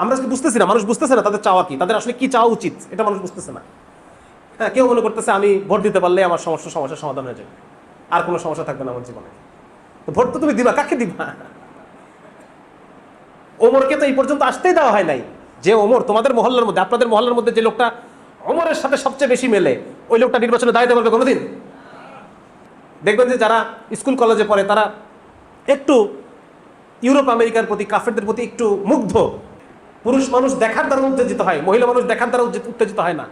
আমরা আজকে বুঝতেছি না, মানুষ বুঝতেছে না তাদের চাওয়া কি, তাদের আসলে কি চাওয়া উচিত এটা মানুষ বুঝতেছে না। হ্যাঁ, কেউ মনে করতেছে আমি ভোট দিতে পারলে আমার সমস্যার সমাধান হয়ে যাবে, আর কোনো সমস্যা থাকবে না আমার জীবনে। তো ভোট তো তুমি দিবা, কাকে দিবা? ওমরকে তো এই পর্যন্ত আসতেই দেওয়া হয় নাই। যে ওমর তোমাদের মহল্লার মধ্যে, আপনাদের মহল্লার মধ্যে যে লোকটা ওমরের সাথে সবচেয়ে বেশি মেলে, ওই লোকটা নির্বাচনে দাঁড়াতে পারবে কোনোদিন? দেখবেন যে যারা স্কুল কলেজে পড়ে তারা একটু ইউরোপ আমেরিকার প্রতি, কাফেরদের প্রতি একটু মুগ্ধ। পুরুষ মানুষ দেখার দ্বারা উত্তেজিত হয়, মহিলা মানুষ দেখার দ্বারা উত্তেজিত হয় না।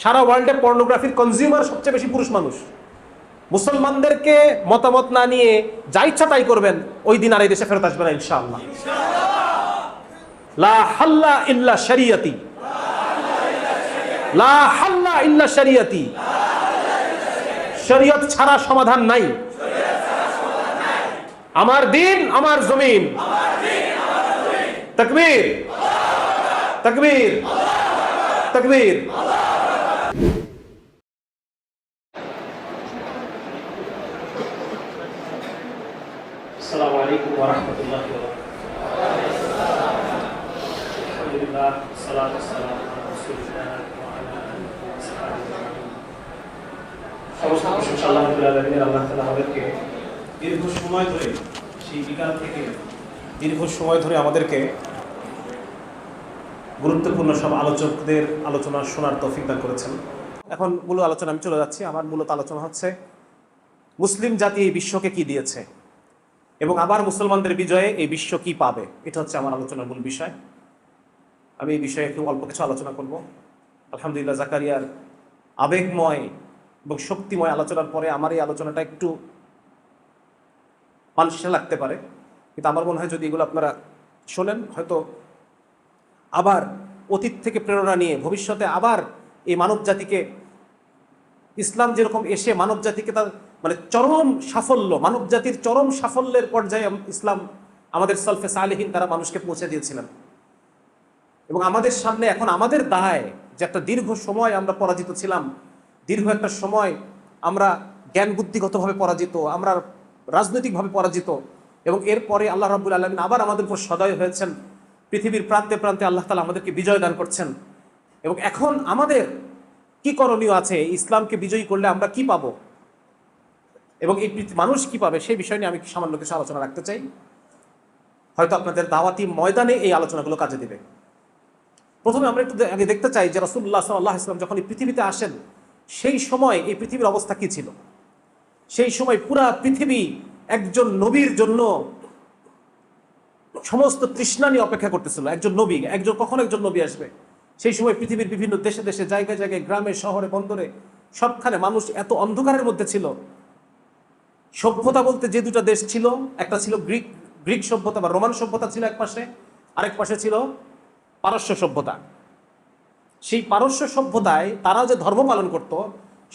সারা ওয়ার্ল্ডে পর্নোগ্রাফির কনজিউমার সবচেয়ে বেশি পুরুষ মানুষ। মুসলমানদেরকে মতামত না নিয়ে যা ইচ্ছা তাই করবেন, ওই দিন আর এই দেশে ফেরত আসবে না ইনশাআল্লাহ। লা হাল্লা ইল্লা শরিয়তি, লা হাল্লা ইল্লা শরিয়তি, শরীয়ত ছাড়া সমাধান নাই। আমার দিন আমার জমিন। তাকবীর, তাকবীর, তাকবীর। আসসালামু আলাইকুম ওয়া রাহমাতুল্লাহি ওয়া বারাকাতুহু। আলহামদুলিল্লাহ, সালাতু ওয়াসসালামু আলা রাসূলিল্লাহ ওয়া আলা আলিহি ওয়া সাহবিহি আজমাইন। সমস্ত প্রশংসা আল্লাহ রাব্বুল আলামিনের। আল্লাহ তাআলা আমাদেরকে দীর্ঘ সময় ধরে, সেই বিকাল থেকে দীর্ঘ সময় ধরে আমাদেরকে গুরুত্বপূর্ণ সব আলোচকদের আলোচনা শোনার তৌফিক দান করেছেন। এখন মূল আলোচনা আমি চলে যাচ্ছি। আমার মূলত আলোচনা হচ্ছে মুসলিম জাতি এই বিশ্বকে কি দিয়েছে এবং আবার মুসলমানদের বিজয়ে এই বিশ্ব কি পাবে, এটা হচ্ছে আমার আলোচনার মূল বিষয়। আমি এই বিষয়ে একটু অল্প কিছু আলোচনা করব। আলহামদুলিল্লাহ, জাকারিয়ার আবেগময় এবং শক্তিময় আলোচনার পরে আমার এই আলোচনাটা একটু পানসে লাগতে পারে, কিন্তু আমার মনে হয় যদি এগুলো আপনারা শোনেন, হয়তো আবার অতীত থেকে প্রেরণা নিয়ে ভবিষ্যতে আবার এই মানব জাতিকে, ইসলাম যেরকম এসে মানব জাতিকে তার মানে চরম সাফল্য, মানব জাতির চরম সাফল্যের পর্যায়ে ইসলাম আমাদের সলফে সালেহীন তারা মানুষকে পৌঁছে দিয়েছিলেন। এবং আমাদের সামনে এখন আমাদের দায় যে একটা দীর্ঘ সময় আমরা পরাজিত ছিলাম, দীর্ঘ একটা সময় আমরা জ্ঞান বুদ্ধিগতভাবে পরাজিত, আমরা রাজনৈতিকভাবে পরাজিত, এবং এরপরে আল্লাহ রাব্বুল আলামিন আবার আমাদের উপর সদয় হয়েছেন। পৃথিবীর প্রান্তে প্রান্তে আল্লাহ তাআলা আমাদেরকে বিজয় দান করছেন। এবং এখন আমাদের কি করণীয় আছে, ইসলামকে বিজয়ী করলে আমরা কি পাবো এবং এই মানুষ কি পাবে, সেই বিষয় নিয়ে আমি সামান্য কিছু আলোচনা রাখতে চাই। হয়তো আপনাদের দাওয়াতি ময়দানে এই আলোচনাগুলো কাজে দিবে। প্রথমে আমরা একটু আগে দেখতে চাই যে রাসূলুল্লাহ সাল্লাল্লাহু আলাইহি ওয়াসাল্লাম যখন এই পৃথিবীতে আসেন, সেই সময় এই পৃথিবীর অবস্থা কি ছিল। সেই সময় পুরা পৃথিবী একজন নবীর জন্য সমস্ত তৃষ্ণা নিয়ে অপেক্ষা করতেছিল। একজন নবী, কখন একজন নবী আসবে। সেই সময় পৃথিবীর বিভিন্ন দেশে দেশে, জায়গায় জায়গায়, গ্রামে শহরে বন্দরে সবখানে মানুষ এত অন্ধকারের মধ্যে ছিল। সভ্যতা বলতে যে দুটো দেশ ছিল, একটা ছিল গ্রিক সভ্যতা বা রোমান সভ্যতা ছিল এক পাশে, আরেক পাশে ছিল পারস্য সভ্যতা। সেই পারস্য সভ্যতায় তারা যে ধর্ম পালন করত,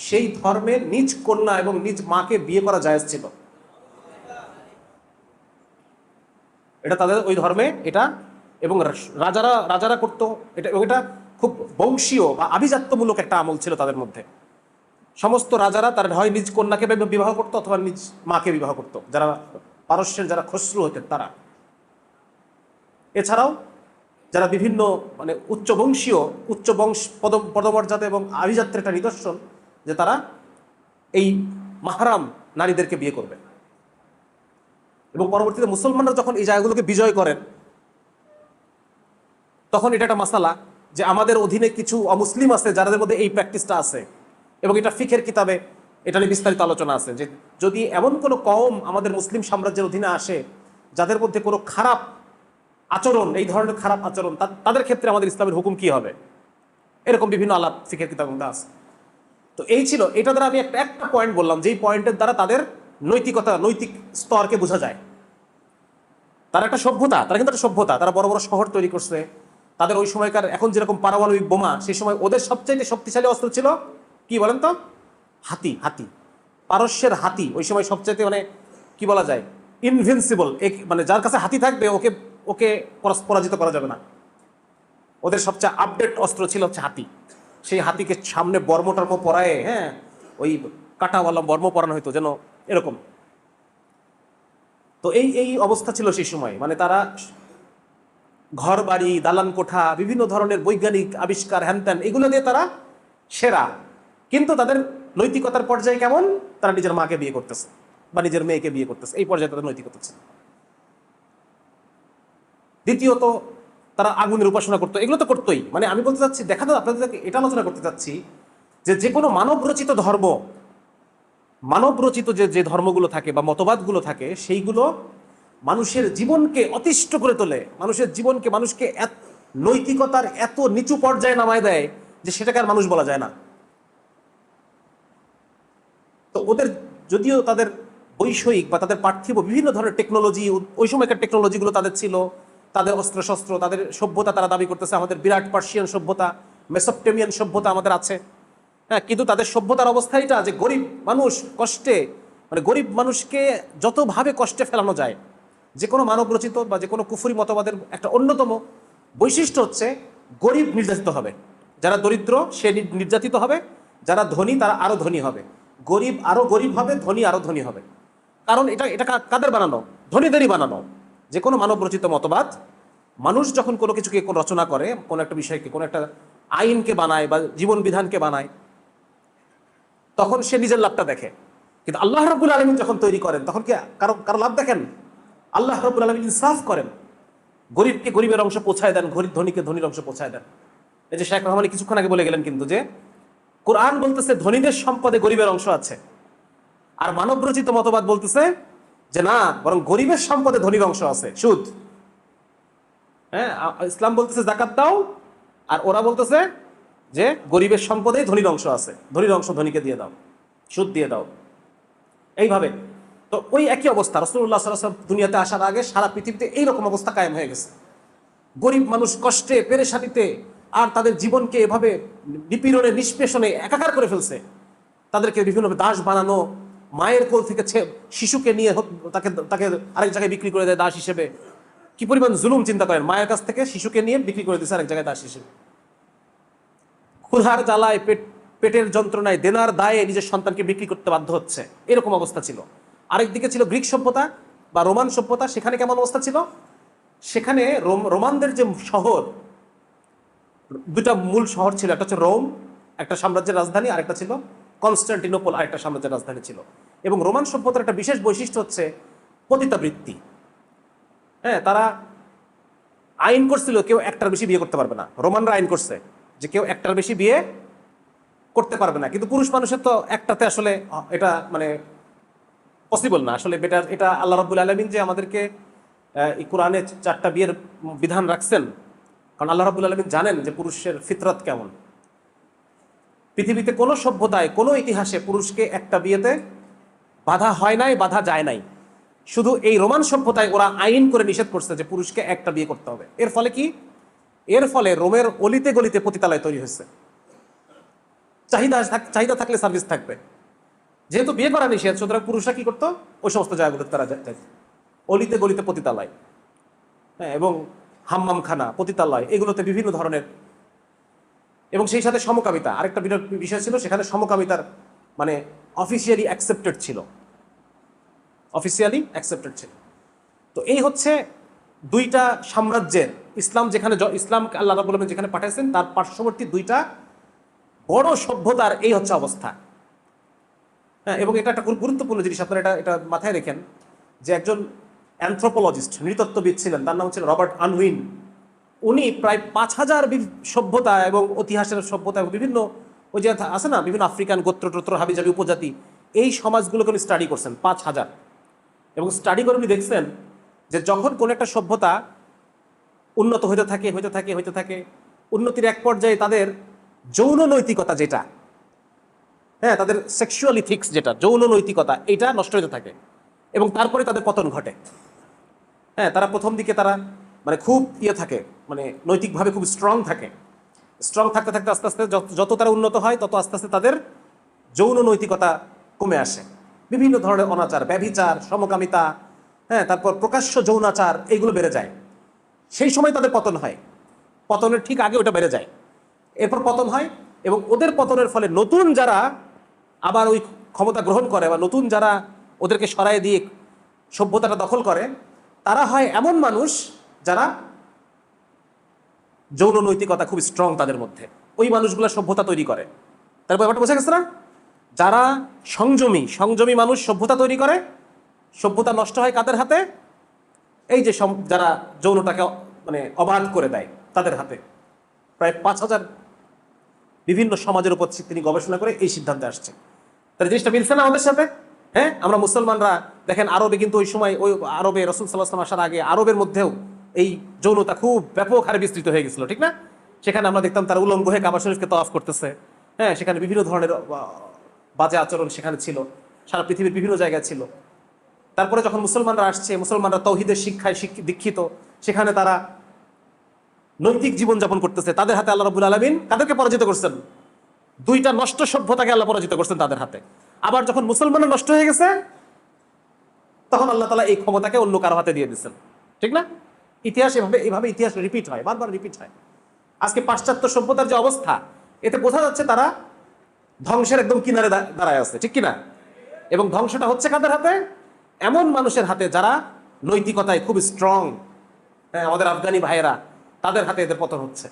সেই ধর্মের নিজ কন্যা এবং নিজ মাকে বিয়ে করা জায়েজ ছিল। এটা তাদের ওই ধর্মে এটা, এবং রাজারা করতো এটা, এবং এটা খুব বংশীয় বা আভিজাত্যমূলক একটা আমল ছিল তাদের মধ্যে। সমস্ত রাজারা তার হয় নিজ কন্যাকে বিবাহ করতো অথবা নিজ মাকে বিবাহ করতো, যারা পারস্যের যারা খসরু হতেন তারা। এছাড়াও যারা বিভিন্ন মানে উচ্চবংশীয়, উচ্চ বংশ পদমর্যাদা এবং আভিজাত্যের একটা নিদর্শন যে তারা এই মাহরাম নারীদেরকে বিয়ে করবে। এবং পরবর্তীতে মুসলমানরা যখন এই জায়গাগুলোকে বিজয় করেন, তখন এটা একটা মাসালা যে আমাদের অধীনে কিছু অমুসলিম আছে যাদের মধ্যে এই প্র্যাকটিসটা আছে, এবং এটা ফিকের কিতাবে এটা নিয়ে বিস্তারিত আলোচনা আছে যে যদি এমন কোনো কওম আমাদের মুসলিম সাম্রাজ্যের অধীনে আসে যাদের মধ্যে কোনো খারাপ আচরণ, এই ধরনের খারাপ আচরণ, তাদের ক্ষেত্রে আমাদের ইসলামের হুকুম কি হবে, এরকম বিভিন্ন আলাপ ফিকের কিতাবের মধ্যে আছে। তো এই ছিল, এটা দ্বারা আমি একটা পয়েন্ট বললাম, যেই পয়েন্টের দ্বারা তাদের নৈতিকতা, নৈতিক স্তরকে বোঝা যায়। তারা একটা সভ্যতা, তারা কিন্তু একটা সভ্যতা, তারা বড় বড় শহর তৈরি করছে। তাদের ওই সময়কার এখন যেরকম পারমাণবিক বোমা, সেই সময় ওদের সবচাইতে শক্তিশালী অস্ত্র ছিল কি বলেন তো? হাতি। পারস্যের হাতি ওই সময় সবচাইতে মানে কি বলা যায়, ইনভিনসিবল। মানে যার কাছে হাতি থাকবে ওকে পরাজিত করা যাবে না। ওদের সবচেয়ে আপডেট অস্ত্র ছিল হচ্ছে হাতি। সেই হাতিকে সামনে বর্ম পরায়ে, হ্যাঁ, ওই কাঁটাওয়ালা বর্ম পরানো হইতো যেন, এরকম। তো এই অবস্থা ছিল সেই সময়। মানে তারা ঘর বাড়ি, দালান কোঠা, বিভিন্ন ধরনের বৈজ্ঞানিক আবিষ্কার, হ্যানত্যান, এগুলো দিয়ে তারা সেরা। কিন্তু তাদের নৈতিকতার পর্যায়ে কেমন? তারা নিজের মাকে বিয়ে করতেছে বা নিজের মেয়েকে বিয়ে করতেছে, এই পর্যায়ে তাদের নৈতিকতা ছিল। দ্বিতীয়ত, তারা আগুনের উপাসনা করতো, এগুলো তো করতোই। মানে আমি বলতে চাচ্ছি, দেখা যায় আপনাদেরকে এটা আলোচনা করতে চাচ্ছি যে কোনো মানব রচিত ধর্ম, মানব রচিত যে ধর্মগুলো থাকে বা মতবাদগুলো থাকে, সেইগুলো মানুষের জীবনকে অতিষ্ঠ করে তোলে, মানুষের জীবনকে, মানুষকে নৈতিকতার এত নিচু পর্যায়ে নামায় দেয় যে সেটাকে আর মানুষ বলা যায় না। তো ওদের যদিও তাদের বৈষয়িক বা তাদের পার্থিব বিভিন্ন ধরনের টেকনোলজি, ওই সময়কার টেকনোলজিগুলো তাদের ছিল, তাদের অস্ত্রশস্ত্র, তাদের সভ্যতা তারা দাবি করতেছে, আমাদের বিরাট পার্সিয়ান সভ্যতা, মেসোপটেমিয়ান সভ্যতা আমাদের আছে, হ্যাঁ, কিন্তু তাদের সভ্যতার অবস্থা এটা যে গরিব মানুষ কষ্টে, মানে গরিব মানুষকে যতভাবে কষ্টে ফেলানো যায়। যে কোনো মানব রচিত বা যে কোনো কুফরি মতবাদের একটা অন্যতম বৈশিষ্ট্য হচ্ছে গরিব নির্যাতিত হবে, যারা দরিদ্র সে নির্যাতিত হবে, যারা ধনী তারা আরো ধনী হবে, গরিব আরো গরিব হবে, ধনী আরো ধনী হবে। কারণ এটা এটা কাদের বানানো? ধনীদেরই বানানো। যে কোনো মানব রচিত মতবাদ, মানুষ যখন কোনো কিছুকে রচনা করে, কোনো একটা বিষয়কে, কোনো একটা আইনকে বানায় বা জীবন বিধানকে বানায়, তখন সে নিজের লাভটা দেখে। কিন্তু আল্লাহ রাব্বুল আলামিন যখন তৈরি করেন, তখন কি কারো কারো লাভ দেখেন? আল্লাহ রাব্বুল আলামিন ইনসাফ করেন, গরিবকে গরিবের অংশ পৌঁছায় দেন, ধনীকে ধনীর অংশ পৌঁছায় দেন। এই যে শেখ রহমানি কিছুক্ষণ আগে বলে গেলেন কিন্তু, যে কোরআন বলতেছে ধনীদের সম্পদে গরিবের অংশ আছে, আর মানব রচিত মতবাদ বলতেছে যে না, বরং গরিবের সম্পদে ধনীর অংশ আছে, সুদ। হ্যাঁ, ইসলাম বলতেছে যাকাত দাও, আর ওরা বলতেছে যে গরিবের সম্পদেই ধনীর অংশ আছে, ধনীর অংশ ধনীকে দিয়ে দাও, সুদ দিয়ে দাও, এইভাবে। তো ওই একই অবস্থা রাসূলুল্লাহ সাল্লাল্লাহু আলাইহি ওয়াসাল্লাম দুনিয়াতে আসার আগে সারা পৃথিবীতে এইরকম অবস্থা কায়েম হয়ে গেছে। গরিব মানুষ কষ্টে, পেরেশানিতে, আর তাদের জীবনকে এভাবে নিপীড়নে, নিষ্পেষণে একাকার করে ফেলছে। তাদেরকে বিভিন্ন দাস বানানো, মায়ের কোল থেকে শিশুকে নিয়ে তাকে তাকে আরেক জায়গায় বিক্রি করে দেয় দাস হিসেবে। কি পরিমাণ জুলুম চিন্তা করেন, মায়ের কাছ থেকে শিশুকে নিয়ে বিক্রি করে দিচ্ছে আরেক জায়গায় দাস হিসেবে। ক্ষুধার জ্বালায়, পেটের যন্ত্রণায়, দেনার দায়ে নিজের সন্তানকে বিক্রি করতে বাধ্য হচ্ছে, এরকম অবস্থা ছিল। আরেকদিকে ছিল গ্রিক সভ্যতা বা রোমান সভ্যতা। সেখানে কেমন অবস্থা ছিল? সেখানে রোমানদের যে শহর, দুটা মূল শহর ছিল, একটা হচ্ছে রোম, একটা সাম্রাজ্যের রাজধানী, আরেকটা ছিল কনস্টান্টিনোপল, আরেকটা সাম্রাজ্যের রাজধানী ছিল। এবং রোমান সভ্যতার একটা বিশেষ বৈশিষ্ট্য হচ্ছে পতিতাবৃত্তি। হ্যাঁ, তারা আইন করছিল কেউ একটার বেশি বিয়ে করতে পারবে না। রোমানরা আইন করছে যে কেউ একটার বেশি বিয়ে করতে পারবে না, কিন্তু পুরুষ মানুষের তো একটাতে আসলে এটা মানে পসিবল না আসলে। এটা আল্লাহ রাব্বুল আলামিন যে আমাদেরকে এই কোরআনে 4টা বিয়ের বিধান রাখছেন, কারণ আল্লাহ রাব্বুল আলামিন জানেন যে পুরুষের ফিতরত কেমন। পৃথিবীতে কোনো সভ্যতায়, কোনো ইতিহাসে পুরুষকে একটা বিয়েতে বাধা হয় নাই, বাধা যায় নাই। শুধু এই রোমান সভ্যতায় ওরা আইন করে নিষেধ করছে যে পুরুষকে একটা বিয়ে করতে হবে। এর ফলে কি? এর ফলে রোমের অলিতে গলিতে পতিতালয় তৈরি হয়েছে। চাহিদা থাকলে সার্ভিস থাকবে। যেহেতু বিয়ে করা নিষেধ, সুতরাং পুরুষরা কি করতো? ওই সমস্ত জায়গাগুলোতে তারা যায়, অলিতে গলিতে পতিতালয়, হ্যাঁ, এবং হাম্মামখানা, পতিতালয়, এগুলোতে বিভিন্ন ধরনের। এবং সেই সাথে সমকামিতা আরেকটা বিরাট বিষয় ছিল। সেখানে সমকামিতার মানে অফিসিয়ালি অ্যাকসেপ্টেড ছিল, অফিসিয়ালি অ্যাকসেপ্টেড ছিল। তো এই হচ্ছে দুইটা সাম্রাজ্যের, ইসলাম যেখানে, ইসলামকে আল্লাহ রাব্বুল আলামিন যেখানে পাঠাইছেন, তার পার্শ্ববর্তী দুইটা বড় সভ্যতার এই হচ্ছে অবস্থা। হ্যাঁ, এবং এটা একটা গুরুত্বপূর্ণ জিনিস, আপনারা এটা মাথায় রেখেন যে একজন অ্যানথ্রোপোলজিস্ট, নৃতত্ত্ববিদ ছিলেন, তার নাম ছিল রবার্ট আনউইন। উনি প্রায় 5000 সভ্যতা এবং ইতিহাসের সভ্যতা এবং বিভিন্ন ওই যে আছে না, বিভিন্ন আফ্রিকান গোত্র টোত্র, হাবিজাবি উপজাতি, এই সমাজগুলোকে উনি স্টাডি করছেন 5000। এবং স্টাডি করে উনি দেখছেন যে যখন কোন একটা সভ্যতা উন্নত হইতে থাকে, উন্নতির এক পর্যায়ে তাদের যৌন নৈতিকতা যেটা, হ্যাঁ, তাদের সেক্সুয়াল ইথিক্স যেটা, যৌন নৈতিকতা, এটা নষ্ট হতে থাকে এবং তারপরে তাদের পতন ঘটে। হ্যাঁ, তারা প্রথম দিকে তারা মানে খুব থাকে, মানে নৈতিকভাবে খুব স্ট্রং থাকে। স্ট্রং থাকতে থাকতে আস্তে আস্তে যত তারা উন্নত হয়, তত আস্তে আস্তে তাদের যৌন নৈতিকতা কমে আসে। বিভিন্ন ধরনের অনাচার, ব্যভিচার, সমকামিতা, হ্যাঁ, তারপর প্রকাশ্য যৌনাচার, এইগুলো বেড়ে যায়। সেই সময় তাদের পতন হয়। পতনের ঠিক আগে ওটা বেড়ে যায়, এরপর পতন হয়। এবং ওদের পতনের ফলে নতুন যারা আবার ওই ক্ষমতা গ্রহণ করে, বা নতুন যারা ওদেরকে সরায় দিয়ে সভ্যতাটা দখল করে, তারা হয় এমন মানুষ যারা যৌন নৈতিকতা খুব স্ট্রং তাদের মধ্যে, ওই মানুষগুলো সভ্যতা তৈরি করে। তার ব্যাপারটা বোঝা গেছে না? যারা সংযমী মানুষ সভ্যতা তৈরি করে। সভ্যতা নষ্ট হয় কাদের হাতে? এই যে যারা যৌনটাকে মানে অবাধ করে দেয় তাদের হাতে। প্রায় 5,000 বিভিন্ন সমাজের উপর তিনি গবেষণা করে এই সিদ্ধান্তে আসছে। তাহলে জিনিসটা মিলছে না আমাদের সাথে? হ্যাঁ, আমরা মুসলমানরা দেখেন আরবে, কিন্তু ওই সময় ওই আরবে রাসূল সাল্লাল্লাহু আলাইহি ওয়াসাল্লাম আসার আগে আরবের মধ্যেও এই যৌনতা খুব ব্যাপক হারে বিস্তৃত হয়ে গেছিল, ঠিক না? সেখানে আমরা দেখতাম তারা উলঙ্গ হয়ে কাবা শরীফকে তওয়াফ করতেছে। হ্যাঁ, সেখানে বিভিন্ন ধরনের বাজে আচরণ সেখানে ছিল, সারা পৃথিবীর বিভিন্ন জায়গায় ছিল। তারপরে যখন মুসলমানরা আসছে, মুসলমানরা তৌহিদের শিক্ষায় দীক্ষিত, সেখানে তারা নৈতিক জীবনযাপন করতেছে। তাদের হাতে আল্লাহ রাব্বুল আলামিন কাদেরকে পরাজিত করছেন? দুইটা নষ্ট সভ্যতাকে আল্লাহ পরাজিত করছেন তাদের হাতে। আবার যখন মুসলমানরা নষ্ট হয়ে গেছে, তখন আল্লাহ তাআলা এই ক্ষমতাকে অন্য কারো হাতে দিয়ে দিচ্ছেন, ঠিক না? ইতিহাস এভাবে ইতিহাস রিপিট হয়, বারবার রিপিট হয়। আজকে পাশ্চাত্য সভ্যতার যে অবস্থা, এতে বোঝা যাচ্ছে তারা ধ্বংসের একদম কিনারে দাঁড়ায় আছে, ঠিক কিনা? এবং ধ্বংসটা হচ্ছে কাদের হাতে? এমন মানুষের হাতে যারা নৈতিকতায় খুব স্ট্রং। হ্যাঁ, আমাদের আফগানি ভাইয়েরা, তাদের হাতে এদের পতন হচ্ছে,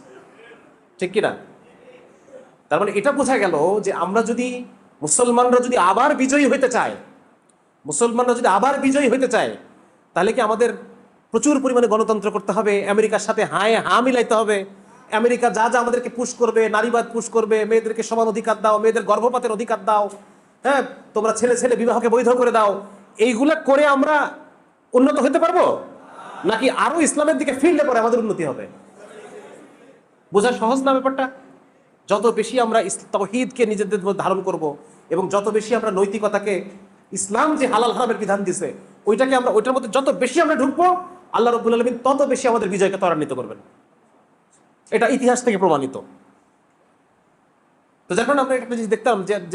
ঠিক কিনা? তার মানে এটা বোঝা গেল যে আমরা যদি মুসলমানরা যদি আবার বিজয়ী হইতে চায়, তাহলে কি আমাদের প্রচুর পরিমাণে গণতন্ত্র করতে হবে, আমেরিকার সাথে হায় হা মিলাইতে হবে। আমেরিকা যা যা আমাদেরকে পুশ করবে, নারীবাদ পুশ করবে, মেয়েদেরকে সমান অধিকার দাও, মেয়েদের গর্ভপাতের অধিকার দাও, হ্যাঁ, তোমরা ছেলে ছেলে বিবাহকে বৈধ করে দাও, এইগুলা করে আমরা উন্নত হতে পারবো? নাকি আরো ইসলামের দিকে ফিরলে পরে আমাদের উন্নতি হবে? বোঝা সহজ না ব্যাপারটা? যত বেশি আমরা তাওহীদকে নিজেদের মধ্যে ধারণ করব, এবং যত বেশি আমরা নৈতিকতাকে, ইসলাম যে হালাল হারামের বিধান দিছে ওইটাকে আমরা, ওইটার মধ্যে যত বেশি আমরা ঢুকবো, আল্লাহ রাব্বুল আলামিন তত বেশি আমাদের বিজয়কে ত্বরান্বিত করবেন। এটা ইতিহাস থেকে প্রমাণিত। তো যখন আমরা একটা জিনিস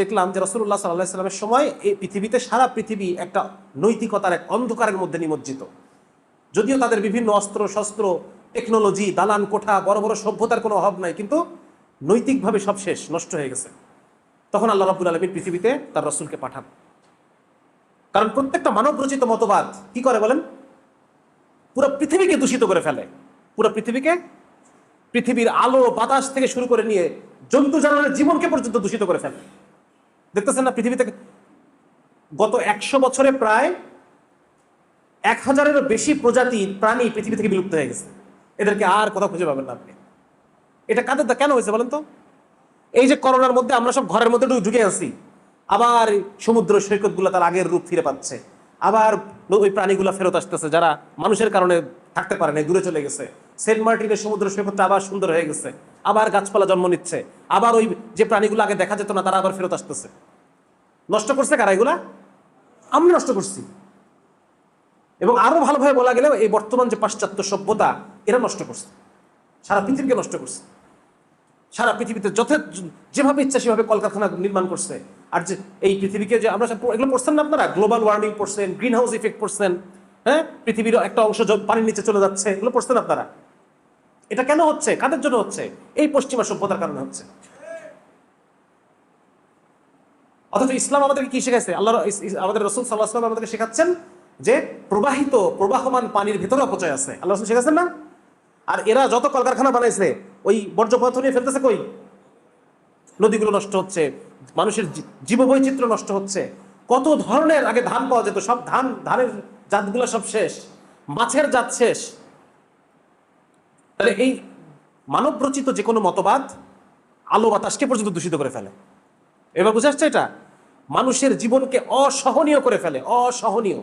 দেখলাম যে রাসূলুল্লাহ সাল্লাল্লাহু আলাইহি ওয়াসাল্লামের সময় এই পৃথিবীতে, সারা পৃথিবী একটা নৈতিকতার এক অন্ধকারের মধ্যে নিমজ্জিত। যদিও তাদের বিভিন্ন অস্ত্র শস্ত্র, টেকনোলজি, দালান কোঠা, বড় বড় সভ্যতার কোনো অভাব নাই, কিন্তু নৈতিকভাবে সব শেষ, নষ্ট হয়ে গেছে। তখন আল্লাহ রাব্বুল আলামিন পৃথিবীতে তার রাসূলকে পাঠান। কারণ প্রত্যেকটা মানব রচিত মতবাদ কি করে বলেন? পুরো পৃথিবীকে দূষিত করে ফেলে। পুরো পৃথিবীর আলো বাতাস থেকে শুরু করে নিয়ে জন্তু জানোয়ারের জীবনকে পর্যন্ত দূষিত করে ফেলে। দেখতেছেন না, পৃথিবীতে গত 100 বছরে প্রায় 1000-এরও বেশি প্রজাতির প্রাণী পৃথিবী থেকে বিলুপ্ত হয়ে গেছে। এদেরকে আর কোথাও খুঁজে পাবেন না আপনি। এটা কেন হয়েছে বলেন তো? এই যে করোনার মধ্যে আমরা সব ঘরের মধ্যে ঢুকে আছি, আবার সমুদ্র সৈকতগুলো তার আগের রূপ ফিরে পাচ্ছে, আবার ওই প্রাণীগুলো ফেরত আসতেছে যারা মানুষের কারণে থাকতে পারে না, দূরে চলে গেছে। সেন্ট মার্টিনের সমুদ্র সৈকতটা আবার সুন্দর হয়ে গেছে, আবার গাছপালা জন্ম নিচ্ছে, আবার ওই যে প্রাণীগুলো আগে দেখা যেত না তারা আবার ফেরত আসতেছে। নষ্ট করছে কারা? এগুলা আমরা নষ্ট করছি। এবং আরো ভালোভাবে বলা গেলে এই বর্তমান যে পাশ্চাত্য সভ্যতা, এরা নষ্ট করছে, সারা পৃথিবীকে নষ্ট করছে। সারা পৃথিবীতে যেভাবে ইচ্ছা সেভাবে কলকারখানা নির্মাণ করছে। আর যে এই পৃথিবীকে যে আমরা এগুলো পড়ছেন না আপনারা, গ্লোবাল ওয়ার্মিং পড়ছেন, গ্রিন হাউস ইফেক্ট পড়ছেন, হ্যাঁ, পৃথিবীর একটা অংশ পানির নিচে চলে যাচ্ছে, এগুলো পড়ছেন আপনারা। এটা কেন হচ্ছে? কাদের জন্য হচ্ছে? এই পশ্চিমা সভ্যতার কারণে হচ্ছে। অথচ ইসলাম আমাদেরকে কি শেখাইছে? আমাদের রাসূল সাল্লাল্লাহু আলাইহি ওয়াসাল্লাম আমাদেরকে শেখাচ্ছেন যে প্রবাহমান পানির ভিতরে অপচয় আছে। আল্লাহ রাসূল শেখাচ্ছেন না? আর এরা যত কলকারখানা বানাইছে, ওই বর্জ্য পদার্থ নিয়ে ফেলতেছে কই? নদীগুলো নষ্ট হচ্ছে, মানুষের জীববৈচিত্র্য নষ্ট হচ্ছে। কত ধরনের আগে ধান পাওয়া যেত, সব ধানের জাতগুলো সব শেষ, মাছের জাত শেষ। তাহলে এই মানব রচিত যে কোনো মতবাদ আলো বাতাসকে পর্যন্ত দূষিত করে ফেলে। এবার বুঝে আসছে? এটা মানুষের জীবনকে অসহনীয় করে ফেলে, অসহনীয়।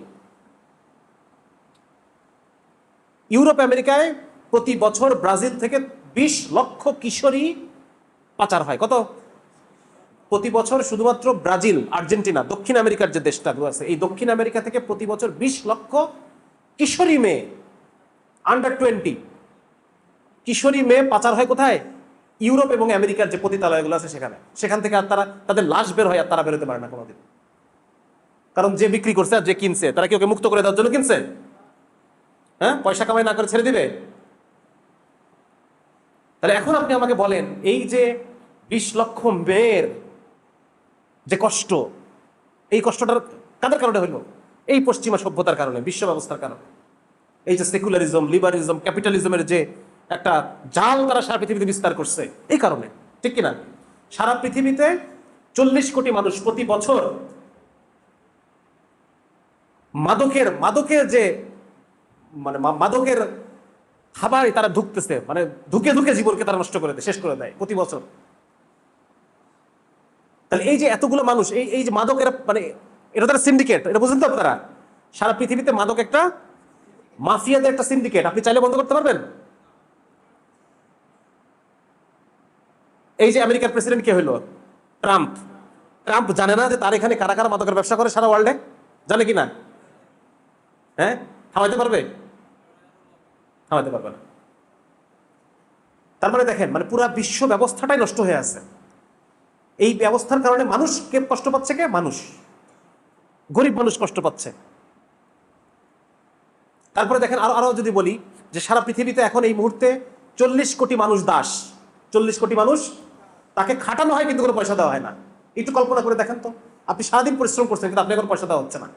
ইউরোপ আমেরিকায় প্রতি বছর ব্রাজিল থেকে 20 লক্ষ কিশোরী পাচার হয়। কত? প্রতি বছর শুধুমাত্র ব্রাজিল, আর্জেন্টিনা, দক্ষিণ আমেরিকার যে দেশটা আছে, এই দক্ষিণ আমেরিকা থেকে প্রতি বছর 20 লক্ষ কিশোরী মেয়ে, আন্ডার 20 কিশোরী মেয়ে পাচার হয়। কোথায়? ইউরোপ এবং আমেরিকার যে পতিতালয়গুলো আছে সেখান থেকে। আর তাদের লাশ বের হয়, আর তারা বেরোতে পারে না কোনোদিন। কারণ যে বিক্রি করছে আর যে কিনছে, তারা কি ওকে মুক্ত করে দেওয়ার জন্য কিনছে? হ্যাঁ, পয়সা কামাই না করে ছেড়ে দিবে? তাহলে এখন আপনি আমাকে বলেন, এই যে 20 লক্ষ মেয়ের যে কষ্ট, এই কষ্টটার কাদের কারণে হইল? এই পশ্চিমা সভ্যতার কারণে, বিশ্ব ব্যবস্থার কারণে। এই যে সেকুলারিজম, লিবারিজম, ক্যাপিটালিজমের যে একটা জাল তারা সারা পৃথিবীতে বিস্তার করছে এই কারণে, ঠিক কিনা? সারা পৃথিবীতে 40 কোটি মানুষ প্রতি বছর মাদকের যে মানে মাদকের খাবারই তারা ঢুকতেছে, মানে ঢুকে ঢুকে জীবনকে তারা নষ্ট করে দেয়, শেষ করে দেয় প্রতি বছর। তাহলে এই যে এতগুলো মানুষ, এই যে মাদকের মানে এটা তারা সিন্ডিকেট, এটা বুঝেন তো আপনারা? সারা পৃথিবীতে মাদক একটা মাফিয়াদের একটা সিন্ডিকেট, আপনি চাইলে বন্ধ করতে পারবেন? এই যে আমেরিকার প্রেসিডেন্ট কে হইলো? ট্রাম্প। ট্রাম্প জানে না যে তার এখানে কারা কারা মাদকের ব্যবসা করে সারা ওয়ার্ল্ডে? জানে কি না? হ্যাঁ, থামাইতে পারবে? থামাইতে পারবে না। তার মানে দেখেন, মানে পুরা বিশ্ব ব্যবস্থাটাই নষ্ট হয়ে আছে। এই ব্যবস্থার কারণে মানুষ কে কষ্ট পাচ্ছে? কে? মানুষ, গরিব মানুষ কষ্ট পাচ্ছে। তারপরে দেখেন আরো যদি বলি যে সারা পৃথিবীতে এখন এই মুহূর্তে 40 কোটি মানুষ দাস। 40 কোটি মানুষ, তাকে খাটানো হয় কিন্তু কোনো পয়সা দেওয়া হয় না। একটু কল্পনা করে দেখেন তো, আপনি সারাদিন পরিশ্রম করছেন কিন্তু আপনি এখন পয়সা দেওয়া হচ্ছে না।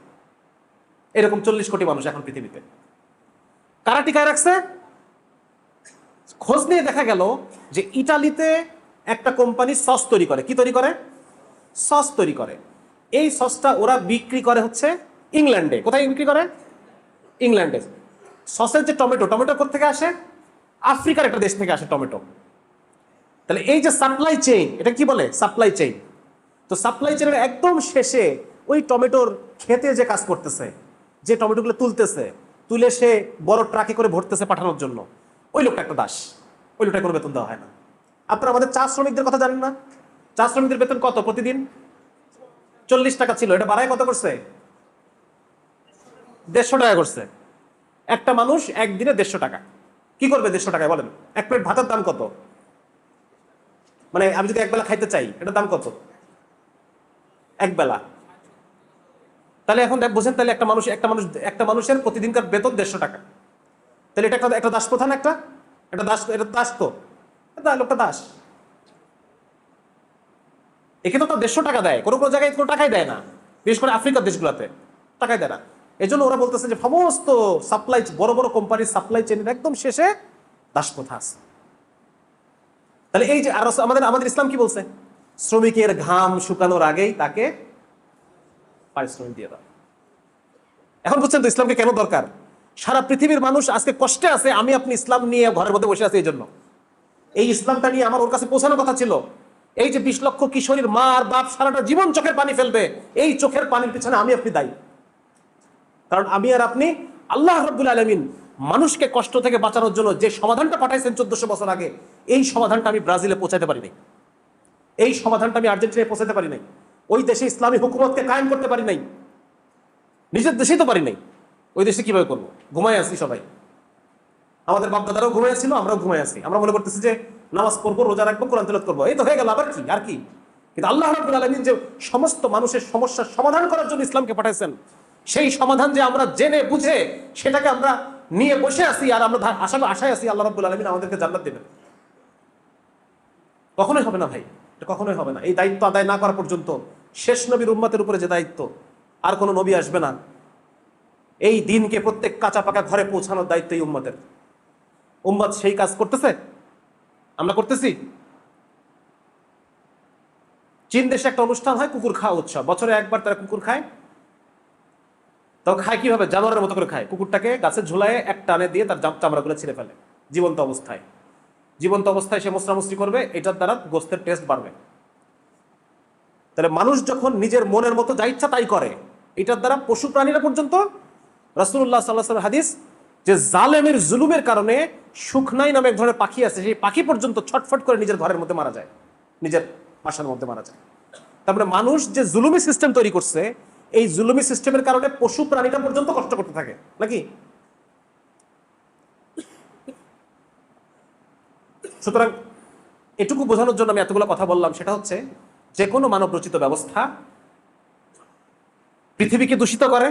এরকম 40 কোটি মানুষ এখন পৃথিবীতে। কারা টিকায় রাখছে? খোঁজ নিয়ে দেখা গেল যে ইটালিতে একটা কোম্পানি সস তৈরি করে। কি তৈরি করে? সস তৈরি করে। এই সসটা ওরা বিক্রি করে হচ্ছে ইংল্যান্ডে। কোথায় বিক্রি করে? ইংল্যান্ডে। সসের যে টমেটো কোথা আসে? আফ্রিকার একটা দেশ থেকে আসে টমেটো। তাহলে এই যে সাপ্লাই চেইন, এটা কি বলে? Supply chain. তো সাপ্লাই চেইনের একদম শেষে ওই টমেটোর খেতে যে কাজ করতেছে, যে টমেটোগুলো তুলতেছে, তুলে সে বড় ট্রাকে করে ভরতেছে পাঠানোর জন্য, ওই লোকটা একটা দাস। ওই লোকটা কোনো বেতন দেওয়া হয় না। আপনারা আমাদের চা শ্রমিকদের কথা জানেন না? চা শ্রমিকদের বেতন কত প্রতিদিন? 40 টাকা ছিল, এটা বাড়ায় কত করছে? 150 টাকা করছে। একটা মানুষ একদিনে 150 টাকা কি করবে? 150 টাকায় বলেন, এক প্লেট ভাতের দাম কত? মানে আমি যদি একবেলা খাইতে চাই, এটার দাম কত একবেলা? তাহলে এখন বোঝেন, তাহলে একটা মানুষের প্রতিদিনকার বেতন 150 টাকা। তাহলে এটা একটা দাস প্রধান, এটা দাস তো, লোকটা দাস। একে তো 150 টাকা দেয়, কোনো কোনো জায়গায় কোনো টাকাই দেয় না, বিশেষ করে আফ্রিকার দেশগুলোতে টাকাই দেয় না। এই জন্য ওরা বলতেছে যে সমস্ত সাপ্লাই, বড় বড় কোম্পানির সাপ্লাই চেনের একদম শেষে দাস প্রথা আছে। তাহলে এই যে আরো আমাদের ইসলাম কি বলছে? শ্রমিকের ঘাম শুকানোর আগেই তাকে পারিশ্রমিক দিয়ে দাও। এখন বুঝছেন তো ইসলামকে কেন দরকার? সারা পৃথিবীর মানুষ আজকে কষ্টে আছে, আমি আপনি ইসলাম নিয়ে ঘরের মধ্যে বসে আছি। এই জন্য এই ইসলামটা নিয়ে আমার ওর কাছে পৌঁছানোর কথা ছিল। এই যে 20 লক্ষ কিশোরীর মা আর বাপ সারাটা জীবন চোখের পানি ফেলবে, এই চোখের পানির পিছনে আমি আপনি দায়ী। কারণ আমি আর আপনি আল্লাহ রাব্বুল আলামিন মানুষকে কষ্ট থেকে বাঁচানোর জন্য যে সমাধানটা পাঠাইছেন 1400 বছর আগে, এই সমাধানটা আমি ব্রাজিলে পৌঁছাতে পারি নাই, এই সমাধানটা আমি আর্জেন্টিনায় পৌঁছাতে পারি নাই, ওই দেশে ইসলামী হুকুমতকে কায়েম করতে পারি নাই, নিজের দেশেই তো পারি নাই। ওই দেশে কিভাবে করবো? ঘুমাই আছি সবাই, আমাদের বাপদাদারাও ঘুমাই আসছিল, আমরাও ঘুমাই আছি। আমরা মনে করতেছি যে নামাজ পড়বো, রোজা রাখবো, কোরআন তেলাওয়াত করবো, এই তো হয়ে গেল, আবার কি আর কি? কিন্তু আল্লাহ রাব্বুল আলামিন যে সমস্ত মানুষের সমস্যার সমাধান করার জন্য ইসলামকে পাঠাইছেন, সেই সমাধান যে আমরা জেনে বুঝে সেটাকে আমরা নিয়ে বসে আছি, আর আমরা আশায় আছি আল্লাহ রাব্বুল আলামিন আমাদেরকে জান্নাত দেবেন। কখনোই হবে না ভাই, এটা কখনোই হবে না। এই দায়িত্ব আদায় না করা পর্যন্ত শেষ নবীর উম্মতের উপরে যে দায়িত্ব, আর কোনো নবী আসবে না। এই দিনকে প্রত্যেক কাঁচা পাকা ঘরে পৌঁছানোর দায়িত্ব এই উম্মতের। উম্মত সেই কাজ করতেছে, আমরা করতেছি। চীন দেশে একটা অনুষ্ঠান হয়, কুকুর খাওয়া উৎসব। বছরে একবার তারা কুকুর খায়। তো খায় কিভাবে? জানোয়ারের মতো করে খায়। কুকুরটাকে গাছে ঝুলায় এক টানে দিয়ে তার চামড়াগুলো ছিঁড়ে ফেলে জীবন্ত অবস্থায়। জীবন্ত অবস্থায় সে মোসরামুসরি করবে, এটার দ্বারা গোস্তের টেস্ট বাড়বে। তাহলে মানুষ যখন নিজের মনের মতো যা ইচ্ছা তাই করে, এটার দ্বারা পশু প্রাণীরা পর্যন্ত, রাসূলুল্লাহ সাল্লাল্লাহু আলাইহি ওয়াসাল্লাম হাদিস, যে জালেমের জুলুমের কারণে সুখনাই নামে এক ধরনের পাখি আছে, সেই পাখি পর্যন্ত ছটফট করে নিজের ঘরের মধ্যে মারা যায়, নিজের বাসার মধ্যে মারা যায়। তারপরে মানুষ যে জুলুমি সিস্টেম তৈরি করছে, এই জুলুমি সিস্টেমের কারণে পশু প্রাণীরা পর্যন্ত কষ্ট করতে থাকে নাকি? সুতরাং এটুকু বোঝানোর জন্য আমি এতগুলো কথা বললাম, সেটা হচ্ছে যে কোনো মানব রচিত ব্যবস্থা পৃথিবীকে দূষিত করে,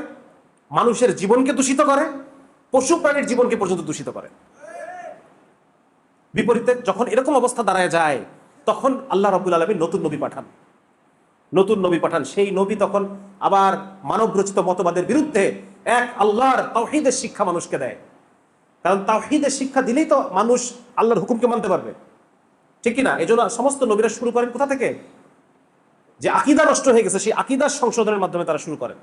মানুষের জীবনকে দূষিত করে, পশু প্রাণীর জীবনকে পর্যন্ত দূষিত করে। বিপরীতে যখন এরকম অবস্থা দাঁড়ায় যায়, তখন আল্লাহ রাব্বুল আলামিন নতুন নবী পাঠান। সেই নবী তখন আবার মানব রচিত মতবাদের বিরুদ্ধে এক আল্লাহর তাওহীদের শিক্ষা মানুষকে দেয়। কারণ তাওহীদের শিক্ষা দিলেই তো মানুষ আল্লাহর হুকুমকে মানতে পারবে, ঠিক কি না? এই জন্য সমস্ত নবীরা শুরু করেন কোথা থেকে? যে আকীদা নষ্ট হয়ে গেছে সেই আকীদার সংশোধনের মাধ্যমে তারা শুরু করেন,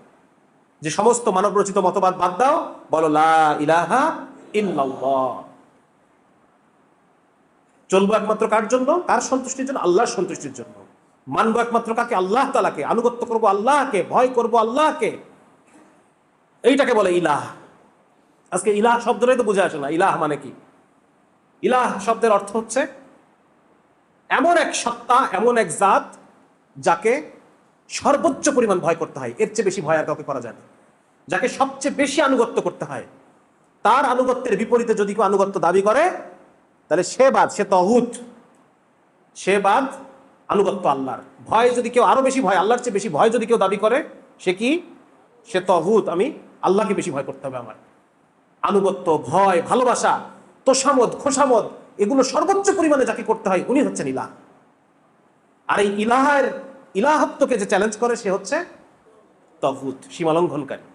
যে সমস্ত মানব রচিত মতবাদ বাদ দাও, বলো লা ইলাহা ইল্লাল্লাহ। চলবো একমাত্র কার জন্য? কার সন্তুষ্টির জন্য? আল্লাহর সন্তুষ্টির জন্য। মানবো একমাত্র কাকে? আল্লাহ তাআলাকে। আনুগত্য করবো আল্লাহকে, ভয় করবো আল্লাহকে। এইটাকে বলে ইলাহ। আজকে ইলাহ শব্দটাই তো বুঝে আসে না। ইলাহ মানে কি? ইলাহ শব্দের অর্থ হচ্ছে এমন এক সত্তা, এমন এক জাত যাকে সর্বোচ্চ পরিমাণ ভয় করতে হয়, এর চেয়ে বেশি ভয় আর কাউকে করা যায় না। যাকে সবচেয়ে বেশি আনুগত্য করতে হয়, তার আনুগত্যের বিপরীতে যদি কেউ আনুগত্য দাবি করে তাহলে সে বাদ, সে তাগুত, সে বাদ, আনুগত্য আল্লাহর। ভয় যদি কেউ আরো বেশি ভয়, আল্লাহর চেয়ে বেশি ভয় যদি কেউ দাবি করে, সে কি? সে তাগুত। আমি আল্লাহকে বেশি ভয় করতে হবে আমার। আনুগত্য, ভয়, ভালোবাসা, তোষামদ, খোসামদ, এগুলো সর্বোচ্চ পরিমাণে যাকে করতে হয় উনি হচ্ছেন ইলাহ। আর এই ইলাহের ইলাহত্বকে যে চ্যালেঞ্জ করে সে হচ্ছে তাগুত, সীমালঙ্ঘনকারী।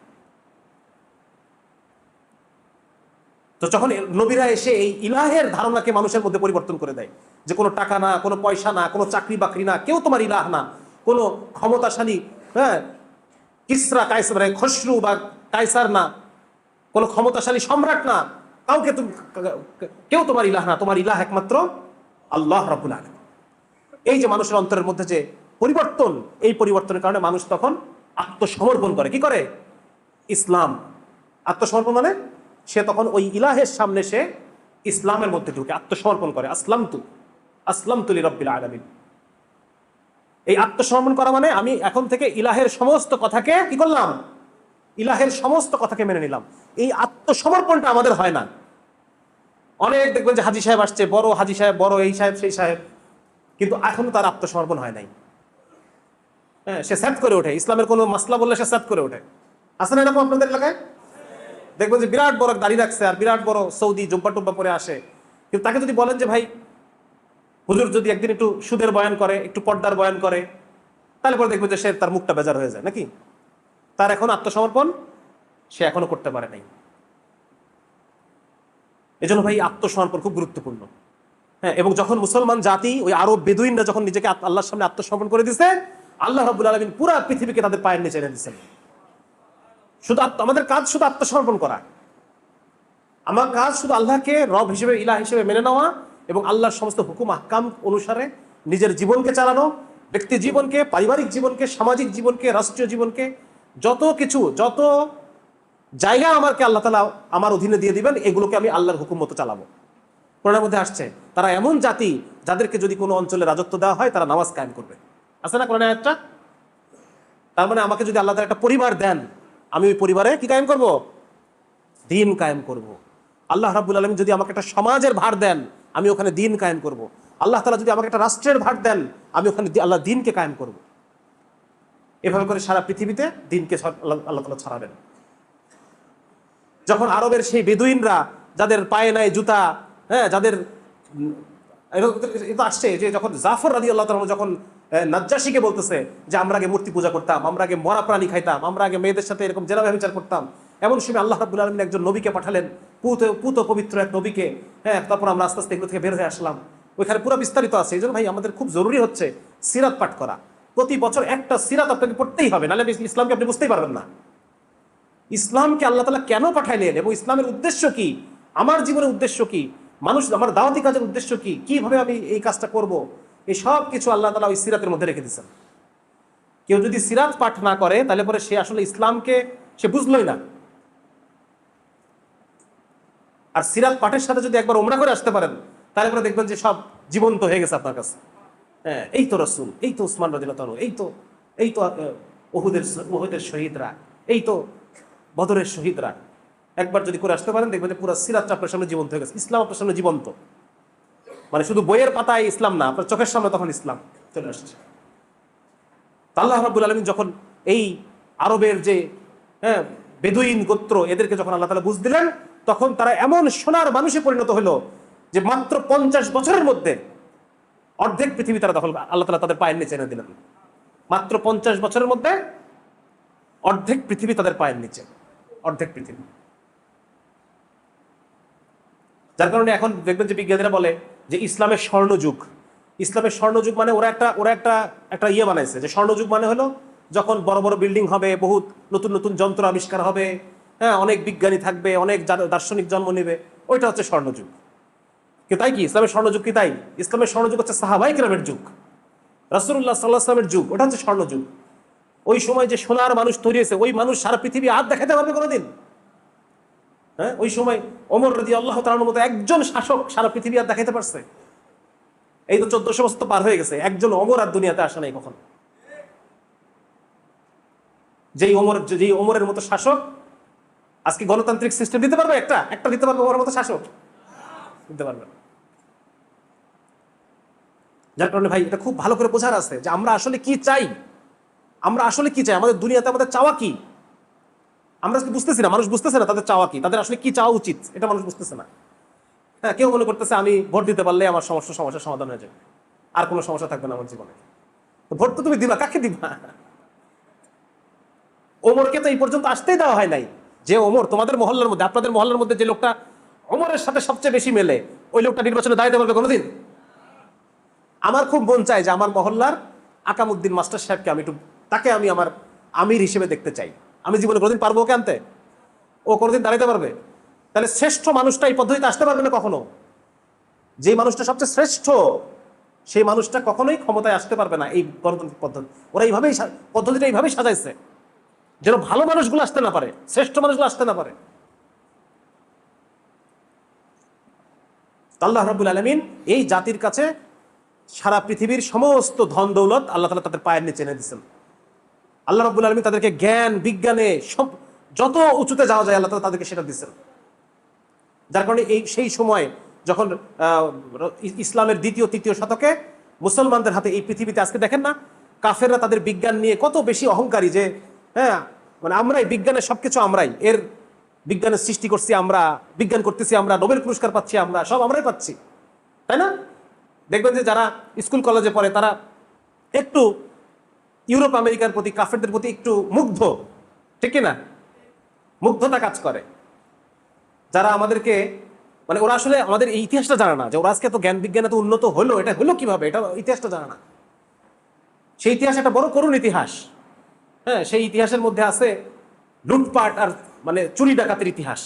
তো যখন নবীরা এসে এই ইলাহের ধারণাকে মানুষের মধ্যে পরিবর্তন করে দেয়, যে কোনো টাকা না, কোনো পয়সা না, কোনো চাকরি বাকরি না, কেউ তোমার ইলাহ না, কোনো ক্ষমতাশালী কিসরা কায়সার, খসরু বা কায়সার না, কোনো ক্ষমতাশালী সম্রাট না, কাউকে কেউ তোমার ইলাহ না, তোমার ইলাহ একমাত্র আল্লাহ রাব্বুল আলামিন। এই যে মানুষের অন্তরের মধ্যে যে পরিবর্তন, এই পরিবর্তনের কারণে মানুষ তখন আত্মসমর্পণ করে। কি করে? ইসলাম। আত্মসমর্পণ মানে সে তখন ওই ইলাহের সামনে সে ইসলামের মধ্যে ঢুকে আত্মসমর্পণ করে। আসলামতু লিরাব্বিল আলামিন। এই আত্মসমর্পণ করা মানে আমি এখন থেকে ইলাহের সমস্ত কথাকে কি করলাম? ইলাহের সমস্ত কথাকে মেনে নিলাম। এই আত্মসমর্পণটা আমাদের হয় না। অনেক দেখবেন যে হাজী সাহেব আসছে, বড় হাজী সাহেব, বড় এই সাহেব সেই সাহেব, কিন্তু এখনো তার আত্মসমর্পণ হয় নাই। হ্যাঁ, সে স্যাট করে ওঠে, ইসলামের কোনো মাসলা বললে সে স্যাট করে ওঠে। আছে না এরকম আপনাদের এলাকায়? দেখবেন যে বিরাট বড় দাড়ি রাখছে আর বিরাট বড় সৌদি জুব্বা টুব্বা পরে আসে, কিন্তু তাকে যদি বলেন যে ভাই হুজুর যদি একদিন একটু সুদের বয়ান করে, একটু পর্দার বয়ান করে, তাহলে পরে দেখবেন যে সে তার মুখটা বেজার হয়ে যায় নাকি? তার এখন আত্মসমর্পণ সে এখনো করতে পারে নাই। এজন্য ভাই আত্মসমর্পণ খুব গুরুত্বপূর্ণ। হ্যাঁ, এবং যখন মুসলমান জাতি, ওই আরব বেদুইনরা যখন নিজেকে আল্লাহর সামনে আত্মসমর্পণ করে দিছে, আল্লাহ রাব্বুল আলামিন পুরো পৃথিবীকে তাদের পায়ের নিচে এনে দিয়েছেন। শুধু আমাদের কাজ শুধু আত্মসমর্পণ করা। আমার কাজ শুধু আল্লাহকে রব হিসেবে, ইলাহ হিসেবে মেনে নেওয়া এবং আল্লাহর সমস্ত হুকুম আহকাম অনুসারে নিজের জীবনকে চালানো, ব্যক্তি জীবনকে, পারিবারিক জীবনকে, সামাজিক জীবনকে, রাষ্ট্রীয় জীবনকে, যত কিছু, যত জায়গা আমাকে আল্লাহ তাআলা আমার অধীনে দিয়ে দিবেন, এগুলোকে আমি আল্লাহর হুকুম মতো চালাবো। কোরআনের মধ্যে আসছে তারা এমন জাতি যাদেরকে যদি কোনো অঞ্চলে রাজত্ব দেওয়া হয় তারা নামাজ কায়েম করবে। আছে না কোরআনে আয়াতটা? তার মানে আমাকে যদি আল্লাহ তাআলা একটা পরিবার দেন, আমি ওই পরিবারে কি কায়েম করব? দ্বীন কায়েম করব। আল্লাহ রাব্বুল আলামিন যদি আমাকে একটা সমাজের ভার দেন, আমি ওখানে দ্বীন কায়েম করব। আল্লাহ তাআলা যদি আমাকে একটা রাষ্ট্রের ভার দেন, আমি ওখানে আল্লাহ দ্বীনকে কায়েম করব। এভাবে করে সারা পৃথিবীতে দ্বীনকে আল্লাহ তাআলা ছড়াবেন। যখন আরবের সেই বেদুইনরা, যাদের পায়ে নাই জুতা, হ্যাঁ, যাদের এটা আসছে যে যখন জাফর রাদিয়াল্লাহু তাআলা যখন নাজ্জাশীকে বলতেছে যে আমরা আগে মূর্তি পূজা করতাম, আমরা আগে মরা প্রাণী খাইতাম, আমরা আগে মেয়েদের সাথে এরকম জেনা ব্যভিচার করতাম, এমন সময় আল্লাহ রাব্বুল আলামিন একজন নবীকে পাঠালেন, পুত পবিত্র এক নবীকে। হ্যাঁ, তারপর আমরা আস্তে আস্তে এগুলো থেকে বের হয়ে আসলাম। ওইখানে পুরো বিস্তারিত আছে। এই জন্য ভাই আমাদের খুব জরুরি হচ্ছে সিরাত পাঠ করা। প্রতি বছর একটা সিরাত আপনাকে পড়তেই হবে, নাহলে ইসলামকে আপনি বুঝতেই পারবেন না। ইসলামকে আল্লাহ তাআলা কেন পাঠাইলেন এবং ইসলামের উদ্দেশ্য কি, আমার জীবনের উদ্দেশ্য কি, মানুষ আমার দাওয়াতি কাজের উদ্দেশ্য কি, কিভাবে আমি এই কাজটা করব, এই সব কিছু আল্লাহ তাআলা ওই সিরাতের মধ্যে রেখে দিয়েছেন। কেউ যদি সিরাত পাঠ না করে তাহলে পরে সে আসলে ইসলামকে সে বুঝলই না। আর সিরাত পাঠের সাথে যদি একবার ওমরা করে আসতে পারেন, তাহলে পরে দেখবেন যে সব জীবন্ত হয়ে গেছে আপনার কাছে। হ্যাঁ, এই তো রাসূল, এই তো উসমান রাদিয়াল্লাহু তাআলা, এই তো উহুদের শহীদরা, এই তো বদরের শহীদরা। একবার যদি করে আসতে পারেন দেখবেন যে পুরো সিরাতটা আপনার সামনে জীবন্ত হয়ে গেছে। ইসলাম আপনার সামনে জীবন্ত, মানে শুধু বইয়ের পাতায় ইসলাম না, আপনার চোখের সামনে তখন ইসলাম চলে আসছে। আল্লাহ রাব্বুল আলামিন যখন এই আরবের যে বেদুইন গোত্র, এদেরকে যখন আল্লাহ তাআলা বুঝ দিলেন, তখন তারা এমন সোনার মানুষে পরিণত হলো যে মাত্র 50 বছরের মধ্যে অর্ধেক পৃথিবী তারা দখল, আল্লাহ তাআলা তাদের পায়ের নিচে এনে দিলেন। মাত্র 50 বছরের মধ্যে অর্ধেক পৃথিবী তাদের পায়ের নিচে, অর্ধেক পৃথিবী। যার কারণে এখন দেখবেন যে বিজ্ঞানীরা বলে যে ইসলামের স্বর্ণযুগ। ইসলামের স্বর্ণযুগ মানে ওরা একটা ইয়ে বানাইছে যে স্বর্ণযুগ মানে হলো যখন বড় বড় বিল্ডিং হবে, বহুত নতুন নতুন যন্ত্র আবিষ্কার হবে, হ্যাঁ, অনেক বিজ্ঞানী থাকবে, অনেক দার্শনিক জন্ম নেবে, ওইটা হচ্ছে স্বর্ণযুগ। কিন্তু তাই কি ইসলামের স্বর্ণযুগ কি তাই? ইসলামের স্বর্ণযুগ হচ্ছে সাহাবায়ে কেরামের যুগ, রাসূলুল্লাহ সাল্লাল্লাহু আলাইহি ওয়াসাল্লামের যুগ, ওটা হচ্ছে স্বর্ণযুগ। ওই সময় যে সোনার মানুষ তৈরি হয়েছে, ওই মানুষ সারা পৃথিবী আর দেখাতে পারবে কোনোদিন? হ্যাঁ, ওই সময় ওমর রাদিয়াল্লাহু তাআলার মতো একজন শাসক সারা পৃথিবী আর দেখাইতে পারছে? এই তো 1400 বছর তো পার হয়ে গেছে, একজন ওমর আর দুনিয়াতে আসে নাই কখন। যেই ওমরের মতো শাসক আজকে গণতান্ত্রিক সিস্টেম দিতে পারবে? একটা দিতে পারবে ওমরের মতো শাসক? দিতে পারবে না। যার কারণে ভাই এটা খুব ভালো করে বোঝার আছে যে আমরা আসলে কি চাই, আমরা আসলে কি চাই, আমাদের দুনিয়াতে আমাদের চাওয়া কি। আমরা আজকে বুঝতেছি না, মানুষ বুঝতেছে না তাদের চাওয়া কি, তাদের আসলে কি চাওয়া উচিত, এটা মানুষ বুঝতেছে না। হ্যাঁ, কেউ মনে করতেছে আমি ভোট দিতে পারলে আমার সমস্যার সমাধান হয়ে যাবে, আর কোনো সমস্যা থাকবে না আমার জীবনে। তো ভোট তো তুমি দিবা, কাকে দিবা? ওমরকে তো এই পর্যন্ত আসতেই দেওয়া হয় নাই। যে ওমর তোমাদের মহল্লার মধ্যে, আপনাদের মহল্লার মধ্যে যে লোকটা ওমরের সাথে সবচেয়ে বেশি মেলে, ওই লোকটা নির্বাচনে দাঁড়াতে পারবে কোনোদিন? আমার খুব মন চায় যে আমার মহল্লার আকামউদ্দিন মাস্টার সাহেবকে তাকে আমি আমার আমির হিসেবে দেখতে চাই। আমি জীবনে কোনোদিন পারবো ওকে আনতে? ও কোনোদিন দাঁড়াতে পারবে? তাহলে শ্রেষ্ঠ মানুষটা এই পদ্ধতিতে আসতে পারবে না কখনো। যে মানুষটা সবচেয়ে শ্রেষ্ঠ, সেই মানুষটা কখনোই ক্ষমতায় আসতে পারবে না এই গণতান্ত্রিক পদ্ধতি। ওরা পদ্ধতিটা এইভাবেই সাজাইছে যেন ভালো মানুষগুলো আসতে না পারে, শ্রেষ্ঠ মানুষগুলো আসতে না পারে। আল্লাহ রাব্বুল আলামিন এই জাতির কাছে সারা পৃথিবীর সমস্ত ধন দৌলত আল্লাহ তাআলা তাদের পায়ের নিচে এনে দিচ্ছেন। আল্লাহ রাব্বুল আলামিন তাদেরকে জ্ঞান বিজ্ঞানে সব যত উঁচুতে যাওয়া যায় আল্লাহ তাআলা তাদেরকে সেটা দিচ্ছেন। যার কারণে সেই সময় যখন ইসলামের দ্বিতীয় তৃতীয় শতকে মুসলমানদের হাতে এই পৃথিবীতে, আজকে দেখেন না কাফেররা তাদের বিজ্ঞান নিয়ে কত বেশি অহংকারী, যে হ্যাঁ মানে আমরাই বিজ্ঞানের সবকিছু, বিজ্ঞানের সৃষ্টি করছি আমরা, বিজ্ঞান করতেছি আমরা, নোবেল পুরস্কার পাচ্ছি আমরা, সব আমরাই পাচ্ছি, তাই না? দেখবেন যে যারা স্কুল কলেজে পড়ে তারা একটু ইউরোপ আমেরিকার প্রতি, কাফেরদের প্রতি একটু মুগ্ধ, ঠিক কিনা? মুগ্ধতা কাজ করে। যারা আমাদেরকে মানে ওরা আসলে আমাদের এই ইতিহাসটা জানে না যে ওরা আজকে এত জ্ঞান বিজ্ঞান এত উন্নত হলো, এটা হলো কিভাবে, এটা ইতিহাসটা জানে না। সেই ইতিহাস একটা বড় করুণ ইতিহাস। হ্যাঁ, সেই ইতিহাসের মধ্যে আছে লুটপাট আর মানে চুরি ডাকাতের ইতিহাস।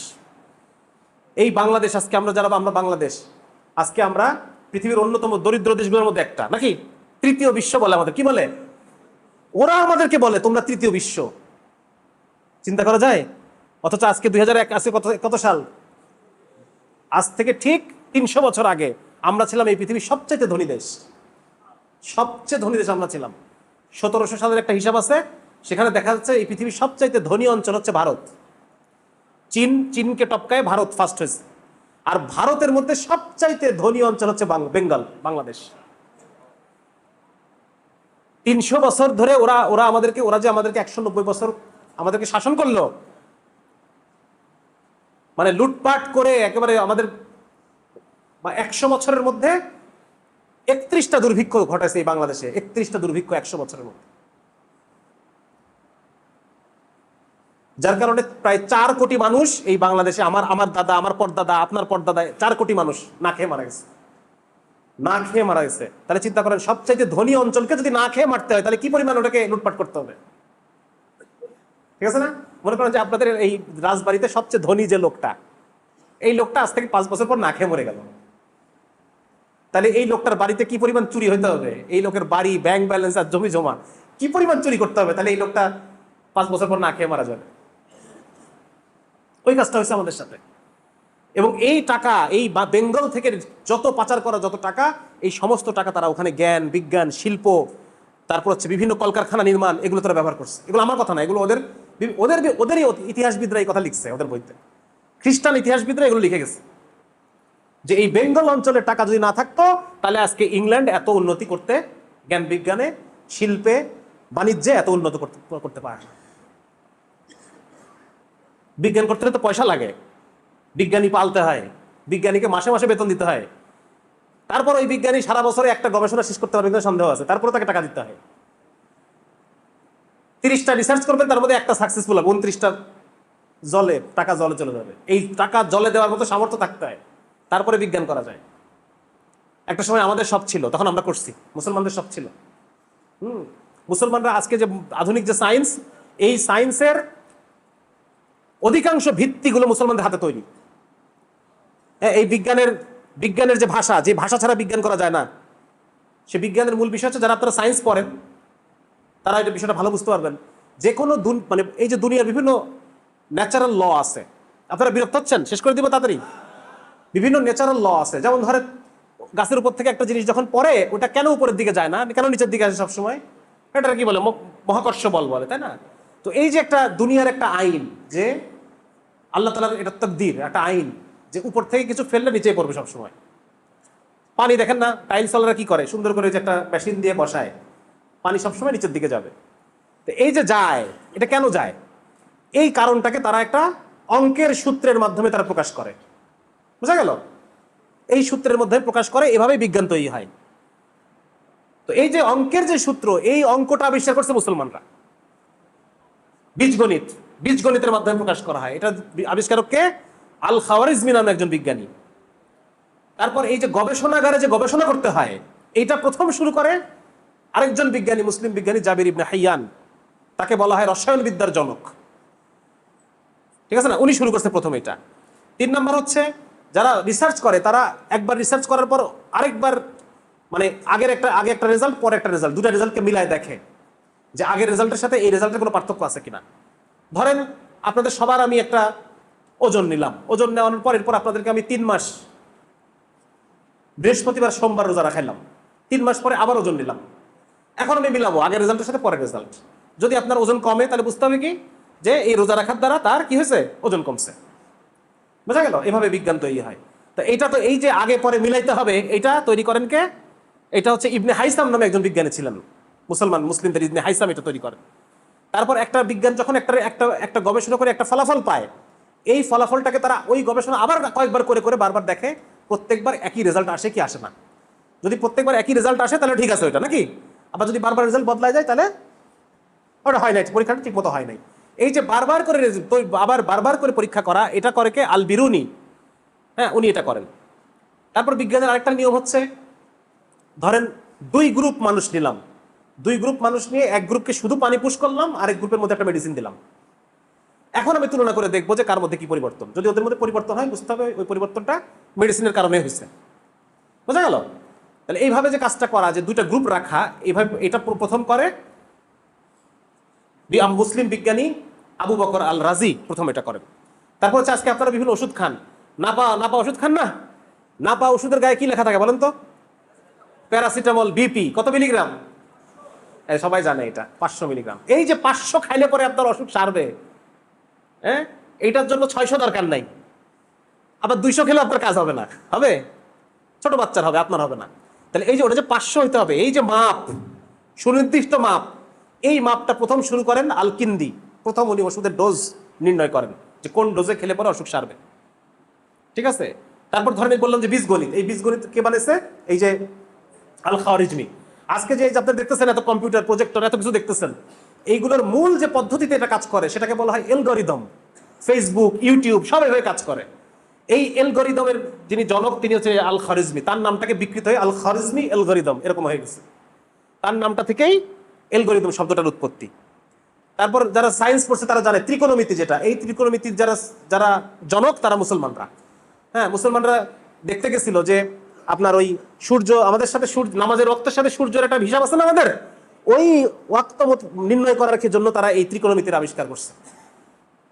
এই বাংলাদেশ, আজকে আমরা বাংলাদেশ, আজকে আমরা পৃথিবীর অন্যতম দরিদ্র দেশগুলোর মধ্যে একটা, নাকি? তৃতীয় বিশ্ব বলে আমাদের, কি বলে? ওরা আমাদেরকে বলে তোমরা তৃতীয় বিশ্ব। চিন্তা করা যায়? অথচ আজকে 2001, আজকে কত সাল? আজ থেকে ঠিক 300 বছর আগে আমরা ছিলাম এই পৃথিবীর সবচেয়ে ধনী দেশ। সবচেয়ে ধনী দেশ আমরা ছিলাম। 1700 সালের একটা হিসাব আছে, সেখানে দেখা যাচ্ছে এই পৃথিবীর সবচাইতে ধনী অঞ্চল হচ্ছে ভারত। চীনকে টপকায় ভারত ফার্স্ট হয়েছে। আর ভারতের মধ্যে সবচাইতে ধনী অঞ্চল হচ্ছে বাংলাদেশ। 300 বছর ধরে ওরা যে আমাদেরকে 190 বছর আমাদেরকে শাসন করলো, মানে লুটপাট করে একেবারে আমাদের 100 বছরের মধ্যে 31টা দুর্ভিক্ষ ঘটাইছে এই বাংলাদেশে। 31টা দুর্ভিক্ষ 100 বছরের মধ্যে। যার কারণে প্রায় 4 কোটি মানুষ এই বাংলাদেশে, আমার দাদা, আমার পরদাদা, আপনার পরদাদা, 4 কোটি মানুষ না খেয়ে মারা গেছে। না খেয়ে মারা গেছে। তাহলে চিন্তা করেন, সবচাইতে ধনী অঞ্চলকে যদি না খেয়ে মারতে হয় তাহলে কি পরিমাণ ওটাকে লুটপাট করতে হবে, ঠিক আছে না? মনে করেন যে আপনাদের এই রাজবাড়িতে সবচেয়ে ধনী যে লোকটা, এই লোকটা আজ থেকে 5 বছর পর না খেয়ে মরে গেল, তাহলে এই লোকটার বাড়িতে কি পরিমাণ চুরি হইতে হবে, এই লোকের বাড়ি, ব্যাংক ব্যালেন্স আর জমি জমা কি পরিমাণ চুরি করতে হবে, তাহলে এই লোকটা 5 বছর পর না খেয়ে মারা যাবে। ওই কাজটা হয়েছে আমাদের সাথে। এবং এই টাকা, এই বেঙ্গল থেকে যত পাচার করা যত টাকা, এই সমস্ত টাকা তারা ওখানে জ্ঞান বিজ্ঞান, শিল্প, তারপর হচ্ছে বিভিন্ন কলকারখানা নির্মাণ, এগুলো তারা ব্যবহার করছে। এগুলো আমার কথা না, এগুলো ওদেরই ইতিহাসবিদরা এই কথা লিখছে ওদের বইতে। খ্রিস্টান ইতিহাসবিদরা এগুলো লিখে গেছে যে এই বেঙ্গল অঞ্চলের টাকা যদি না থাকতো তাহলে আজকে ইংল্যান্ড এত উন্নতি করতে, জ্ঞান বিজ্ঞানে, শিল্পে, বাণিজ্যে এত উন্নত করতে পারে না। বিজ্ঞান করতে হলে তো পয়সা লাগে, বিজ্ঞানী পালতে হয়, বিজ্ঞানীকে মাসে মাসে বেতন দিতে হয়। তারপর ওই বিজ্ঞানী সারা বছরে একটা গবেষণা শেষ করতে পারবে কিনা সন্দেহ আছে, তারপরে তাকে টাকা দিতে হয়। 30টা রিসার্চ করবেন, তার মধ্যে একটা সাকসেসফুল হবে, 29টা টাকা জলে চলে যাবে। এই টাকা জলে দেওয়ার মতো সামর্থ্য থাকতে হয়, তারপরে বিজ্ঞান করা যায়। একটা সময় আমাদের সব ছিল, তখন আমরা করছি, মুসলমানদের সব ছিল। মুসলমানরা আজকে যে আধুনিক যে সায়েন্স, এই সায়েন্সের অধিকাংশ ভিত্তিগুলো মুসলমানদের হাতে তৈরি। এই বিজ্ঞানের যে ভাষা ছাড়া বিজ্ঞান করা যায় না, সে বিজ্ঞানের মূল বিষয় হচ্ছে, যারা আপনারা সায়েন্স পড়েন তারা এটা বিষয়টা ভালো বুঝতে পারবেন। যে কোনো মানে এই যে দুনিয়ার বিভিন্ন ন্যাচারাল ল আছে, আপনারা বিরক্ত হচ্ছেন, শেষ করে দিব তাড়াতাড়ি। বিভিন্ন ন্যাচারাল ল আছে, যেমন ধরেন গাছের উপর থেকে একটা জিনিস যখন পড়ে, ওটা কেন উপরের দিকে যায় না, কেন নিচের দিকে আসে সবসময়? এটা কি বলে? মহাকর্ষ বল বলে, তাই না? তো এই যে একটা দুনিয়ার একটা আইন, যে আল্লাহ তাআলার এটা তাকদীর, একটা আইন, যে উপর থেকে কিছু ফেললে নিচে পড়বে সবসময়। পানি দেখেন না, টাইলস ওয়ালারা কি করে, সুন্দর করে যে একটা মেশিন দিয়ে বসায়, পানি সবসময় নিচের দিকে যাবে। তো এই যে যায়, এটা কেন যায়? এই কারণটাকে তারা একটা অঙ্কের সূত্রের মাধ্যমে তারা প্রকাশ করে। বুঝা গেল? এই সূত্রের মধ্যে প্রকাশ করে, এভাবেই বিজ্ঞান তৈরি হয়। তো এই যে অঙ্কের যে সূত্র, এই অঙ্কটা আবিষ্কার করছে মুসলমানরা। বীজগণিতের মাধ্যমে প্রকাশ করা হয়। এটা আবিষ্কারক কে? আল খাওয়ারিজমি নামে একজন বিজ্ঞানী। তারপর এই যে গবেষণাগারে যে গবেষণা করতে হয়, এইটা প্রথম শুরু করে আরেকজন বিজ্ঞানী, মুসলিম বিজ্ঞানী জাবির ইবনে হাইয়ান। তাকে বলা হয় রসায়ন বিদ্যার জনক। ঠিক আছে না? উনি শুরু করছে প্রথম এটা। 3 নম্বর হচ্ছে, যারা রিসার্চ করে তারা একবার রিসার্চ করার পর আরেকবার, মানে আগে একটা রেজাল্ট, পরে একটা রেজাল্ট, দুটা রেজাল্টকে মিলায় দেখে যে আগের রেজাল্টের সাথে এই রেজাল্টের কোনো পার্থক্য আছে কিনা। ধরেন আপনাদের সবার আমি একটা ওজন নিলাম, ওজন নেওয়ার পর এরপর আপনাদেরকে আমি 3 মাস বৃহস্পতিবার সোমবার রোজা রাখাইলাম, 3 মাস পরে আবার ওজন নিলাম। এখন আমি মিলাবো আগের রেজাল্টের সাথে পরের রেজাল্ট। যদি আপনার ওজন কমে, তাহলে বুঝতে হবে কি, যে এই রোজা রাখার দ্বারা তার কি হয়েছে, ওজন কমছে। বোঝা গেল? এভাবে বিজ্ঞান তৈরি হয়। তো এইটা তো এই যে আগে পরে মিলাইতে হবে, এটা তৈরি করেন কে? এটা হচ্ছে ইবনে হাইসাম নামে একজন বিজ্ঞানী ছিলেন, মুসলিমদের ইবনে হাইসাম এটা তৈরি করেন। তারপর একটা বিজ্ঞান যখন একটা গবেষণা করে একটা ফলাফল পায়, এই ফলাফলটাকে তারা ওই গবেষণা আবার কয়েকবার করে করে বারবার দেখে, প্রত্যেকবার একই রেজাল্ট আসে কি আসে না। যদি প্রত্যেকবার একই রেজাল্ট আসে, তাহলে ঠিক আছে ওইটা, নাকি? আবার যদি বারবার রেজাল্ট বদলায় যায়, তাহলে ওটা হয় নাই, পরীক্ষাটা ঠিক মতো হয় নাই। এই যে বারবার করে পরীক্ষা করা, এটা করে কে? আল বিরুনি। হ্যাঁ, উনি এটা করেন। তারপর বিজ্ঞানের আরেকটা নিয়ম হচ্ছে, ধরেন 2 গ্রুপ মানুষ নিলাম, 2 গ্রুপ মানুষ নিয়ে এক গ্রুপকে শুধু পানি পুশ করলাম, আরেক গ্রুপের মধ্যে একটা মেডিসিন দিলাম। এখন আমি তুলনা করে দেখবো যে কার মধ্যে কি পরিবর্তন। যদি ওদের মধ্যে পরিবর্তন হয়, বুঝতে হবে ওই পরিবর্তনটা মেডিসিনের কারণে হয়েছে। বোঝা গেল? তাহলে এইভাবে যে কাজটা করা, যে 2টা গ্রুপ রাখা, এইভাবে এটা প্রথম করে মুসলিম বিজ্ঞানী আবু বকর আল রাজি, প্রথম এটা করেন। তারপর হচ্ছে, আজকে আপনারা বিভিন্ন ওষুধ খান, নাপা ওষুধ খান না? নাপা ওষুধের গায়ে কি লেখা থাকে বলেন তো? প্যারাসিটামল বিপি কত মিলিগ্রাম? সবাই জানে এটা 500 মিলিগ্রাম। এই যে 500 খাইলে পরে আপনার অসুখ সারবে, হ্যাঁ, এইটার জন্য 600 দরকার নাই। আবার 200 খেলে আপনার কাজ হবে না, হবে? ছোট বাচ্চার হবে, আপনার হবে না। তাহলে এই যে ওটা যে 500 হইতে হবে, এই যে মাপ, সুনির্দিষ্ট মাপ, এই মাপটা প্রথম শুরু করেন আল কিন্দি। প্রথম উনি ওষুধের ডোজ নির্ণয় করেন, যে কোন ডোজে খেলে পরে অসুখ সারবে। ঠিক আছে? তারপর ধরেন বললাম যে বীজগণিত, এই বীজগণিত কে বানিয়েছে? এই যে আল খাওয়ারিজমি। আজকে যে আপনি দেখতেছেন, এত কম্পিউটার, প্রজেক্টর, এত কিছু দেখতেছেন, এইগুলোর মূল যে পদ্ধতিতে এটা কাজ করে, সেটাকে বলা হয় এলগরিদম। ফেসবুক, ইউটিউব সব এভাবে কাজ করে। এই এলগরিদমের যিনি জনক, তিনি হচ্ছে আল খাওয়ারিজমি। তার নামটাকে বিকৃত হয়ে আল খাওয়ারিজমি এলগরিদম এরকম হয়ে গেছে। তার নামটা থেকেই এলগরিদম শব্দটার উৎপত্তি। তারপর যারা সায়েন্স পড়ছে তারা জানে ত্রিকোণমিতি, যেটা, এই ত্রিকোণমিতির যারা জনক, তারা মুসলমানরা। হ্যাঁ, মুসলমানরা দেখতে গেছিল যে আপনার ওই সূর্য, আমাদের সাথে সূর্য, নামাজের ওয়াক্তের সাথে সূর্যের একটা হিসাব আছে না আমাদের, ওই ওয়াক্ত নির্ণয় করার জন্য তারা এই ত্রিকোণমিতির আবিষ্কার করছে।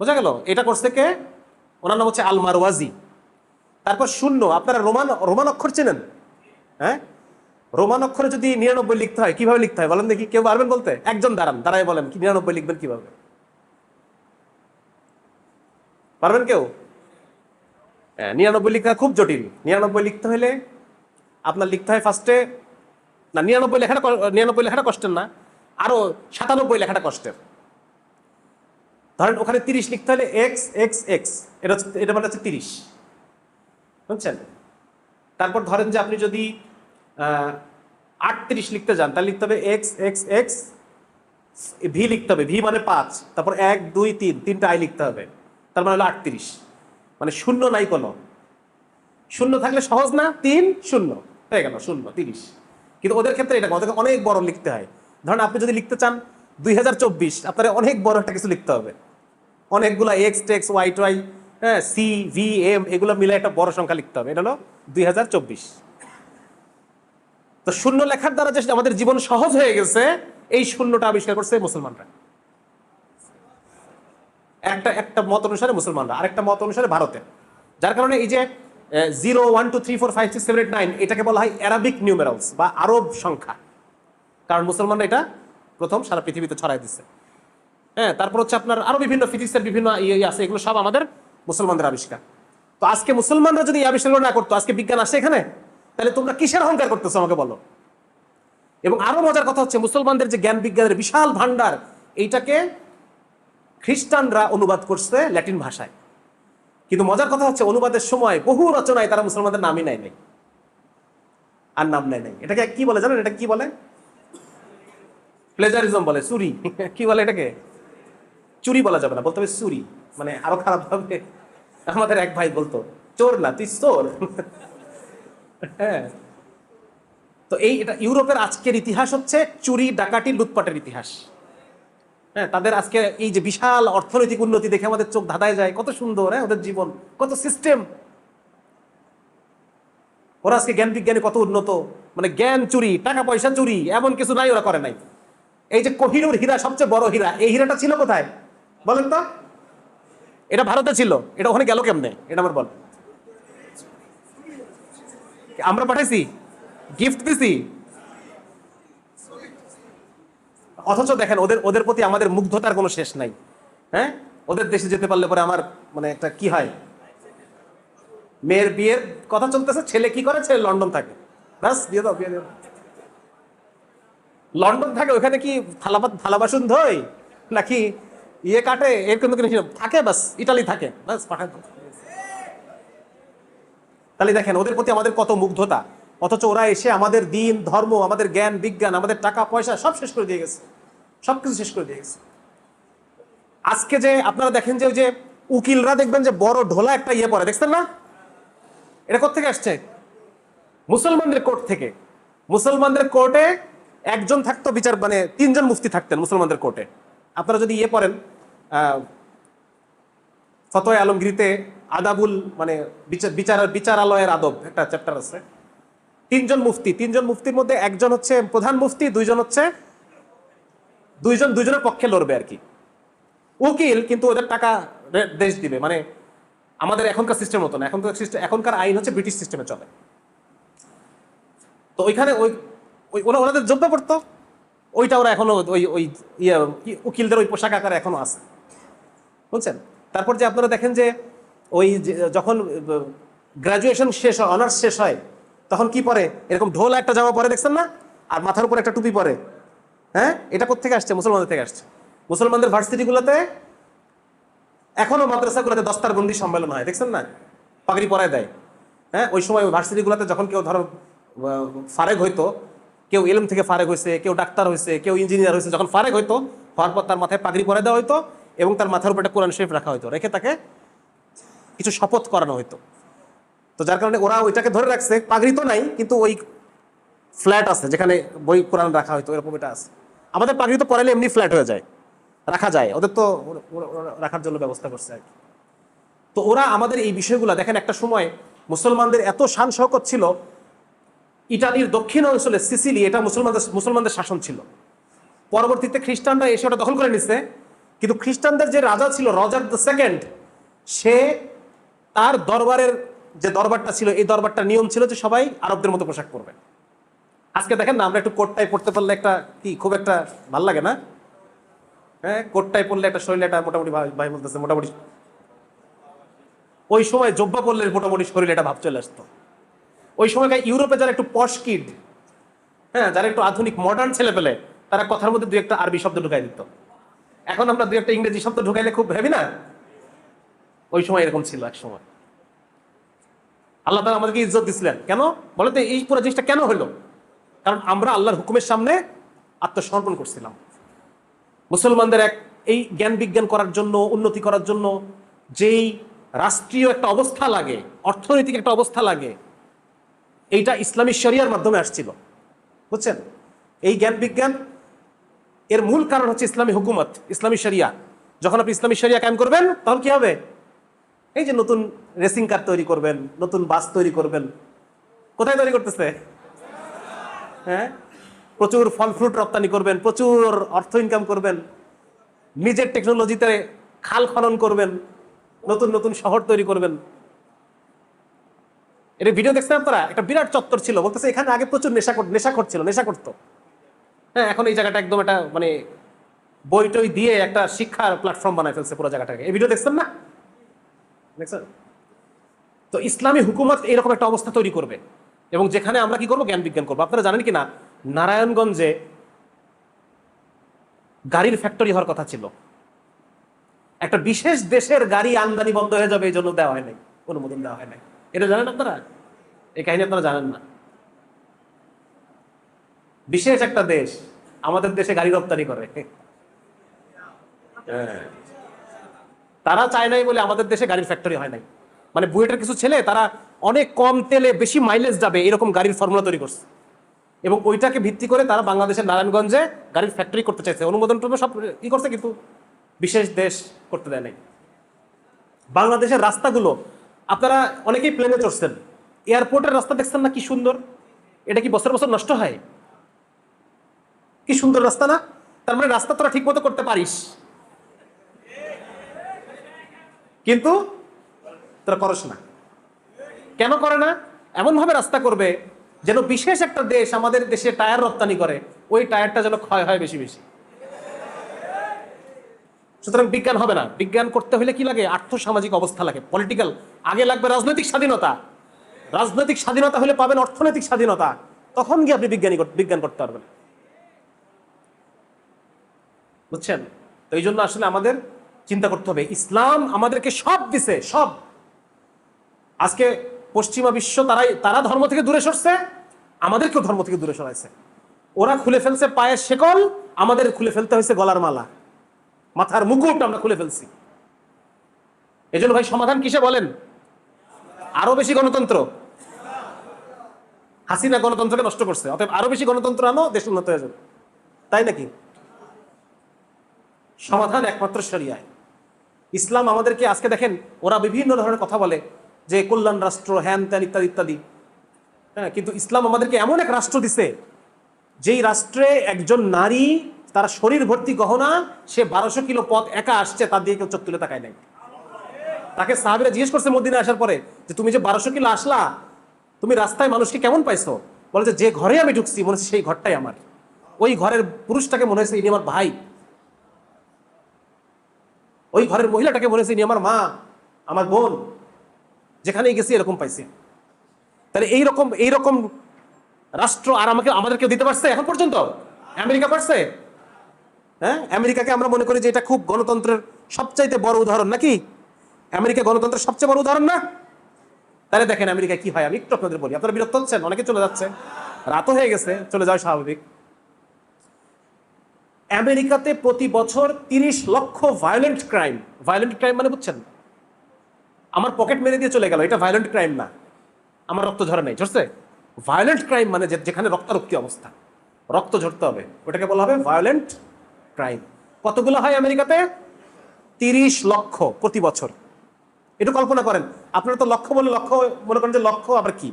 বোঝা গেল? এটা করছে কে? ওনার নাম হচ্ছে আল মারওয়াজি। তারপর শূন্য, আপনারা রোমান অক্ষর চেনেন? হ্যাঁ, রোমান অক্ষরে যদি 99 লিখতে হয়, কিভাবে লিখতে হয় বলেন দেখি? কেউ পারবেন বলতে? একজন দাঁড়ায় বলেন, কি 99 লিখবেন কিভাবে? পারবেন কেউ? 99 লেখা খুব জটিল। 99 লিখতে হলে আপনার লিখতে হয় ফার্স্টে, না 99 লেখাটা কষ্টের না, আরো 97 লেখাটা কষ্টের। ধরেন ওখানে 30 লিখতে হলে এক্স এক্স এক্স, এটা মানে হচ্ছে 30, বুঝছেন? তারপর ধরেন যে আপনি যদি 38 লিখতে যান, তাহলে লিখতে হবে এক্স এক্স এক্স, ভি লিখতে হবে, ভি মানে 5, তারপর 1 2 3, 3টা আই লিখতে হবে, তার মানে হলো 38। মানে শূন্য নাই কোনো। শূন্য থাকলে সহজ না, 3 0 হয়ে গেল, 0 30। কিন্তু ওদের ক্ষেত্রে এটা ওদেরকে অনেক বড় লিখতে হয়। ধরেন আপনি যদি লিখতে চান 2024, আপনার অনেক বড় একটা কিছু লিখতে হবে, অনেকগুলা এক্স টেক্স ওয়াই টোয়াই, হ্যাঁ, সি ভি এম, এগুলো মিলে একটা বড় সংখ্যা লিখতে হবে। এটা হলো 2024। তো শূন্য লেখার দ্বারা যে আমাদের জীবন সহজ হয়ে গেছে, এই শূন্যটা আবিষ্কার করছে মুসলমানরা। একটা মত অনুসারে মুসলমানরা, আরেকটা মত অনুসারে ভারতে। যার কারণে এই যে 0 1 2 3 4 5 6 7 8 9 এটাকে বলা হয় অ্যারাবিক নিউমেরালস বা আরব সংখ্যা, কারণ মুসলমানরা এটা প্রথম সারা পৃথিবীতে ছড়াই দিচ্ছে। হ্যাঁ, তারপর হচ্ছে আপনার আরো বিভিন্ন ফিজিক্সের বিভিন্ন ইয়ে আছে, এগুলো সব আমাদের মুসলমানদের আবিষ্কার। তো আজকে মুসলমানরা যদি এই আবিষ্কার না করতো, আজকে বিজ্ঞান আসে এখানে, তাহলে তোমরা কিসের অহংকার করতেছো আমাকে বলো। এবং আরো মজার কথা হচ্ছে, মুসলমানদের যে জ্ঞান বিজ্ঞানের বিশাল ভান্ডার, এইটাকে খ্রিস্টানরা অনুবাদ করছে ল্যাটিন ভাষায়। কিন্তু মজার কথা হচ্ছে, অনুবাদের সময় বহু রচনায় তারা মুসলমানদের নামই নেয় নাই, আর নাম নেয় নাই। এটাকে কি বলে জানেন? এটা কি বলে? প্লেজারিজম বলে, চুরি। কি বলে এটাকে? চুরি বলা যাবে না, বলতে হবে চুরি, মানে আরো খারাপ ভাবে। আমাদের এক ভাই বলতো, চোর না তুই চোর। হ্যাঁ, তো এটা ইউরোপের আজকের ইতিহাস হচ্ছে চুরি, ডাকাতি, লুটপাটের ইতিহাস। হ্যাঁ, তাদের আজকে এই যে বিশাল অর্থনৈতিক উন্নতি দেখে আমাদের চোখ ধাঁধায় যায়, কত সুন্দর, হ্যাঁ, ওদের জীবন কত সিস্টেম। ওরা আজকে জ্ঞান বিজ্ঞানে কত উন্নত, মানে জ্ঞান চুরি, টাকা পয়সা চুরি, এমন কিছু নাই ওরা করে নাই। এই যে কোহিনূর হীরা, সবচেয়ে বড় হীরা, এই হীরাটা ছিল কোথায় বলেন তো? এটা ভারতে ছিল, এটা ওখানে গেল কেমনে? এটা আমার বল। আমরা পাঠাইছি, গিফট দিছি। অথচ দেখেন ওদের প্রতি আমাদের মুগ্ধতার কোনো শেষ নাই। হ্যাঁ, ওদের দেশে যেতে পারলে পরে আমার মানে একটা কি হয়, মেয়ের বিয়ের কথা চলতেছে, ছেলে কি করে? ছেলে লন্ডন থাকে, ব্যাস বিয়ে দাও, বিয়ে দাও। লন্ডন থাকে, ওখানে কি থালা বাসন ধোয় নাকি ইয়ে কাটে, এর কিন্তু থাকে, বাস ইটালি থাকে, বাস পাঠায়। তাহলে দেখেন ওদের প্রতি আমাদের কত মুগ্ধতা, অথচ ওরা এসে আমাদের দিন ধর্ম, আমাদের জ্ঞান বিজ্ঞান, আমাদের টাকা পয়সা সব শেষ করে দিয়ে গেছে, সবকিছু শেষ করে দিয়ে গেছে। আজকে যে আপনারা দেখেন যে ওই যে উকিলরা দেখবেন যে বড় ঢোলা একটা ইয়ে পরে, দেখছেন না? এটা কোত্থেকে আসছে? মুসলমানদের কোর্ট থেকে। মুসলমানদের কোর্টে একজন থাকতো বিচার, মানে 3 জন মুফতি থাকতেন মুসলমানদের কোর্টে। আপনারা যদি ইয়ে পড়েন ফতোয়া আলমগীরিতে, আদাবুল মানে বিচারালয়ের আদব একটা চ্যাপ্টার আছে। 3 জন মুফতি, 3 জন মুফতির মধ্যে একজন হচ্ছে প্রধান মুফতি, 2 জন হচ্ছে দুইজনের পক্ষে লড়বে আর কি। উকিল কিন্তু ওদের টাকা দেশ দিবে, মানে আমাদের এখনকার সিস্টেম মতো না। এখনকার আইন হচ্ছে ব্রিটিশ সিস্টেমে চলে। তো ওইখানে ওনাদের যোদ্ধা পড়তো, ওইটা ওরা এখনো ওই উকিলদের ওই পোশাক আকারে এখনো আছে, বুঝছেন? তারপর যে আপনারা দেখেন যে ওই যখন গ্রাজুয়েশন শেষ হয়, অনার্স শেষ হয়, তখন কি পরে? এরকম ঢোল একটা জামা পরে, দেখছেন না? আর মাথার উপর একটা টুপি পরে। হ্যাঁ, এটা কোত্থেকে আসছে? মুসলমানদের থেকে আসছে। মুসলমানদের ভার্সিটিগুলোতে এখনো, মাদ্রাসাগুলোতে দস্তারবন্দি সম্মেলন হয়, দেখছেন না? পাগড়ি পরায় দেয়। হ্যাঁ, ওই সময় ভার্সিটিগুলোতে যখন কেউ ধরো ফারেক হইতো, কেউ এলএম থেকে ফারেক হয়েছে, কেউ ডাক্তার হয়েছে, কেউ ইঞ্জিনিয়ার হয়েছে, যখন ফারেক হইতো, হওয়ার পর তার মাথায় পাগড়ি পরে দেওয়া হইতো এবং তার মাথার উপর একটা কোরআন শরীফ রাখা হইতো, রেখে তাকে কিছু শপথ করানো হইতো। তো যার কারণে ওরা ওইটাকে ধরে রাখছে। পাগড়ি তো নাই, কিন্তু ওই ফ্ল্যাট আছে যেখানে বই কোরআন রাখা হইতো, এরকম এটা আছে। আমাদের পাগড়ি তো পরাইলে এমনি ফ্ল্যাট হয়ে যায়, রাখা যায়, ওদের তো রাখার জন্য ব্যবস্থা করছে আর কি। তো ওরা আমাদের এই বিষয়গুলো দেখেন, একটা সময় মুসলমানদের এত শান শওকত ছিল, ইটালির দক্ষিণ অঞ্চলে সিসিলি, এটা মুসলমানদের শাসন ছিল। পরবর্তীতে খ্রিস্টানরা এসে ওটা দখল করে নিচ্ছে। কিন্তু খ্রিস্টানদের যে রাজা ছিল, রজার দ্য সেকেন্ড, সে তার দরবারের যে দরবারটা ছিল, এই দরবারটার নিয়ম ছিল যে সবাই আরবদের মতো পোশাক পরবে। আজকে দেখেন না, আমরা একটু কোটটাই পড়তে পারলে একটা কি খুব একটা ভাল লাগে না? হ্যাঁ, কোটটাই পড়লে একটা শরীরে একটা মোটামুটি, ভাই বলতেছে মোটামুটি, ওই সময় জব্বা পড়লে মোটামুটি শরীরে একটা ভাব চলে আসতো। ওই সময়কার ইউরোপে যারা একটু পশ কিড, হ্যাঁ, যারা একটু আধুনিক মডার্ন ছেলে পেলে, তারা কথার মধ্যে 2-1টা আরবি শব্দ ঢুকাই দিত। এখন আমরা 2-1টা ইংরেজি শব্দ ঢুকাইলে খুব হেভি না? ওই সময় এরকম ছিল এক সময়। আল্লাহ তাআলা আমাদেরকে ইজ্জত দিছিলেন কেন বলে তো? এই পুরো জিনিসটা কেন হলো? কারণ আমরা আল্লাহর হুকুমের সামনে আত্মসমর্পণ করছিলাম। মুসলমানদের এই জ্ঞান বিজ্ঞান করার জন্য, উন্নতি করার জন্য যেই রাষ্ট্রীয় একটা অবস্থা লাগে, অর্থনৈতিক একটা অবস্থা লাগে, এইটা ইসলামী শরিয়ার মাধ্যমে আসছিল। বুঝছেন? এই জ্ঞান বিজ্ঞান এর মূল কারণ হচ্ছে ইসলামী হুকুমত, ইসলামী শরিয়া। যখন আপনি ইসলামী শরিয়া কায়েম করবেন তখন কি হবে? এই যে নতুন রেসিং কার তৈরি করবেন, নতুন বাস তৈরি করবেন, কোথায় তৈরি করতেছে? হ্যাঁ, প্রচুর ফল ফ্রুট রপ্তানি করবেন, প্রচুর অর্থ ইনকাম করবেন, নিজের টেকনোলজিতে খাল খনন করবেন, নতুন নতুন শহর তৈরি করবেন। এটা ভিডিও দেখছেন আপনারা? একটা বিরাট চত্বর ছিল, বলতেছে এখানে আগে প্রচুর নেশা ছিল, নেশা করতো। হ্যাঁ, এখন এই জায়গাটা একদম একটা মানে বই টই দিয়ে একটা শিক্ষার প্ল্যাটফর্ম বানায় ফেলছে পুরো জায়গাটাকে। এই ভিডিও দেখছেন না? দেখছেন? তো ইসলামী হুকুমত এইরকম একটা অবস্থা তৈরি করবে, এবং যেখানে আমরা কি করবো? জ্ঞান বিজ্ঞান করবো। আপনারা জানেন কিনা নারায়ণগঞ্জে গাড়ির ফ্যাক্টরি হওয়ার কথা ছিল। একটা বিশেষ দেশের গাড়ি আমদানি বন্ধ হয়ে যাবে এই জন্য দেওয়া হয় নাই, অনুমোদন দেওয়া হয় নাই। এটা জানেন আপনারা? এই কাহিনী আপনারা জানেন না। বিশেষ একটা দেশ আমাদের দেশে গাড়ি রপ্তানি করে, তারা চায় নাই বলে আমাদের দেশে গাড়ির ফ্যাক্টরি হয় নাই। মানে বুয়েটের কিছু ছেলে তারা অনেক কম তেলে বেশি মাইলেজ যাবে এরকম গাড়ির ফর্মুলা তৈরি করছে, এবং ওইটাকে ভিত্তি করে তারা বাংলাদেশের নারায়ণগঞ্জে গাড়ির ফ্যাক্টরি করতে চাইছে। অনুমোদন টমে সব কি করছে, কিন্তু বিশেষ দেশ করতে দেয় নাই। বাংলাদেশের রাস্তাগুলো আপনারা অনেকেই প্লেনে চড়ছেন, এয়ারপোর্টের রাস্তা দেখছেন না কি সুন্দর? এটা কি বছর বছর নষ্ট হয়? কি সুন্দর রাস্তা না? তার মানে রাস্তা তোরা ঠিক মতো করতে পারিস, কিন্তু তোরা করস না। কেন করে না? এমন ভাবে রাস্তা করবে যেন বিশেষ একটা দেশ আমাদের দেশে টায়ার রপ্তানি করে, ওই টায়ারটা যেন ক্ষয় হয় বেশি বেশি। সুতরাং বিজ্ঞান হবে না। বিজ্ঞান করতে হলে কি লাগে? আর্থসামাজিক অবস্থা লাগে, পলিটিক্যাল। আগে লাগবে রাজনৈতিক স্বাধীনতা। রাজনৈতিক স্বাধীনতা হলে পাবেন অর্থনৈতিক স্বাধীনতা, তখন গিয়ে আপনি বিজ্ঞান করতে পারবেন। বুঝছেন? তো এই জন্য আসলে আমাদের চিন্তা করতে হবে, ইসলাম আমাদেরকে সব দিছে, সব। আজকে পশ্চিমা বিশ্ব তারা ধর্ম থেকে দূরে সরছে, আমাদেরকেও ধর্ম থেকে দূরে সরাইছে। ওরা খুলে ফেলছে পায়ের শেকল, আমাদের খুলে ফেলতে হয়েছে গলার মালা, মাথার মুকুট আমরা খুলে ফেলছি। এই জন্য ভাই সমাধান কিসে বলেন? আরো বেশি গণতন্ত্র। হাসিনা গণতন্ত্রকে নষ্ট করছে, অতএব আরো বেশি গণতন্ত্র আনো, দেশ উন্নত হয়ে যাবে। তাই নাকি? সমাধান একমাত্র শরিয়ায়। ইসলাম আমাদেরকে, আজকে দেখেন ওরা বিভিন্ন ধরনের কথা বলে যে কল্যাণ রাষ্ট্র, হ্যান ত্যান ইত্যাদি ইত্যাদি। হ্যাঁ, কিন্তু ইসলাম আমাদেরকে এমন এক রাষ্ট্র দিছে যেই রাষ্ট্রে একজন নারী, তার শরীর ভর্তি গহনা, সে 1200 কিলো পথ একা আসছে, তার দিয়ে কেউ চোখ তুলে তাকায় নাই। তাকে সাহাবীরা জিজ্ঞেস করছে মদিনা আসার পরে যে তুমি যে 1200 কিলো আসলা, তুমি রাস্তায় মানুষকে কেমন পাইছো? বলে যে ঘরে আমি ঢুকছি মনে হচ্ছে সেই ঘরটাই আমার, ওই ঘরের পুরুষটাকে মনে হয়েছে ইনি আমার ভাই, ওই ঘরের মহিলাটাকে মনে হয়েছে ইনি আমার মা, আমার বোন, যেখানেই গেছি এরকম পাইছি। তাহলে এইরকম রাষ্ট্র আর আমাদেরকে দিতে পারছে এখন পর্যন্ত? আমেরিকা পারছে? হ্যাঁ, আমেরিকাকে আমরা মনে করি যে এটা খুব গণতন্ত্রের সবচাইতে বড় উদাহরণ, নাকি? আমেরিকা গণতন্ত্রের সবচেয়ে বড় উদাহরণ না? তাহলে দেখেন আমেরিকা কি হয়। আমি একটু আপনাদের বলি, আপনারা বিরক্ত হচ্ছেন, অনেকে চলে যাচ্ছে, রাতও হয়ে গেছে, চলে যাওয়া স্বাভাবিক। আমেরিকাতে প্রতি বছর 30 লক্ষ ভায়োলেন্ট ক্রাইম মানে বুঝছেন, আমার পকেট মেরে দিয়ে চলে গেল, এটা ভায়োলেন্ট ক্রাইম না, আমার রক্ত ঝরে নাই, ঝরছে। ভায়োলেন্ট ক্রাইম মানে যেখানে রক্তারক্তি অবস্থা, রক্ত ঝরতে হবে, ওটাকে বলা হবে ভায়োলেন্ট ক্রাইম। কতগুলো হয় আমেরিকাতে? 30 লক্ষ প্রতি বছর। একটু কল্পনা করেন, আপনারা তো লক্ষ বলে লক্ষ মনে করেন যে লক্ষ আবার কি?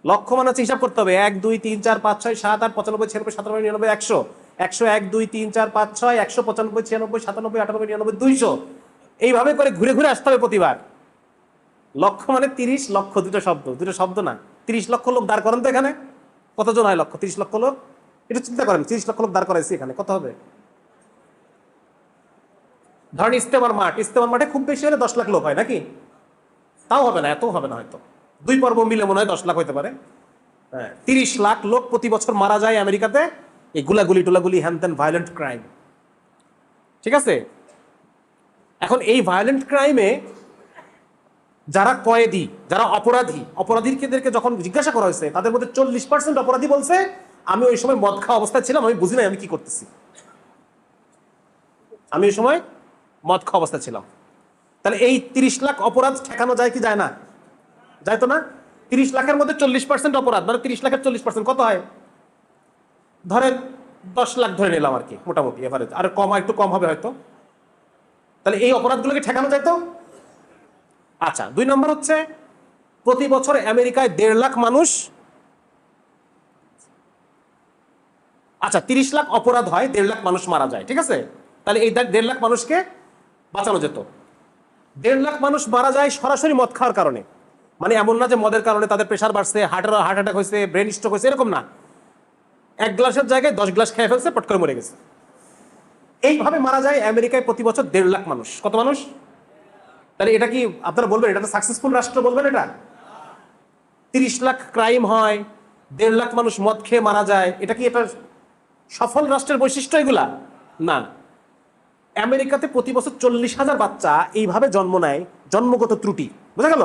লক্ষ মানে হচ্ছে হিসাব করতে হবে 1 2 3 4 5 6 7 8 95 96 97 99 100 100 1 2 3 4 5 6 195 96 97 98 99 200, এইভাবে করে ঘুরে ঘুরে আসতে হবে প্রতিবার। লক্ষ মানে 30 লক্ষ, দুটো শব্দ না। 30 লক্ষ লোক দাঁড় করেন তো এখানে, কতজন হয় লক্ষ? 30 লক্ষ লোক, একটু চিন্তা করেন, 30 লক্ষ লোক দাঁড় করাইছি এখানে, কত হবে? ধরেন ইস্তেমার মাঠে খুব বেশি হলে 10 লাখ লোক হয়, নাকি? তাও হবে না, এত হবে না, হয়তো 2 পর্ব মিলে মনে হয় 10 লাখ হইতে পারে। 30 লাখ লোক প্রতি বছর মারা যায় আমেরিকাতে, এই গুলাগুলি হ্যান ত্যান ভায়োলেন্ট ক্রাইম। ঠিক আছে, এখন এই ভায়োলেন্ট ক্রাইমে যারা কয়েদি, যারা অপরাধীদেরকে যখন জিজ্ঞাসা করা হয়েছে, তাদের মধ্যে 40% অপরাধী বলছে আমি ওই সময় মদ খাওয়া অবস্থায় ছিলাম, আমি বুঝি নাই আমি কি করতেছি, আমি ওই সময় মদ খাওয়া অবস্থায় ছিলাম। তাহলে এই 30 লাখ অপরাধ ঠেকানো যায় কি যায় না? যায় তো না? 30 লাখের মধ্যে 40% অপরাধ, মানে 30 লাখের 40% কত হয়? ধরেন 10 লাখ ধরে নিলাম আর কি, মোটামুটি এভারেজ, আর কম একটু কম হবে হয়তো। তাহলে এই অপরাধগুলোকে ঠেকানো যায় তো? আচ্ছা, 2 নম্বর হচ্ছে প্রতি বছর আমেরিকায় 1.5 লাখ মানুষ, আচ্ছা 30 লাখ অপরাধ হয়, 1.5 লাখ মানুষ মারা যায়, ঠিক আছে? তাহলে এই 1.5 লাখ মানুষকে বাঁচানো যেত। 1.5 লাখ মানুষ মারা যায় সরাসরি মদ খাওয়ার কারণে, মানে এমন না যে মদের কারণে তাদের প্রেশার বাড়ছে, হার্ট অ্যাটাক হয়েছে, ব্রেন স্ট্রোক হয়েছে, এরকম না। 1 গ্লাসের জায়গায় 10 গ্লাস খেয়ে ফেলছে, পট করে মরে গেছে। এইভাবে মারা যায় আমেরিকায় প্রতি বছর 1.5 লাখ মানুষ। কত মানুষ? তাহলে এটা কি আপনারা বলবেন এটা তো সাকসেসফুল রাষ্ট্র বলবেন? এটা 30 লাখ ক্রাইম হয়, 1.5 লাখ মানুষ মদ খেয়ে মারা যায়, এটা কি এটা সফল রাষ্ট্রের বৈশিষ্ট্য এগুলা? না। আমেরিকাতে প্রতি বছর 40,000 বাচ্চা এইভাবে জন্ম নেয়, জন্মগত ত্রুটি, বুঝা গেল?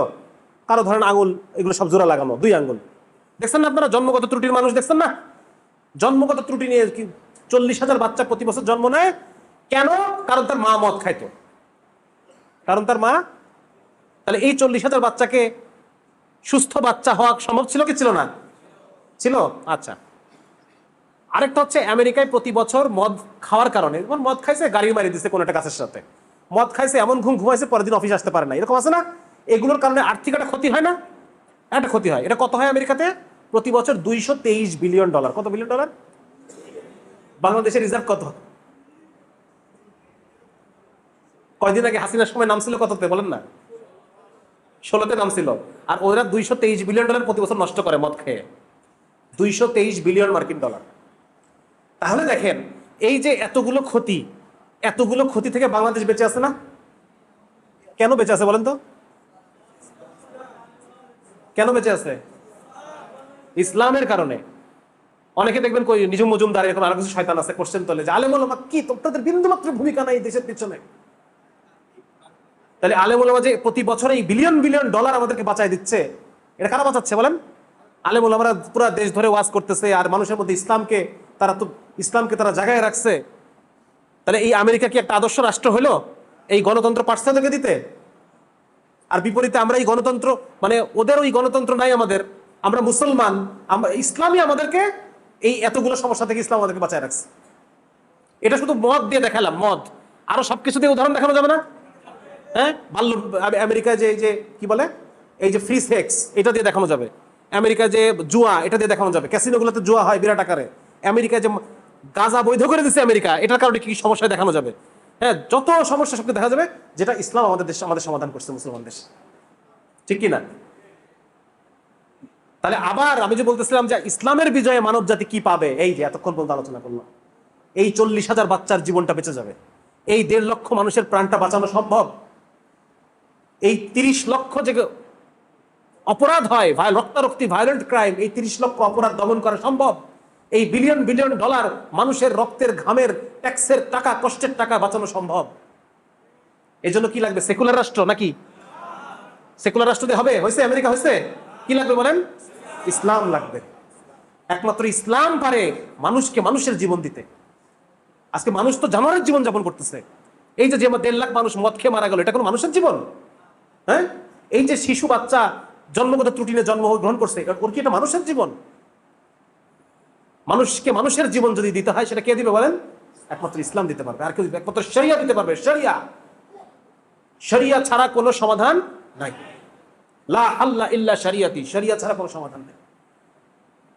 কারো ধরেন আঙুল, এগুলো সব জোড়া লাগানো, 2 আঙ্গুল, দেখছেন না আপনারা? জন্মগত ত্রুটির মানুষ দেখছেন না? জন্মগত ত্রুটি নিয়ে 40,000 বাচ্চা প্রতি বছর জন্ম নেয়। কেন? কারণ তার মা মদ খাইতো, কারণ তার মা। তাহলে এই 40,000 বাচ্চাকে সুস্থ বাচ্চা হওয়া সম্ভব ছিল কি ছিল না? ছিল। আচ্ছা, আরেকটা হচ্ছে আমেরিকায় প্রতি বছর মদ খাওয়ার কারণে, যেমন মদ খাইছে গাড়ি মারি দিচ্ছে কোনো একটা গাছের সাথে, মদ খাইছে এমন ঘুমাইছে পরের দিন অফিস আসতে পারে না, এরকম আছে না? এগুলোর কারণে আর্থিক একটা ক্ষতি হয় না? একটা ক্ষতি হয়। এটা কত হয় আমেরিকাতে? প্রতি বছর $223 বিলিয়ন। কত বিলিয়ন ডলার? বাংলাদেশের রিজার্ভ কত? কয়দিন আগে হাসিনার সময় নাম ছিল কততে বলেন না? 16তে নাম ছিল। আর ওরা $223 বিলিয়ন প্রতি বছর নষ্ট করে মদ খেয়ে, $223 বিলিয়ন মার্কিন ডলার। তাহলে দেখেন এই যে এতগুলো ক্ষতি, এতগুলো ক্ষতি থেকে বাংলাদেশ বেঁচে আছে না? কেন বেঁচে আছে বলেন তো? কেন বেঁচে আছে? ইসলামের কারণে। অনেকে দেখবেন কই নিজুম মজুমদার এরকম আরো কিছু শয়তান আছে, কোশ্চেন তোলে যে আলেম ওলামা কি তাদের বিন্দুমাত্র ভূমিকা নাই দেশের পিছনে। তাহলে আলেম ওলামা যে প্রতি বছর এই বিলিয়ন বিলিয়ন ডলার আমাদেরকে বাঁচায় দিচ্ছে, এটা কারা বাঁচাচ্ছে বলেন? আলেম ওলামারা পুরো দেশ ধরে ওয়াজ করতেছে, আর মানুষের মধ্যে ইসলামকে তারা জায়গায় রাখছে। তাহলে এই আমেরিকা কি একটা আদর্শ রাষ্ট্র হলো এই গণতন্ত্র পাঠশালা থেকে দিতে? আর বিপরীতে আমরা এই গণতন্ত্র, মানে ওদের ওই গণতন্ত্র নাই আমাদের, আমরা মুসলমান, আমরা ইসলামই আমাদেরকে এই এতগুলো সমস্যা থেকে ইসলাম আমাদেরকে বাঁচায় রাখছে। এটা শুধু মদ দিয়ে দেখালাম, মদ, আরো সবকিছু দিয়ে উদাহরণ দেখানো যাবে না? হ্যাঁ, বাল্য আমেরিকায় যে কি বলে এই যে ফ্রি সেক্স, এটা দিয়ে দেখানো যাবে। আমেরিকায় যে জুয়া, এটা দিয়ে দেখানো যাবে। ক্যাসিনোগুলোতে জুয়া হয় বিরাট আকারে। আমেরিকায় যে গাঁজা বৈধ করে দিচ্ছে আমেরিকা, এটার কারণে কি সমস্যা দেখানো যাবে। হ্যাঁ, যত সমস্যা সবকে দেখা যাবে, যেটা ইসলাম আমাদের দেশ আমাদের সমাধান করছে, মুসলমান দেশ, ঠিক কি না? তাহলে আবার আমি যে বলতেছিলাম যে ইসলামের বিজয়ে মানব জাতি কি পাবে, এই যে এতক্ষণ পর্যন্ত আলোচনা করলাম, এই 40,000 বাচ্চার জীবনটা বেঁচে যাবে, এই 1.5 লক্ষ মানুষের প্রাণটা বাঁচানো সম্ভব, এই 30 লক্ষ যে অপরাধ হয়, রক্তারক্তি, ভায়োলেন্ট ক্রাইম, এই 30 লক্ষ অপরাধ দমন করা সম্ভব, এই বিলিয়ন বিলিয়ন ডলার মানুষের রক্তের ঘামের ট্যাক্সের টাকা, কষ্টের টাকা বাঁচানো সম্ভব। এই জন্য কি লাগবে? সেকুলার রাষ্ট্র নাকি? সেকুলার রাষ্ট্র দিয়ে হবে? হয়েছে আমেরিকা হয়েছে? কি লাগবে বলেন? ইসলাম লাগবে। একমাত্র ইসলাম পারে মানুষকে মানুষের জীবন দিতে। আজকে মানুষ তো জানোয়ারের জীবন যাপন করতেছে। এই যে 1.5 লাখ মানুষ মদ খেয়ে মারা গেল, এটা কোনো মানুষের জীবন? হ্যাঁ, এই যে শিশু বাচ্চা জন্মগত ত্রুটি নিয়ে জন্মগ্রহণ করছে, ওর কি এটা মানুষের জীবন? মানুষকে মানুষের জীবন যদি দিতে হয়, সেটা কে দিবে বলেন? একমাত্র ইসলাম দিতে পারবে। আর কেউ দিবে? একমাত্র শরিয়া দিতে পারবে। শরিয়া, শরিয়া ছাড়া কোনো সমাধান নাই। লা হাল্লা ইল্লা শরিয়াতি, শরিয়া ছাড়া কোনো সমাধান নেই।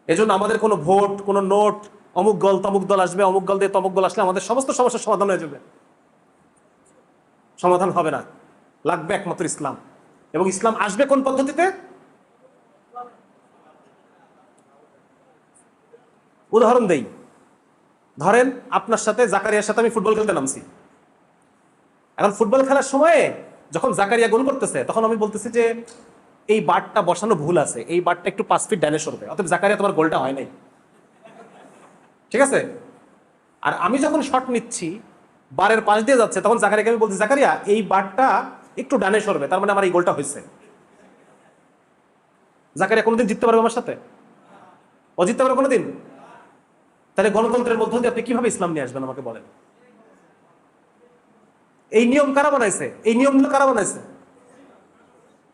এজন্য আমাদের কোনো ভোট, কোনো নোট, অমুক দল তমুক দল আসবে, অমুক দল দিয়ে তমুক দল আসলে আমাদের সমস্ত সমস্যার সমাধান হয়ে যাবে, সমাধান হবে না। লাগবে একমাত্র ইসলাম। এবং ইসলাম আসবে কোন পদ্ধতিতে? উদাহরণ দেই, ধরেন আপনার সাথে জাকারিয়ার সাথে আমি ফুটবল খেলতে নামছি। এখন ফুটবল খেলার সময়ে যখন জাকারিয়া গোল করতেছে, তখন আমি বলতেছি যে এই বারটা বসানো ভুল আছে, এই বারটা একটু 5 ফিট ডানে সরবে, অতএব জাকারিয়া তোমার গোলটা হয় নাই, ঠিক আছে? আর আমি যখন শট নিচ্ছি, বারের পাশ দিয়ে যাচ্ছে, তখন জাকারিয়াকে আমি বলছি জাকারিয়া এই বারটা একটু ডানে সরবে, তার মানে আমার এই গোলটা হয়েছে। জাকারিয়া কোনোদিন জিততে পারবে আমার সাথে? ও জিততে পারবে কোনোদিন? তাহলে গণতন্ত্রের মধ্য দিয়ে আপনি কিভাবে ইসলাম নিয়ে আসবেন আমাকে বলেন? এই নিয়ম কারা বানাইছে? এই নিয়মগুলো কারা বানাইছে?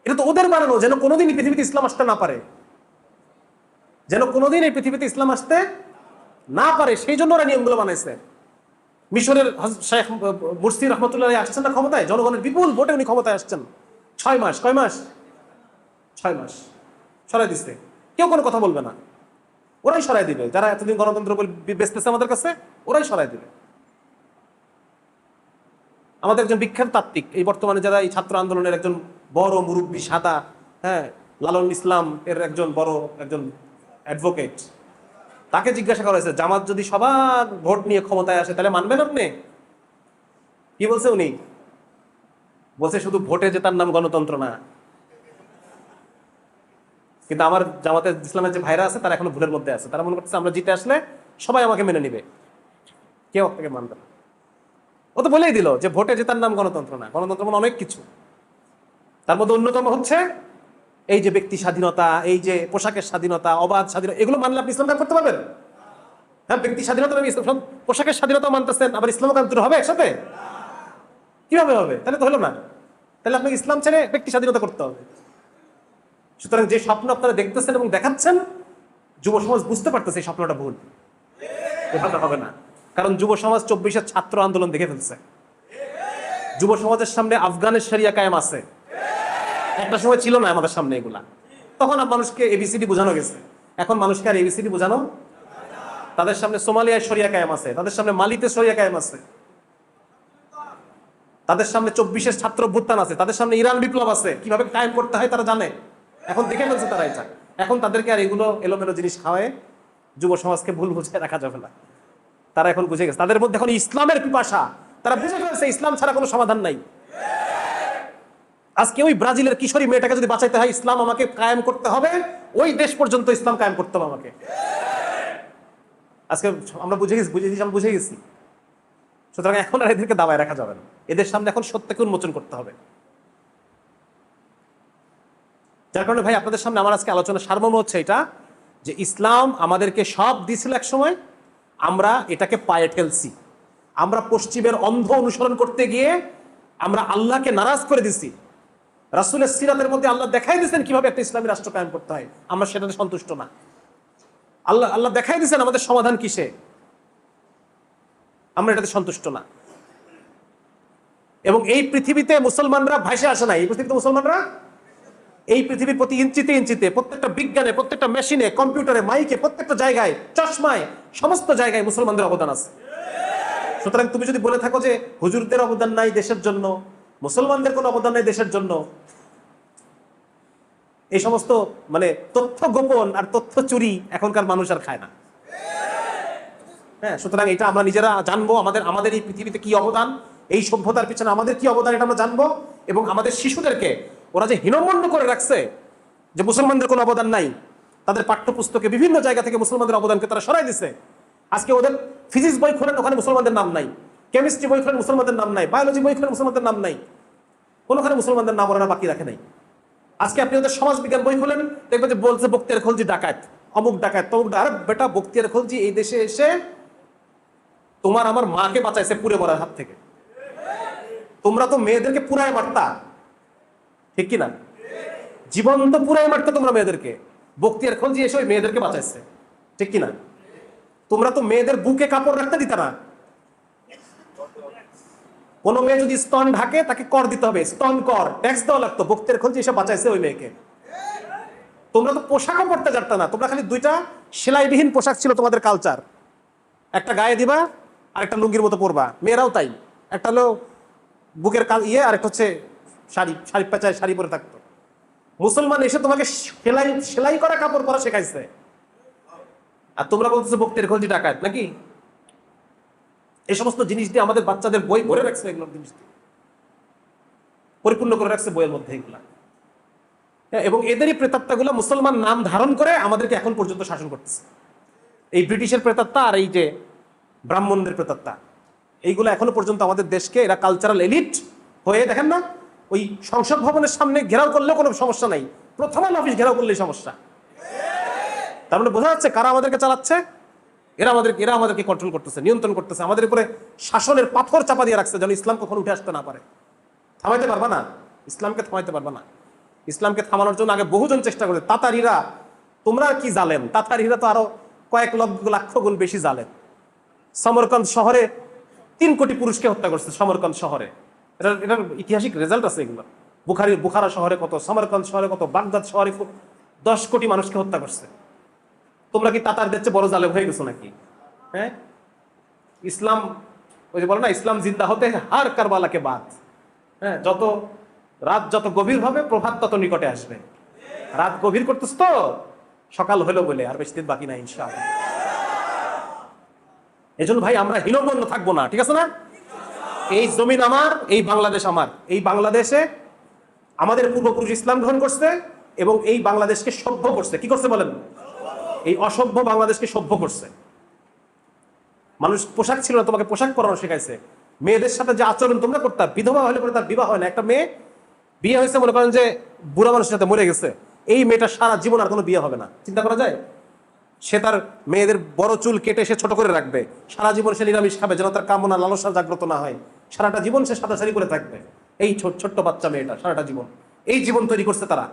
এটা তো ওদের বানানো, যেন কোনোদিন এই পৃথিবীতে ইসলাম আসতে না পারে, যেন কোনোদিন এই পৃথিবীতে ইসলাম আসতে না পারে, সেই জন্য ওরা নিয়মগুলো বানাইছে। মিশরের শেখ মুরসি রহমতুল্লাহ আসছেন না ক্ষমতায়, জনগণের বিপুল ভোটে উনি ক্ষমতায় আসছেন। 6 মাস, কয় মাস? 6 মাস সরাই দিচ্ছে, কেউ কোনো কথা বলবে না, ওরাই সরাই দিবে। যারা এতদিন গণতন্ত্র বলে বেচতেছে আমাদের কাছে, ওরাই সরাই দিবে। আমাদের একজন বিখ্যাত তাত্ত্বিক, এই বর্তমানে যারা এই ছাত্র আন্দোলনের একজন বড় মুরব্বী, সাদা, হ্যাঁ, লালন ইসলাম এর একজন বড় একজন অ্যাডভোকেট, তাকে জিজ্ঞাসা করা হয়েছে, জামাত যদি সবার ভোট নিয়ে ক্ষমতায় আসে তাহলে মানবেন আপনি? কি বলছে উনি? বলছে শুধু ভোটে জেতার নাম গণতন্ত্র না। কিন্তু আমার জামাতে ইসলামের যে ভাইরা আছে তারা এখনো ভুলের মধ্যে আছে, তারা মনে করছে আমরা জিতে আসলে সবাই আমাকে মেনে নিবে, কেউ আপনাকে মানবে না। ও তো বলেই দিল যে ভোটে জেতার নাম গণতন্ত্র না, গণতন্ত্র মানে অনেক কিছু। তার মধ্যে অন্যতম হচ্ছে এই যে ব্যক্তি স্বাধীনতা, এই যে পোশাকের স্বাধীনতা, অবাধ স্বাধীনতা, এগুলো মানলে আপনি ইসলাম কায়েম করতে পারবেন? হ্যাঁ, ব্যক্তি স্বাধীনতা, পোশাকের স্বাধীনতা মানতেছেন, আবার ইসলাম কায়েম হবে একসাথে? কিভাবে হবে? তাহলে তো হলো না। তাহলে আপনাকে ইসলাম ছেড়ে ব্যক্তি স্বাধীনতা করতে হবে। সুতরাং যে স্বপ্ন আপনারা দেখতেছেন এবং দেখাচ্ছেন, যুব সমাজ বুঝতে পারতেছে এই স্বপ্নটা ভুল, এভাবে হবে না। কারণ যুব সমাজ 24-এর ছাত্র আন্দোলন দেখে ফেলছে। যুব সমাজের সামনে আফগানের শরিয়া কায়েম আছে, একটা সময় ছিল না আমাদের সামনে এগুলা। তখন মানুষকে এবিসিডি বোঝানো গেছে, এখন মানুষকে আর এবিসিডি বোঝানো। তাদের সামনে সোমালিয়ায় শরিয়া কায়েম আছে, তাদের সামনে মালিতে শরিয়া কায়েম আছে, তাদের সামনে 24-এর ছাত্র অভ্যুত্থান আছে, তাদের সামনে ইরান বিপ্লব আছে, কিভাবে কায়েম করতে হয় তারা জানে। এখন দেখে ফেলছে তারা এটা। এখন তাদেরকে আর এগুলো এলোমেলো জিনিস খাওয়ায় যুব সমাজকে ভুল বুঝে রাখা যাবে না। তারা এখন বুঝে গেছে, তাদের মধ্যে এখন ইসলামের পিপাসা, তারা বুঝে ফেলছে ইসলাম ছাড়া কোনো সমাধান নাই। আজকে ওই ব্রাজিলের কিশোরী মেয়েটাকে যদি বাঁচাইতে হয়, ইসলাম আমাকে কায়েম করতে হবে, ওই দেশ পর্যন্ত ইসলাম কায়েম করতে হবে আমাকে। আজকে আমরা বুঝে গেছি। সুতরাং এখন আর এদেরকে দাবায় রাখা যাবে না, এদের সামনে এখন সত্যকে উন্মোচন করতে হবে। যার কারণে ভাই আপনাদের সামনে আমার আজকে আলোচনা সারমর্ম হচ্ছে এটা, যে ইসলাম আমাদেরকে সব দিয়েছিল এক সময়, আমরা এটাকে পায়ে ঠেলছি। আমরা পশ্চিমের অন্ধ অনুসরণ করতে গিয়ে আমরা আল্লাহকে নারাজ করে দিছি। রাসূলের সিরাতের মধ্যে আল্লাহ দেখাই দিয়েছেন কিভাবে একটা ইসলামী রাষ্ট্র কায়েম করতে হয়, আমরা সেটাতে সন্তুষ্ট না। আল্লাহ দেখাই দিয়েছেন আমাদের সমাধান কিসে, আমরা এটাতে সন্তুষ্ট না। এবং এই পৃথিবীতে মুসলমানরা ভাইসে আসে না, এই পৃথিবীতে মুসলমানরা এই পৃথিবীর প্রতি ইঞ্চিতে ইঞ্চিতে, প্রত্যেকটা বিজ্ঞানে, প্রত্যেকটা মেশিনে, কম্পিউটারে, মাইকে, প্রত্যেকটা জায়গায়, চশমায়, সমস্ত জায়গায় মুসলমানদের অবদান আছে। সুতরাং তুমি যদি বলে থাকো যে হুজুরদের অবদান নাই দেশের জন্য, মুসলমানদের কোনো অবদান নাই দেশের জন্য, এই সমস্ত মানে তথ্য গোপন আর তথ্য চুরি এখনকার মানুষ আর খায় না। হ্যাঁ, সুতরাং এটা আমরা নিজেরা জানবো, আমাদের এই পৃথিবীতে কি অবদান, এই সভ্যতার পিছনে আমাদের কি অবদান, এটা আমরা জানবো। এবং আমাদের শিশুদেরকে ওরা যে হীনমন্য করে রাখছে যে মুসলমানদের কোনো অবদান নাই, তাদের পাঠ্যপুস্তকে বিভিন্ন জায়গা থেকে মুসলমানদের অবদানকে তারা সরাই দিছে। আজকে ওদের ফিজিক্স বই খোলেন, ওখানে মুসলমানদের নাম নাই, কেমিস্ট্রি বই খোলেন মুসলমানদের নাম নাই, বায়োলজি বই খোলেন মুসলমানদের নাম নাই, কোনোখানে মুসলমানদের নাম ওরা বাকি রাখে নাই। আজকে আপনি ওদের সমাজ বিজ্ঞান বই খোলেন, দেখবেন যে বলছে বখতিয়ার খলজি ডাকাত, অমুক ডাকাত, তমুক ডাকাত। আরে বেটা, বখতিয়ার খলজি এই দেশে এসে তোমার আমার মাকে বাঁচাইছে পুড়ে মরার হাত থেকে। তোমরা তো মেয়েদেরকে পুরাই মারতা, ঠিক কিনা? জীবন্ত পুরাই মারতো তোমরা মেয়েদেরকে, বখতিয়ার খলজি এসে ওই মেয়েদেরকে বাঁচাইছে, ঠিক কিনা? তোমরা তো মেয়েদের বুকে কাপড় রাখতে দিতে না। কোনো মেয়ে যদি স্তন ঢাকে তাকে কর দিতে হবে, স্তন কর, ট্যাক্স দেওয়া লাগতো। বখতিয়ার খলজি এসে বাঁচাইছে ওই মেয়েকে। তোমরা তো পোশাকও পরতে জানতো না, তোমরা খালি দুইটা সেলাইবিহীন পোশাক ছিল তোমাদের কালচার, একটা গায়ে দিবা আর একটা লুঙ্গির মতো পরবা। মেয়েরাও তাই, একটা হলো বুকের আর একটা হচ্ছে শাড়ি পেঁচায় শাড়ি পরে থাকতো। মুসলমান এসে তোমাকে সেলাই করা কাপড় পরা শেখাইছে, আর তোমরা বলতেছো বখতিয়ার খলজি ডাকাত নাকি? এই সমস্ত জিনিস দিয়ে আমাদের বাচ্চাদের বই ভরে রাখছে, এগুলো জিনিস দিয়ে পরিপূর্ণ করে রাখছে বইয়ের মধ্যে এগুলা। এবং এদেরই প্রেতাত্মাগুলো মুসলমান নাম ধারণ করে আমাদেরকে এখন পর্যন্ত শাসন করতেছে। এই ব্রিটিশের প্রেতাত্মা আর এই যে ব্রাহ্মণদের প্রেতাত্মা, এইগুলো এখনো পর্যন্ত আমাদের দেশকে, এরা কালচারাল এলিট হয়ে, দেখেন না, ওই সংসদ ভবনের সামনে ঘেরাও করলেও কোনো সমস্যা নাই, প্রথম আলো অফিস ঘেরাও করলেই সমস্যা। তার মানে বোঝা যাচ্ছে কারা আমাদেরকে চালাচ্ছে। এরা আমাদেরকে কন্ট্রোল করতেছে, নিয়ন্ত্রণ করতেছে, আমাদের উপরে শাসনের পাথর চাপা দিয়ে রাখছে যেন ইসলাম কখনো উঠে আসতে না পারে। থামাইতে পারবা না, ইসলামকে থামাইতে পারবা না। ইসলামকে থামানোর জন্য আগে বহুজন চেষ্টা করে। তাতারিরা, তোমরা কি জালেম, তাতারিরা তো আরো কয়েক লাখ গুণ বেশি জালেম। সমরকন্দ শহরে 3 কোটি পুরুষকে হত্যা করছে, সমরকন্দ শহরে। এটার ঐতিহাসিক রেজাল্ট আছে এগুলো। বুখারা শহরে কত, সমরকন্দ শহরে কত, বাগদাদ শহরে 10 কোটি মানুষকে হত্যা করছে। তোমরা কি তাতারদের চেয়ে বড় জালেম হয়ে গেছো নাকি? হ্যাঁ, ইসলাম ওই যে বলো না, ইসলাম জিন্দা হতে হার কারবালাকে বাদ। হ্যাঁ, রাত যত গভীর হবে প্রভাত তত নিকটে আসবে। রাত গভীর করতেছ তো, সকাল হলো বলে, আর বেশি দিন বাকি নাই ইনশাআল্লাহ। এজন্য ভাই আমরা হীনমন্য থাকবো না, ঠিক আছে না? এই জমিন আমার, এই বাংলাদেশ আমার। এই বাংলাদেশে আমাদের পূর্বপুরুষ ইসলাম গ্রহণ করছে এবং এই বাংলাদেশকে সভ্য করছে। কি করছে বলেন? এই অসভ্য বাংলাদেশকে সভ্য করছে। মানুষ পোশাক ছিল না, তোমাকে পোশাক পরানো শেখাইছে। মেয়েদের সাথে যে আচরণ তোমরা করতে, বিধবা হলে পরে তার বিবাহ হয় না। একটা মেয়ে বিয়ে হয়েছে, মনে করেন যে বুড়া মানুষের সাথে মরে গেছে, এই মেয়েটা সারা জীবন আর কোনো বিয়ে হবে না। চিন্তা করা যায়? সে তার মেয়েদের বড় চুল কেটে সে ছোট করে রাখবে, সারা জীবন সে নিরামিষ খাবে যেন তার কামনা লালসা জাগ্রত না হয়। সারাটা জীবন সে সাদা শাড়ি করে থাকবে। এই ছোট্ট বাচ্চা মেয়েটা সারাটা জীবন এই জীবন তৈরি করছে তারা।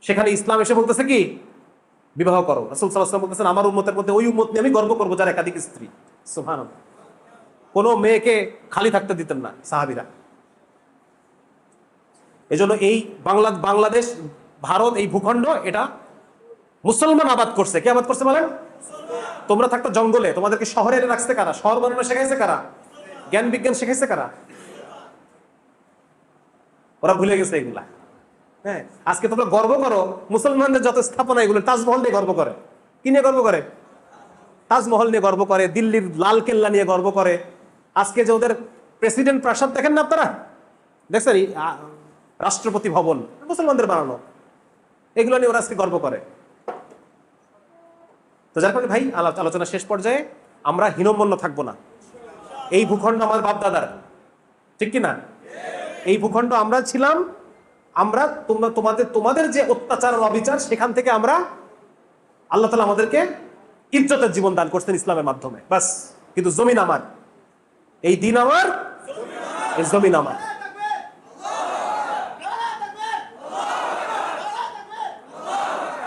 সেখানে ইসলাম এসে বলতেছে কি, বিবাহ করো। রাসূল সাল্লাল্লাহু আলাইহি ওয়াসাল্লাম বলতেছেন, আমার উম্মতের মধ্যে ওই উম্মত নিয়ে আমি গর্ব করবো যার একাধিক স্ত্রী। সুবহানাল্লাহ। কোনো মেয়েকে খালি থাকতে দিতেন না সাহাবীরা। এজন্য এই বাংলাদেশ, ভারত, এই ভূখণ্ড এটা মুসলমান আবাদ করছে। কে আবাদ করছে বলেন? তোমরা থাকতো জঙ্গলে, তোমাদেরকে শহরে এনে রাখছে কারা? শহর বানানো শেখাইছে কারা? জ্ঞান বিজ্ঞান শিখাইছে কারা? ওরা ভুলে গেছে এগুলা। হ্যাঁ, আজকে তোমরা গর্ব করো মুসলমানদের যত স্থাপনা, এগুলো তাজমহল নিয়ে গর্ব করে। কি নিয়ে গর্ব করে? তাজমহল নিয়ে গর্ব করে, দিল্লির লাল কেল্লা নিয়ে গর্ব করে। আজকে যে ওদের প্রেসিডেন্ট প্রাসাদ দেখেন না আপনারা, দেখছেন? রাষ্ট্রপতি ভবন মুসলমানদের বানানো, এগুলো নিয়ে ওরা আজকে গর্ব করে। তো যার কারণে ভাই আলোচনা শেষ পর্যায়ে আমরা হীনমন্য থাকবো না। এই ভূখণ্ড আমার বাপ দাদার, ঠিক কি না? এই ভূখণ্ড আমরা ছিলাম, আমরা তোমাদের যে অত্যাচার অবিচার, সেখান থেকে আমরা, আল্লাহ তাআলা আমাদেরকে ইজ্জতের জীবন দান করছেন ইসলামের মাধ্যমে, বাস। কিন্তু জমিন আমার, এই দিন আমার, এই জমিন আমার।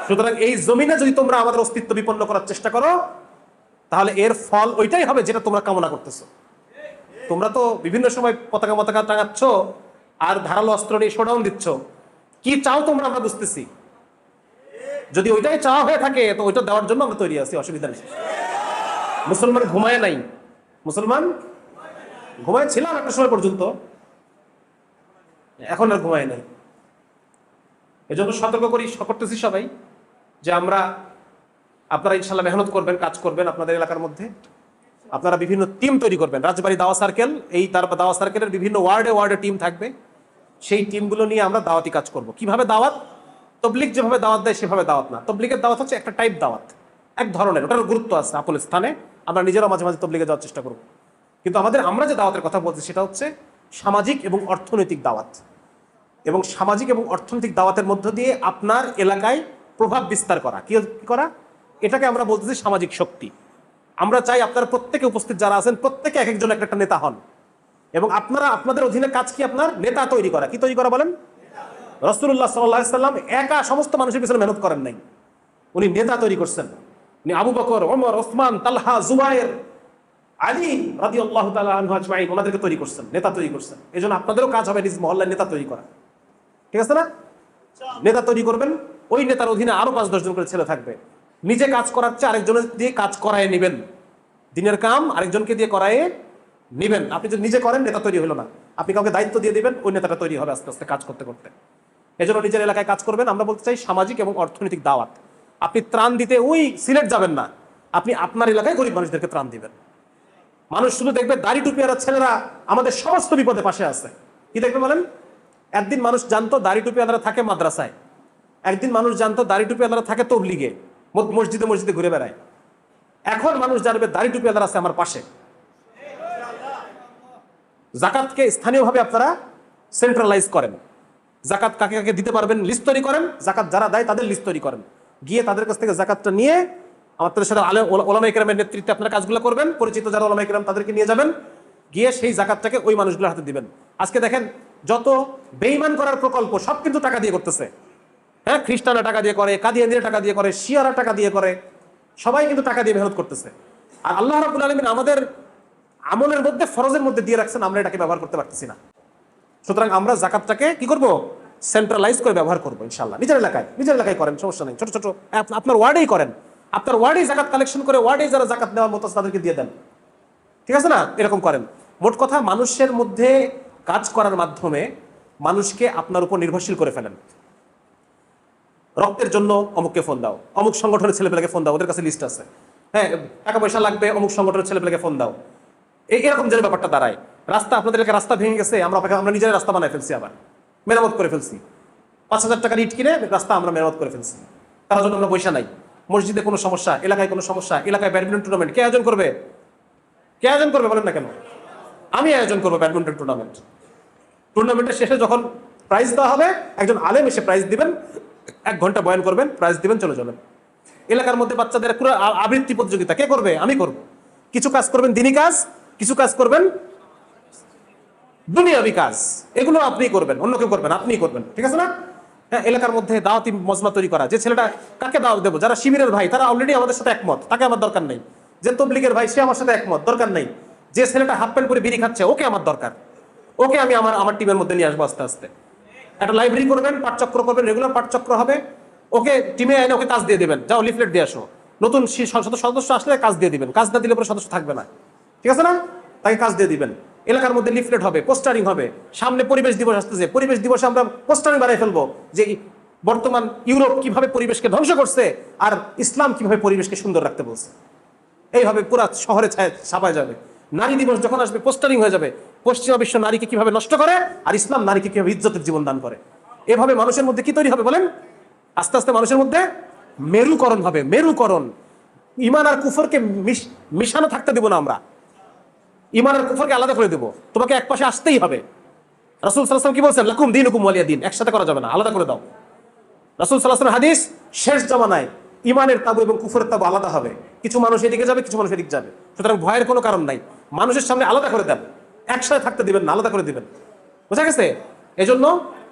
সুতরাং এই জমিনে যদি তোমরা আমাদের অস্তিত্ব বিপন্ন করার চেষ্টা করো, তাহলে এর ফল ওইটাই হবে যেটা তোমরা কামনা করতেছো। তোমরা তো বিভিন্ন সময় পতাকা টাঙাচ্ছ আর ধারালো অস্ত্র নিয়ে শোডাউন দিচ্ছ। কি চাও তোমরা আমরা বুঝতেছি। যদি ওইটাই চাওয়া হয়ে থাকে তো ওইটা দেওয়ার জন্য আমরা তৈরি আছি, অসুবিধা নেই। মুসলমান ঘুমায় নাই, মুসলমান ঘুমায় ছিলাম একটা সময় পর্যন্ত, এখন আর ঘুমায় নাই। এজন্য সতর্ক করতেছি সবাই যে আপনারা ইনশাল্লাহ মেহনত করবেন, কাজ করবেন আপনাদের এলাকার মধ্যে। আপনারা বিভিন্ন টিম তৈরি করবেন, রাজবাড়ী দাওয়া সার্কেল, তারপর দাওয়া সার্কেলের বিভিন্ন ওয়ার্ডে টিম থাকবে। সেই টিমগুলো নিয়ে আমরা দাওয়াতি কাজ করব। কিভাবে দাওয়াত? তবলিগ যেভাবে দাওয়াত দেয় সেভাবে দাওয়াত না। তবলিগের দাওয়াত হচ্ছে একটা টাইপ দাওয়াত, এক ধরনের, ওটার গুরুত্ব আছে আপন স্থানে। আমরা নিজেরাও মাঝে মাঝে তবলিগে যাওয়ার চেষ্টা করব। কিন্তু আমরা যে দাওয়াতের কথা বলছি সেটা হচ্ছে সামাজিক এবং অর্থনৈতিক দাওয়াত। এবং সামাজিক এবং অর্থনৈতিক দাওয়াতের মধ্য দিয়ে আপনার এলাকায় প্রভাব বিস্তার করা। কি করা? এটাকে আমরা বলতেছি সামাজিক শক্তি। আমরা চাই আপনারা প্রত্যেকে, উপস্থিত যারা আছেন, প্রত্যেকে এক একজন একটা নেতা হন। এবং আপনাদের অধীনে কাজ কি? আপনার নেতা তৈরি করা। কি তৈরি করা বলেন? রাসূলুল্লাহ সাল্লাল্লাহু আলাইহি সাল্লাম একা সমস্ত মানুষের পিছনে মেহনত করেন নাই, উনি নেতা তৈরি করছেন। উনি আবু বকর, ওমর, ওসমান, তালহা, জুবায়ের, আলী রাদিয়াল্লাহু তাআলা আনহু আজমাইন, ওনাদেরকে তৈরি করছেন, নেতা তৈরি করছেন। এজন্য আপনাদেরও কাজ হবে নিজ মহল্লায় নেতা তৈরি করা, ঠিক আছে না? নেতা তৈরি করবেন, ওই নেতার অধীনে আরো 5-10 জন করে ছেলে থাকবে। নিজে কাজ করার চেয়ে আরেকজনের দিয়ে কাজ করায় নেবেন। দিনের কাম আরেকজনকে দিয়ে করায় নেবেন। আপনি যদি নিজে করেন, নেতা তৈরি হলো না। আপনি কাউকে দায়িত্ব দিয়ে দিবেন, ওই নেতাটা তৈরি হবে আস্তে আস্তে কাজ করতে করতে। এজন্য নিজের এলাকায় কাজ করবেন। আমরা বলতে চাই সামাজিক এবং অর্থনৈতিক দাওয়াত। আপনি ত্রাণ দিতে ওই সিলেট যাবেন না, আপনি আপনার এলাকায় গরিব মানুষদেরকে ত্রাণ দিবেন। মানুষ শুধু দেখবে দাড়ি টুপিওয়ালা ছেলেরা আমাদের সমস্ত বিপদে পাশে আছে। কি দেখবে বলেন? একদিন মানুষ জানতো দাড়ি টুপিওয়ালারা থাকে মাদ্রাসায়, একদিন মানুষ জানতো দাড়ি টুপিওয়ালারা থাকে তবলিগে, মসজিদে মসজিদে ঘুরে বেড়ায়। এখন মানুষ জানবে দাড়ি টুপিওয়ালারা আছে আমার পাশে। জাকাতকে স্থানীয়ভাবে আপনারা সেন্ট্রালাইজ করেন। জাকাত কাকে কাকে দিতে পারবেন লিস্ট তৈরি করেন। জাকাত যারা দেয় তাদের লিস্ট তৈরি করেন। গিয়ে তাদের কাছ থেকে জাকাতটা নিয়ে আমাদের সাথে ওলামায়ে কেরামের নেতৃত্বে আপনারা কাজগুলো করবেন, পরিচিত যারা ওলামায়ে কেরাম তাদেরকে নিয়ে যাবেন, গিয়ে সেই জাকাতটাকে ওই মানুষগুলোর হাতে দিবেন। আজকে দেখেন যত বেঈমান করার প্রকল্প সব কিন্তু টাকা দিয়ে করতেছে। হ্যাঁ, খ্রিস্টানরা টাকা দিয়ে করে, কাদিয়ানীরা টাকা দিয়ে করে, শিয়ারা টাকা দিয়ে করে, সবাই কিন্তু টাকা দিয়ে মেহনত করতেছে। আর আল্লাহ রাব্বুল আলামিন আমাদের আমলের মধ্যে, ফরজের মধ্যে দিয়ে রাখছেন, আমরা এটাকে ব্যবহার করতে পারতেছি না। সুতরাং আমরা জাকাতটাকে কি করব, সেন্ট্রালাইজ করে ব্যবহার করবো ইনশাআল্লাহ। নিজের এলাকায় করেন, সমস্যা নেই, ছোট ছোট আপনার ওয়ার্ডেই করেন, আপনার ওয়ার্ডেই জাকাত কালেকশন করে ওয়ার্ডেই যারা জাকাত নেওয়ার মতো তাদেরকে দিয়ে দেন, ঠিক আছে না? এরকম করেন। মোট কথা, মানুষের মধ্যে কাজ করার মাধ্যমে মানুষকে আপনার উপর নির্ভরশীল করে ফেলেন। রক্তের জন্য অমুককে ফোন দাও, অমুক সংগঠনের ছেলেপেলেকে ফোন দাও, ওদের কাছে লিস্ট আছে। হ্যাঁ, টাকা পয়সা লাগবে, অমুক সংগঠনের ছেলেপেলেকে ফোন দাও। এরকম যে ব্যাপারটা দাঁড়ায়, রাস্তা আপনাদের এলাকায় রাস্তা ভেঙে গেছে, আমরা নিজের রাস্তা বানাই ফেলছি, আবার মেরামত করে ফেলছি, 5,000 টাকার ইট কিনে রাস্তা আমরা মেরামত করে ফেলছি। তার জন্য আমরা পয়সা নাই। মসজিদে কোনো সমস্যা, এলাকায় কোনো সমস্যা, এলাকায় ব্যাডমিন্টন টুর্নামেন্ট কে আয়োজন করবে? বলেন না কেন? আমি আয়োজন করবো ব্যাডমিন্টন টুর্নামেন্টের শেষে যখন প্রাইজ দেওয়া হবে, একজন আলেম এসে প্রাইজ দিবেন, 1 ঘন্টা বয়ান করবেন, প্রাইজ দিবেন, চলে যাবেন। এলাকার মধ্যে বাচ্চাদের পুরো আবৃত্তি প্রতিযোগিতা কে করবে? আমি করব। কিছু কাজ করবেন দিনী কাজ, কিছু কাজ করবেন দুনিয়াবি কাজ, এগুলো আপনি করবেন, অন্য কেউ করবেন, আপনি করবেন, ঠিক আছে না? হ্যাঁ, এলাকার মধ্যে দাওয়াতি মজমা তৈরি করা, যে ছেলেটা কাকে দাওয়াত দেবো, যারা শিবিরের ভাই তারা অলরেডি আমাদের সাথে একমত, তাকে আমার দরকার নেই। যে তবলিগের ভাই সে আমার সাথে একমত, দরকার নেই। যে ছেলেটা হাফ প্যান্ট পরে বিড়ি খাচ্ছে, ওকে আমার দরকার, ওকে আমি আমার টিমের মধ্যে নিয়ে আসবো আস্তে আস্তে। একটা লাইব্রেরি করবেন, পাঠচক্র করবেন, রেগুলার পাঠচক্র হবে, ওকে টিমে এনে ওকে কাজ দিয়ে দেবেন, যাও লিফলেট দিয়ে আসো। নতুন সদস্য আসলে কাজ দিয়ে দিবেন, কাজ না দিলে পরে সদস্য থাকবে না, ঠিক আছে না? তাকে কাজ দিয়ে দিবেন। এলাকার মধ্যে লিফলেট হবে, পোস্টারিং হবে। সামনে পরিবেশ দিবস আসতেছে, পরিবেশ দিবসে আমরা পোস্টারিং বানাই ফেলবো যে বর্তমান ইউরোপ কিভাবে পরিবেশকে ধ্বংস করছে আর ইসলাম কিভাবে পরিবেশকে সুন্দর রাখতে বলছে। এইভাবে পুরো শহরে ছাপায় যাবে। নারী দিবস যখন আসবে, পোস্টারিং হয়ে যাবে, পশ্চিমা বিশ্ব নারীকে কিভাবে নষ্ট করে আর ইসলাম নারীকে কিভাবে ইজ্জতের জীবন দান করে। এভাবে মানুষের মধ্যে কি তৈরি হবে বলেন? আস্তে আস্তে মানুষের মধ্যে মেরুকরণ হবে, মেরুকরণ। ইমান আর কুফরকে মিশানো থাকতে দেব না আমরা, ইমান আর কুফরকে আলাদা করে দেবো। তোমাকে এক পাশে আসতেই হবে। রাসূল সাল্লাল্লাহু আলাইহি ওয়াসাল্লাম কি বলছেন? লাকুম দীনুকুম ওয়ালিয়া দীন, একসাথে করা যাবে না, আলাদা করে দাও। রাসূল সাল্লাল্লাহু আলাইহি ওয়াসাল্লাম হাদিস, শেষ জামানায় ইমানের তাবু এবং কুফরের তাবু আলাদা হবে। কিছু মানুষ এদিকে যাবে, কিছু মানুষ এদিকে যাবে। সুতরাং ভয়ের কোনো কারণ নাই। মানুষের সামনে আলাদা করে দেন, একসাথে থাকতে দিবেন না, আলাদা করে দিবেন। বোঝা গেছে? এজন্য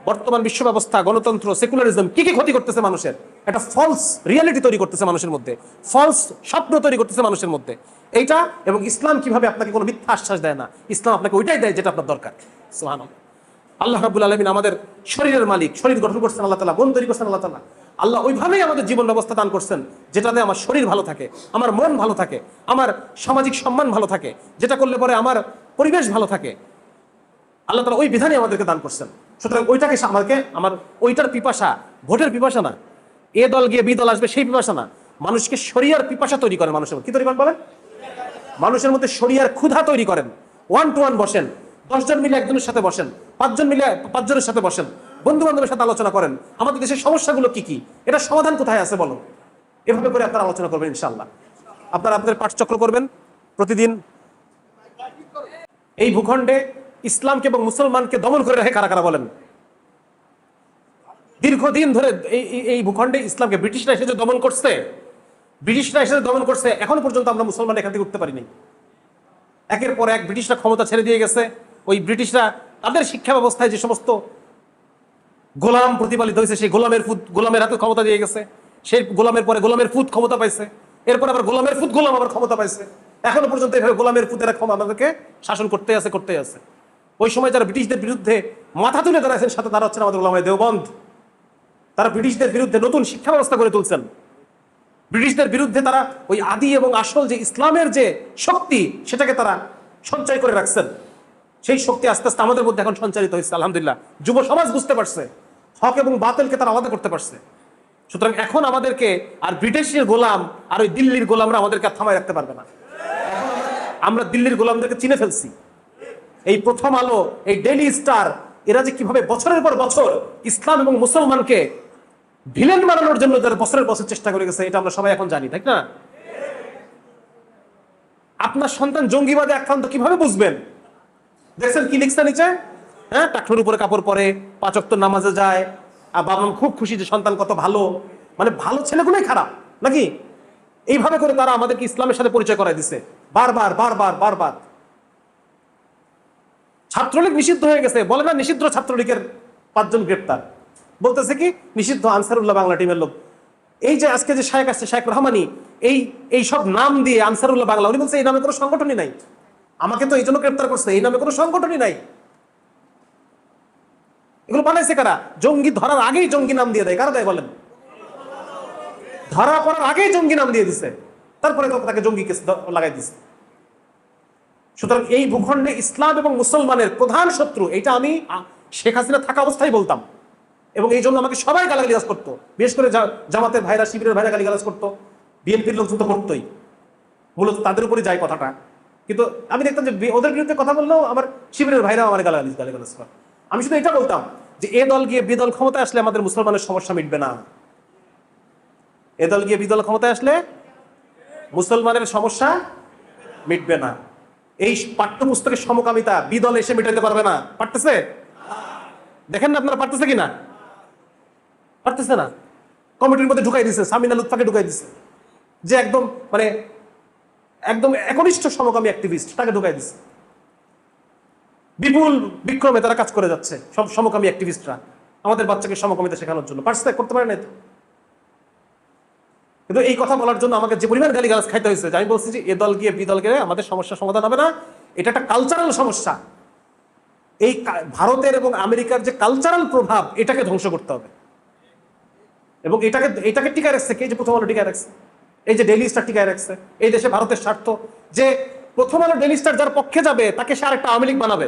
বর্তমান বিশ্ব ব্যবস্থা, গণতন্ত্র, সেকুলারিজম কি কি ক্ষতি করতেছে মানুষের, একটা ফলস রিয়ালিটি তৈরি করতেছে মানুষের মধ্যে, ফলস স্বপ্ন তৈরি করতেছে মানুষের মধ্যে। এইটা, এবং ইসলাম কিভাবে আপনাকে কোনো মিথ্যা আশ্বাস দেয় না, ইসলাম আপনাকে ওইটাই দেয় যেটা আপনার দরকার। সুবহানাল্লাহ। আল্লাহ রাব্বুল আলামিন আমাদের শরীরের মালিক, শরীর গঠন করছেন আল্লাহ তাআলা, মন তৈরি করছেন আল্লাহ তাআলা। আল্লাহ ওইভাবেই আমাদের জীবন ব্যবস্থা দান করছেন যেটাতে আমার শরীর ভালো থাকে, আমার মন ভালো থাকে, আমার সামাজিক সম্মান ভালো থাকে, যেটা করলে পরে আমার পরিবেশ ভালো থাকে। আল্লাহ তাআলা ওই বিধানই আমাদেরকে দান করছেন। সুতরাং ওইটাকে আমার ওইটার পিপাসা, ভোটের পিপাসা না, এ দল গিয়ে বি দল আসবে সেই পিপাসা না। মানুষকে শরিয়ার পিপাসা তৈরি করেন। মানুষের কি তৈরি করেন বলেন? মানুষের মধ্যে শরিয়ার ক্ষুধা তৈরি করেন। 1 to 1 বসেন, 10 জন মিলে একজনের সাথে বসেন, 5 জন মিলে 5 জনের সাথে বসেন, বন্ধু বান্ধবের সাথে আলোচনা করেন, আমাদের দেশের সমস্যাগুলো কি কি, এটা সমাধান কোথায় আছে বলো। এভাবে করে আপনারা আলোচনা করবেন ইনশাআল্লাহ। আপনারা আপনাদের পাঠচক্র করবেন প্রতিদিন। এই ভূখণ্ডে ইসলামকে এবং মুসলমানকে দমন করে রাখে কারা কারা বলেন? দীর্ঘদিন ধরে এই ভূখণ্ডে ইসলামকে ব্রিটিশরা এসে দমন করছে, এখনো পর্যন্ত আমরা মুসলমান এখান থেকে উঠতে পারিনি। একের পর এক ব্রিটিশরা ক্ষমতা ছেড়ে দিয়ে গেছে। ওই ব্রিটিশরা তাদের শিক্ষা ব্যবস্থায় যে সমস্ত গোলাম প্রতিপালিত হয়েছে, সেই গোলামের হাতে ক্ষমতা দিয়ে গেছে। সেই গোলামের পরে গোলামের ফুত ক্ষমতা পাইছে, এরপর আবার গোলামের ফুত গোলাম আবার ক্ষমতা পাইছে। এখনো পর্যন্ত এইভাবে গোলামের ফুতেরা আমাদেরকে শাসন করতে আছে। ওই সময় যারা ব্রিটিশদের বিরুদ্ধে মাথা তুলে দাঁড়াইছেন, সাথে তারা হচ্ছেন আমাদের ওলামায়ে দেওবন্দ। তারা ব্রিটিশদের বিরুদ্ধে নতুন শিক্ষা ব্যবস্থা করে তুলছেন। ব্রিটিশদের বিরুদ্ধে তারা ওই আদি এবং আসল যে ইসলামের যে শক্তি, সেটাকে তারা সঞ্চয় করে রাখছেন। সেই শক্তি আস্তে আস্তে আমাদের মধ্যে এখন সঞ্চারিত হয়েছে আলহামদুলিল্লাহ। যুব সমাজ বুঝতে পারছে, হক এবং বাতিলকে তারা আলাদা করতে পারছে। সুতরাং এখন আমাদেরকে আর ব্রিটিশের গোলাম আর ওই দিল্লির গোলামরা আমাদেরকে থামায় রাখতে পারবে না। আমরা দিল্লির গোলামদেরকে চিনে ফেলছি। এই প্রথম আলো, এই ডেইলি স্টার, এরা যে কিভাবে বছরের পর বছর ইসলাম এবং মুসলমানকে ভিলেন বানানোর জন্য যারা বছরের বছর চেষ্টা করে গেছে, এটা আমরা সবাই এখন জানি, তাই না? আপনার সন্তান জঙ্গিবাদে আক্রান্ত কিভাবে বুঝবেন? দেখছেন কি লিখছে নিচে? হ্যাঁ, টাকনুর উপরে কাপড় পরে, 5 ওয়াক্ত নামাজে যায়, আর বাবা মা খুব খুশি যে সন্তান কত ভালো। মানে ভালো ছেলেগুলোই খারাপ নাকি? এইভাবে করে তারা আমাদেরকে ইসলামের সাথে পরিচয় করাই দিছে বারবার বারবার বারবার। ছাত্রলীগ নিষিদ্ধ হয়ে গেছে, বলে না নিষিদ্ধ ছাত্রলীগের 5 জন গ্রেপ্তার, বলতেছে কি নিষিদ্ধ আনসারুল্লাহ বাংলা টিমের লোক। এই যে আজকে যে শায়েখ আসছে শায়েখ রহমানি, এই সব নাম দিয়ে আনসারুল্লাহ বাংলা, উনি বলছে এই নামে কোনো সংগঠনই নাই, আমাকে তো এই জন্য গ্রেপ্তার করছে, এই নামে কোনো সংগঠনই নাই। এগুলো বানাইছে কারা? জঙ্গি ধরার আগেই জঙ্গি নাম দিয়ে দেয়। কারা দেয় বলেন? ধরা পড়ার আগেই জঙ্গি নাম দিয়ে দিছে, তারপরে তো তাকে জঙ্গি কেস লাগাই দিছে। সুতরাং এই ভূখণ্ডে ইসলাম এবং মুসলমানের প্রধান শত্রু, এটা আমি শেখ হাসিনা থাকা অবস্থায় বলতাম, এবং এই জন্য আমাকে সবাই গালাগালিজ করতো, বিশেষ করে জামাতের ভাইরা, শিবিরের ভাইরা গালিগালাজ করতো, বিএনপির লোকজন তো করতোই, মূলত তাদের উপরই যায় কথাটা। কিন্তু আমি দেখতাম যে ওদের বিরুদ্ধে কথা বললেও আমার শিবিরের ভাইরা আমার গালাগালিজ করে। আমি শুধু এটা বলতাম যে এ দল গিয়ে বিদল ক্ষমতায় আসলে আমাদের মুসলমানের সমস্যা মিটবে না, এ দল গিয়ে বিদল ক্ষমতায় আসলে মুসলমানের সমস্যা মিটবে না। এই পাঠ্যপুস্তকের সমকামিতা বিদল এসে মিটাইতে পারবে না। পারতেছে? দেখেন না আপনারা পারতেছে কিনা? পারতেছে না। কমিটির মধ্যে ঢুকাই দিছে, সামিনা লুৎফাকে ঢুকাই দিছে, যে একদম মানে একদম একনিষ্ঠ সমকামী অ্যাক্টিভিস্ট, তাকে ঢুকাই দিছে। বিপুল বিক্রমে তারা কাজ করে যাচ্ছে, সব সমকামী অ্যাক্টিভিস্টরা, আমাদের বাচ্চাকে সমকামিতা শেখানোর জন্য। পারছে? করতে পারে না। কিন্তু এই কথা বলার জন্য আমাকে যে পরিমাণ গালিগালাজ খাইতে হয়েছে, আমি বলছি যে এ দল গিয়ে বিদল গেলে আমাদের সমস্যার সমাধান হবে না, এটা একটা কালচারাল সমস্যা। এই ভারতের এবং আমেরিকার যে কালচারাল প্রভাব, এটাকে ধ্বংস করতে হবে। এবং এটাকে টিকায় রাখছে কে? যে প্রথম আলো টিকায় রাখছে, এই যে ডেইলি স্টার টিকায় রাখছে। এই দেশে ভারতের স্বার্থ, যে প্রথম আলো ডেইলি স্টার যার পক্ষে যাবে তাকে সে আরেকটা আওয়ামী লীগ বানাবে,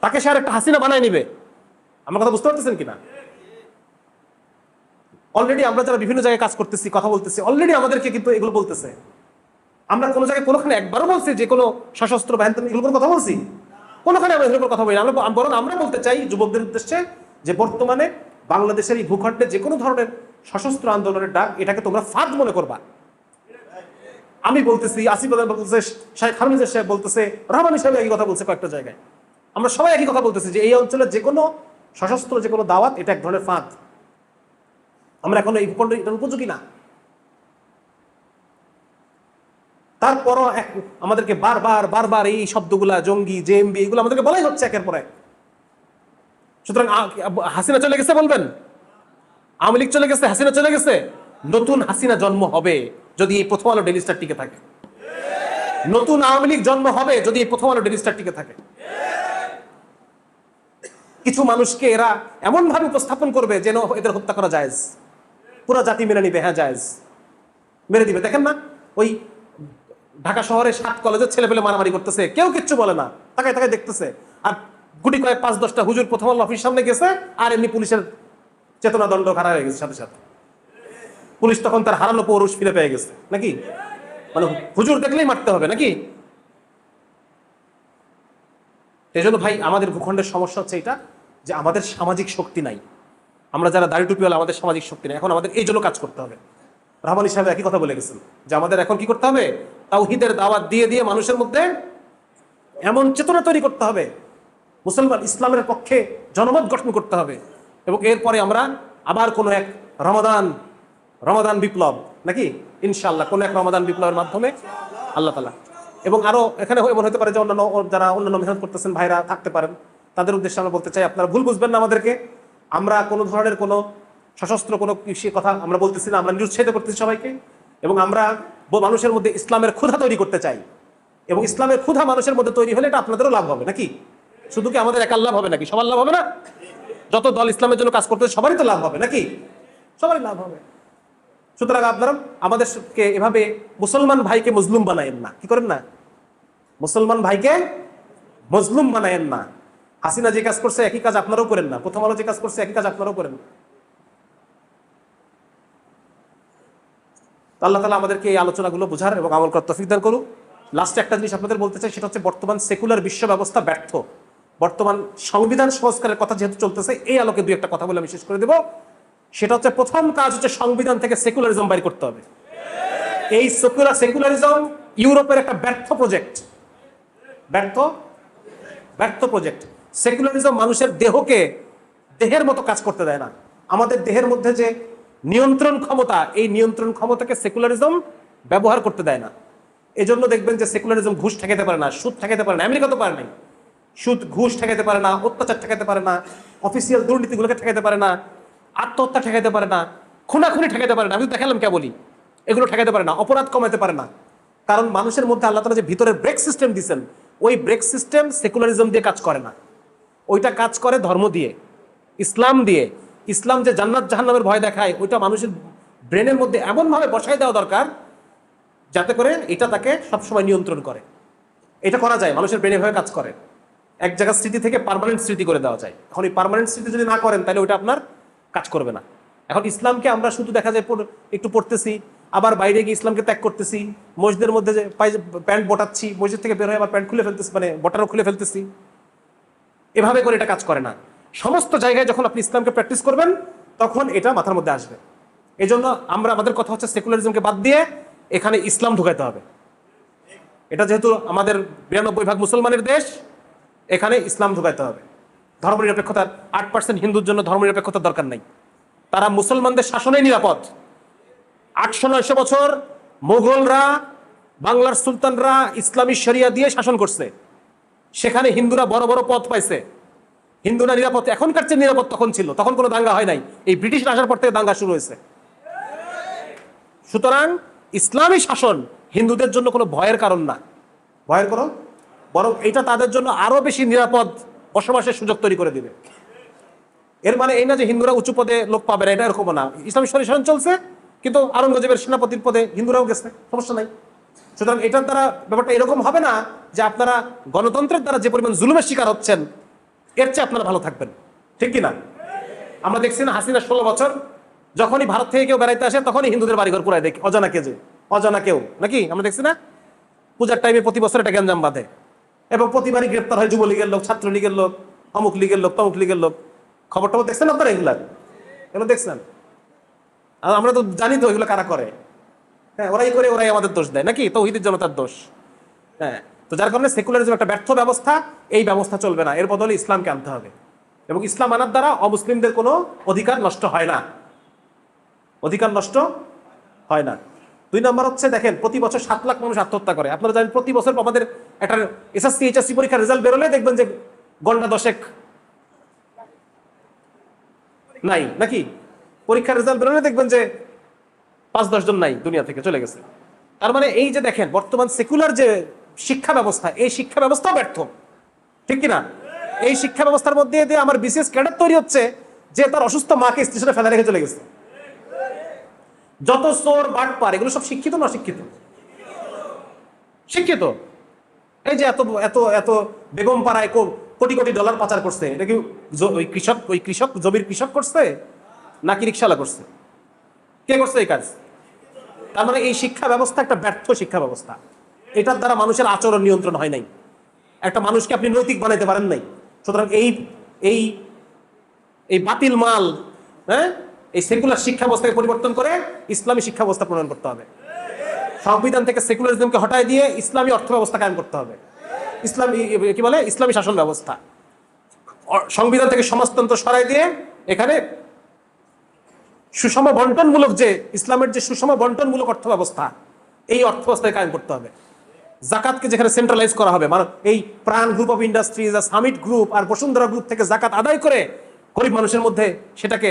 তাকে সে আরেকটা হাসিনা বানায় নিবে। আমার কথা বুঝতে পারতেছেন কিনা? অলরেডি আমরা যারা বিভিন্ন জায়গায় কাজ করতেছি, কথা বলতেছি, অলরেডি আমাদেরকে কিন্তু এগুলো বলতেছে। আমরা কোনো জায়গায় কোনোখানে একবারও বলছি যে কোনো সশস্ত্র বাহিনী এগুলোর কথা বলছি? কোনোখানে আমরা এগুলোর কথা বলি না। বরং আমরা বলতে চাই যুবকদের উদ্দেশ্যে যে বর্তমানে বাংলাদেশের এই ভূখণ্ডে যে কোনো ধরনের সশস্ত্র আন্দোলনের ডাক, এটাকে তোমরা ফাঁদ মনে করবা। আমি বলতেছি, আসিফ আলম বলতেছে, শাহেখ হারমিজা সাহেব বলতেছে, রহমানী সাহেব একই কথা বলছে কয়েকটা জায়গায়। আমরা সবাই একই কথা বলতেছি যে এই অঞ্চলের যে কোনো সশস্ত্র যে কোনো দাওয়াত, এটা এক ধরনের ফাঁদ। আমরা এখন এই ভূখণ্ড এটার উপযোগী না। তারপরও আমাদেরকে বারবার বারবার এই শব্দগুলা, জঙ্গি, জেএমবি, এগুলো আমাদেরকে বলাই হচ্ছে একের পর এক। সুতরাং হাসিনা চলে গেছে বলবেন, আওয়ামী লীগ চলে গেছে, হাসিনা চলে গেছে, নতুন হাসিনা জন্ম হবে যদি এই প্রথম আলো ডেইলি স্টার টিকে থাকে। নতুন আওয়ামী লীগ জন্ম হবে যদি এই প্রথম আলো ডেইলি স্টার টিকে থাকে। কিছু মানুষকে এরা এমন ভাবে উপস্থাপন করবে যেন এদের হত্যা করা জায়েজ, পুরো জাতি মেনে নিবে, হ্যাঁ জায়েজ, মেরে দিবে। দেখেন না, ওই ঢাকা শহরে 7 কলেজের ছেলে পেলে মারামারি করতেছে, কেউ কিচ্ছু বলে না, তাকায় তাকায় দেখতেছে। আর গুটি কয়েক 5-10টা হুজুর প্রথম আলো অফিস সামনে গেছে, আর এমনি পুলিশের চেতনা দণ্ড খারাপ হয়ে গেছে সাথে সাথে। পুলিশ তখন তার হারানো পৌরুষ ফিরে পেয়ে গেছে নাকি? মানে হুজুর দেখলেই মারতে হবে নাকি? এই জন্য ভাই আমাদের ভূখণ্ডের সমস্যা হচ্ছে এটা, যে আমাদের সামাজিক শক্তি নাই। আমরা যারা দাড়ি টুপিওয়ালা, আমাদের সামাজিক শক্তি নেই। এখন আমাদের এই জন্য কাজ করতে হবে। রহমানী সাহেব একই কথা বলে গেছেন যে আমাদের এখন কি করতে হবে? তাওহীদের দাওয়াত দিয়ে দিয়ে মানুষের মধ্যে এমন চেতনা তৈরি করতে হবে, মুসলমান ইসলামের পক্ষে জনমত গঠন করতে হবে। এবং এরপরে আমরা আবার কোনো এক রমাদান বিপ্লব নাকি, ইনশাআল্লাহ কোন এক রমাদান বিপ্লবের মাধ্যমে আল্লাহ তাআলা, এবং আরো এখানে এমন হতে পারে যে যারা অন্যান্য মেহনত করতেছেন ভাইরা থাকতে পারেন, তাদের উদ্দেশ্যে আমরা বলতে চাই, আপনারা ভুল বুঝবেন না আমাদেরকে। আমরা কোনো ধরনের কোনো সশস্ত্র কোনো কৃষি কথা আমরা বলতেছি না, আমরা নিরুৎসাহিত করতেছি সবাইকে। এবং আমরা মানুষের মধ্যে ইসলামের ক্ষুধা তৈরি করতে চাই, এবং ইসলামের ক্ষুধা মানুষের মধ্যে তৈরি হলে এটা আপনাদেরও লাভ হবে নাকি? শুধু কি আমাদের একার লাভ হবে নাকি? সবার লাভ হবে না? যত দল ইসলামের জন্য কাজ করতে সবারই তো লাভ হবে নাকি? সবারই লাভ হবে। সুতরাং আপনারা আমাদেরকে এভাবে মুসলমান ভাইকে মজলুম বানায়েন না। কি করেন না? মুসলমান ভাইকে মজলুম বানায়েন না। হাসিনা যে কাজ করছে একই কাজ আপনারাও করেন না, প্রথম আলো যে কাজ করছে একই কাজ আপনারাও করেন না। আল্লাহ তাআলা আমাদেরকে এই আলোচনাগুলো বোঝার এবং আমল করার তৌফিক দান করুন। লাস্টে একটা জিনিস আপনাদের বলতে চাই, সেটা হচ্ছে বর্তমান সেকুলার বিশ্ব ব্যবস্থা ব্যর্থ। বর্তমান সংবিধান সংস্কারের কথা যেহেতু চলতেছে, এই আলোকে দুই একটা কথা বলে আমি শেষ করে দেব। সেটা হচ্ছে প্রথম কাজ হচ্ছে সংবিধান থেকে সেকুলারিজম বাইর করতে হবে। এই সেকুলারিজম ইউরোপের একটা ব্যর্থ প্রজেক্ট। সেকুলারিজম মানুষের দেহকে দেহের মতো কাজ করতে দেয় না। আমাদের দেহের মধ্যে যে নিয়ন্ত্রণ ক্ষমতা, এই নিয়ন্ত্রণ ক্ষমতাকে সেকুলারিজম ব্যবহার করতে দেয় না। এজন্য দেখবেন যে সেকুলারিজম ঘুষ ঠেকাতে পারে না, সুদ ঠেকাতে পারে না। আমেরিকা তো পারে নাই, সুদ ঘুষ ঠেকাতে পারে না, অত্যাচার ঠেকাতে পারে না, অফিসিয়াল দুর্নীতিগুলোকে ঠেকাতে পারে না, আত্মহত্যা ঠেকাতে পারে না, খুনাখুনি ঠেকাতে পারে না। আমি তো দেখালাম কে বলি, এগুলো ঠেকাতে পারে না, অপরাধ কমাতে পারে না। কারণ মানুষের মধ্যে আল্লাহ তাআলা যে ভিতরের ব্রেক সিস্টেম দিচ্ছেন, ওই ব্রেক সিস্টেম সেকুলারিজম দিয়ে কাজ করে না, ওইটা কাজ করে ধর্ম দিয়ে, ইসলাম দিয়ে। ইসলাম যে জান্নাত জাহান্নামের ভয় দেখায়, ওইটা মানুষের ব্রেনের মধ্যে এমনভাবে বসাই দেওয়া দরকার যাতে করে এটা তাকে সবসময় নিয়ন্ত্রণ করে। এটা করা যায়, মানুষের ব্রেনে ভাবে কাজ করে, এক জায়গার স্মৃতি থেকে পার্মানেন্ট স্মৃতি করে দেওয়া যায়। এখন এই পার্মানেন্ট স্মৃতি যদি না করেন তাহলে ওইটা আপনার কাজ করবে না। এখন ইসলামকে আমরা শুধু দেখা যায় একটু পড়তেছি, আবার বাইরে গিয়ে ইসলামকে ত্যাগ করতেছি, মসজিদের মধ্যে যে প্যান্ট বটাচ্ছি, মসজিদ থেকে বের হয়ে আবার প্যান্ট খুলে ফেলতেছি, মানে বটারও খুলে ফেলতেছি, এভাবে করে এটা কাজ করে না। সমস্ত জায়গায় যখন আপনি ইসলামকে প্র্যাকটিস করবেন তখন এটা মাথার মধ্যে আসবে। এই জন্য আমাদের কথা হচ্ছে সেকুলারিজমকে বাদ দিয়ে এখানে ইসলাম ঢুকাইতে হবে। এটা যেহেতু আমাদের 92% মুসলমানের দেশ, এখানে ইসলাম ঢুকাইতে হবে। ধর্মনিরপেক্ষতার 8% হিন্দুর জন্য ধর্মনিরপেক্ষতার দরকার নাই, তারা মুসলমানদের শাসনে নিরাপদ। 800-900 বছর মোগলরা, বাংলার সুলতানরা ইসলামী শরিয়া দিয়ে শাসন করছে, সেখানে হিন্দুরা বড় বড় পদ পাইছে, হিন্দুরা নিরাপদ। এখনকার চেয়ে নিরাপদ তখন ছিল, তখন কোনো দাঙ্গা হয় নাই, এই ব্রিটিশ আসার পর থেকে দাঙ্গা শুরু হয়েছে। সুতরাং ইসলামী শাসন হিন্দুদের জন্য কোনো ভয়ের কারণ না, ভয়ের কারণ, বরং এটা তাদের জন্য আরো বেশি নিরাপদ বসবাসের সুযোগ তৈরি করে দিবে। এর মানে এই না যে হিন্দুরা উঁচু পদে লোক পাবে না, এটা এরকম না। ইসলামী শাসন চলছে, কিন্তু আওরঙ্গজেবের সেনাপতির পদে হিন্দুরাও গেছে, সমস্যা নাই। সুতরাং এটার দ্বারা ব্যাপারটা এরকম হবে না যে আপনারা গণতন্ত্রের দ্বারা যে পরিমাণ জুলুমের শিকার হচ্ছেন এর চেয়ে আপনারা ভালো থাকবেন, ঠিক কিনা? আমরা দেখছি না, হাসিনা 16 বছর যখনই ভারত থেকে কেউ বেড়াইতে আসে তখনই হিন্দুদের বাড়িঘর পুরাই দেখি, অজানা কেউ নাকি আমরা দেখছি না? পূজার টাইমে প্রতি বছর এটা গ্যাঞ্জাম বাঁধে এবং প্রতিবারই গ্রেপ্তার হয় যুবলীগের লোক, ছাত্রলীগের লোক, অমুক লীগের লোক, তমুক লীগের লোক। খবর টবর দেখছেন আপনারা? এগুলো দেখছেন? আর আমরা তো জানি তো এগুলো কারা করে। হ্যাঁ, ওরাই করে, ওরাই আমাদের দোষ দেয় নাকি? তৌহিদের জনতার দোষ। হ্যাঁ, তো যার কারণে সেকুলারিজম একটা ব্যর্থ ব্যবস্থা, এই ব্যবস্থা চলবে না। এর বদলে ইসলামকে আনতে হবে এবং ইসলাম আনার দ্বারা অমুসলিমদের কোনো অধিকার নষ্ট হয় না, অধিকার নষ্ট হয় না। 2 নম্বর হচ্ছে, দেখেন প্রতি বছর 7 লাখ মানুষ আত্মহত্যা করে। আপনারা জানেন প্রতি বছর আমাদের একটা এসএসসি এইচএসসি পরীক্ষার রেজাল্ট বেরোলে দেখবেন যে গন্ডা 10 নাই নাকি? পরীক্ষার রেজাল্ট বেরোলে দেখবেন যে 5-10 জন নাই, দুনিয়া থেকে চলে গেছে। তার মানে এই যে দেখেন বর্তমান সেকুলার যে শিক্ষা ব্যবস্থা, এই শিক্ষা ব্যবস্থা ব্যর্থ, ঠিক কিনা? এই শিক্ষা ব্যবস্থার মধ্যে দিয়ে আমার বিশেষ ক্যাডার তৈরি হচ্ছে যে তার অসুস্থ মাকে স্টেশনে ফেলে রেখে চলে গেছে। যত চোর বাটপার এগুলো সব শিক্ষিত না অশিক্ষিত? শিক্ষিত। এই যে এত এত এত বেগম পাড়ায় কোটি কোটি ডলার পাচার করছে, এটা কি ওই কৃষক জমির কৃষক করছে নাকি রিক্সাওয়ালা করছে? কে করছে এই কাজ? তার মানে এই শিক্ষা ব্যবস্থা একটা ব্যর্থ শিক্ষা ব্যবস্থা। এটার দ্বারা মানুষের আচরণ নিয়ন্ত্রণ হয় নাই, একটা মানুষকে আপনি নৈতিক বানাইতে পারেন নাই। সুতরাং এই এই এই বাতিল মাল, হ্যাঁ, এই সেকুলার শিক্ষা ব্যবস্থাকে পরিবর্তন করে ইসলামী শিক্ষা ব্যবস্থা প্রণয়ন করতে হবে। সংবিধান থেকে সেকুলারিজমকে হটায় দিয়ে ইসলামী অর্থ ব্যবস্থা কায়েম করতে হবে, ইসলামী কি বলে ইসলামী শাসন ব্যবস্থা। সংবিধান থেকে সমাজতন্ত্র সরাই দিয়ে এখানে সুষম বন্টনমূলক, যে ইসলামের যে সুষম বন্টনমূলক অর্থ ব্যবস্থা, এই অর্থ ব্যবস্থায় কায়েম করতে হবে। জাকাতকে যেখানে সেন্ট্রালাইজ করা হবে, মানে এই প্রাণ গ্রুপ অফ ইন্ডাস্ট্রিজ আর সামিট গ্রুপ আর বসুন্ধরা গ্রুপ থেকে জাকাত আদায় করে গরিব মানুষের মধ্যে সেটাকে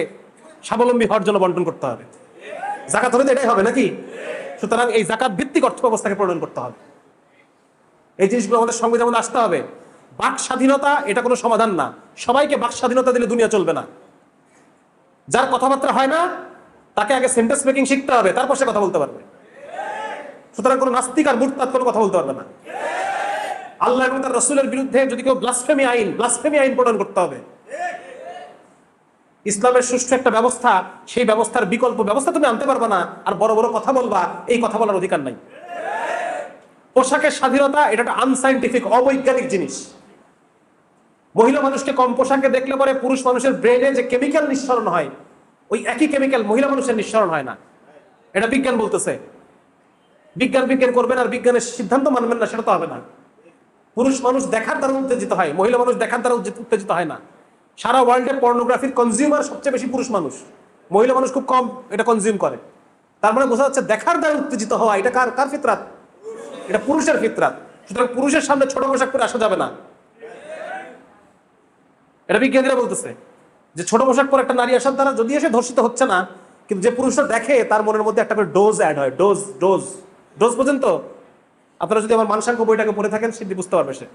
স্বাবলম্বী হওয়ার জন্য বন্টন করতে হবে। জাকাত হলে তো এটাই হবে নাকি? সুতরাং এই জাকাত ভিত্তিক অর্থ ব্যবস্থাকে প্রণয়ন করতে হবে। এই জিনিসগুলো আমাদের সংবিধানে আসতে হবে। বাক স্বাধীনতা এটা কোনো সমাধান না। সবাইকে বাক স্বাধীনতা দিলে দুনিয়া চলবে না। যার কথাবার্তা হয় না তাকে আগে সেন্টেন্স মেকিং শিখতে হবে, তারপর সে কথা বলতে পারবে। সুতরাং কোনো নাস্তিক আর মুরতাদ কোনো কথা বলতে পারবে না। আল্লাহ এবং তার রাসূলের বিরুদ্ধে যদি কেউ ব্লাসফেমি আইন প্রণয়ন করতে হবে। ইসলামের সুষ্ঠু একটা ব্যবস্থা, সেই ব্যবস্থার বিকল্প ব্যবস্থা তুমি আনতে পারবে না, আর বড় বড় কথা বলবা, এই কথা বলার অধিকার নাই। পোশাকের স্বাধীনতা এটা একটা আনসাইন্টিফিক, অবৈজ্ঞানিক জিনিস। মহিলা মানুষকে কম পোশাকে দেখলে পরে পুরুষ মানুষের ব্রেনে যে কেমিক্যাল নিঃসরণ হয়, ওই একই কেমিক্যাল মহিলা মানুষের নিঃসরণ হয় না। এটা বিজ্ঞান বলতেছে। বিজ্ঞান করবেন আর বিজ্ঞানের সিদ্ধান্ত মানবেন না, সেটা তো হবে না। পুরুষ মানুষ দেখার দ্বারা উত্তেজিত হয়, মহিলা মানুষ দেখার দ্বারা উত্তেজিত হয় না। সারা ওয়ার্ল্ডে পর্নোগ্রাফির কনজিউমার সবচেয়ে বেশি পুরুষ মানুষ, মহিলা মানুষ খুব কম এটা কনজিউম করে। তার মানে বোঝা যাচ্ছে দেখার দ্বারা উত্তেজিত হওয়া এটা কার কার ফিতরাত? এটা পুরুষের ফিতরাত। সুতরাং পুরুষের সামনে ছোট পোশাক পরে আসা যাবে না। এটা বিজ্ঞানীরা বলতেছে যে ছোট পোশাক পরে একটা নারী আসার দ্বারা যদি এসে ধর্ষিত হচ্ছে না, কিন্তু যে পুরুষরা দেখে তার মনের মধ্যে একটা করে ডোজ অ্যাড হয়। ডোজ ডোজ ডোজ বোঝেন তো? আপনারা যদি আমার মানসাঙ্ক বইটাকে পড়ে থাকেন সেটি বুঝতে পারবে। সে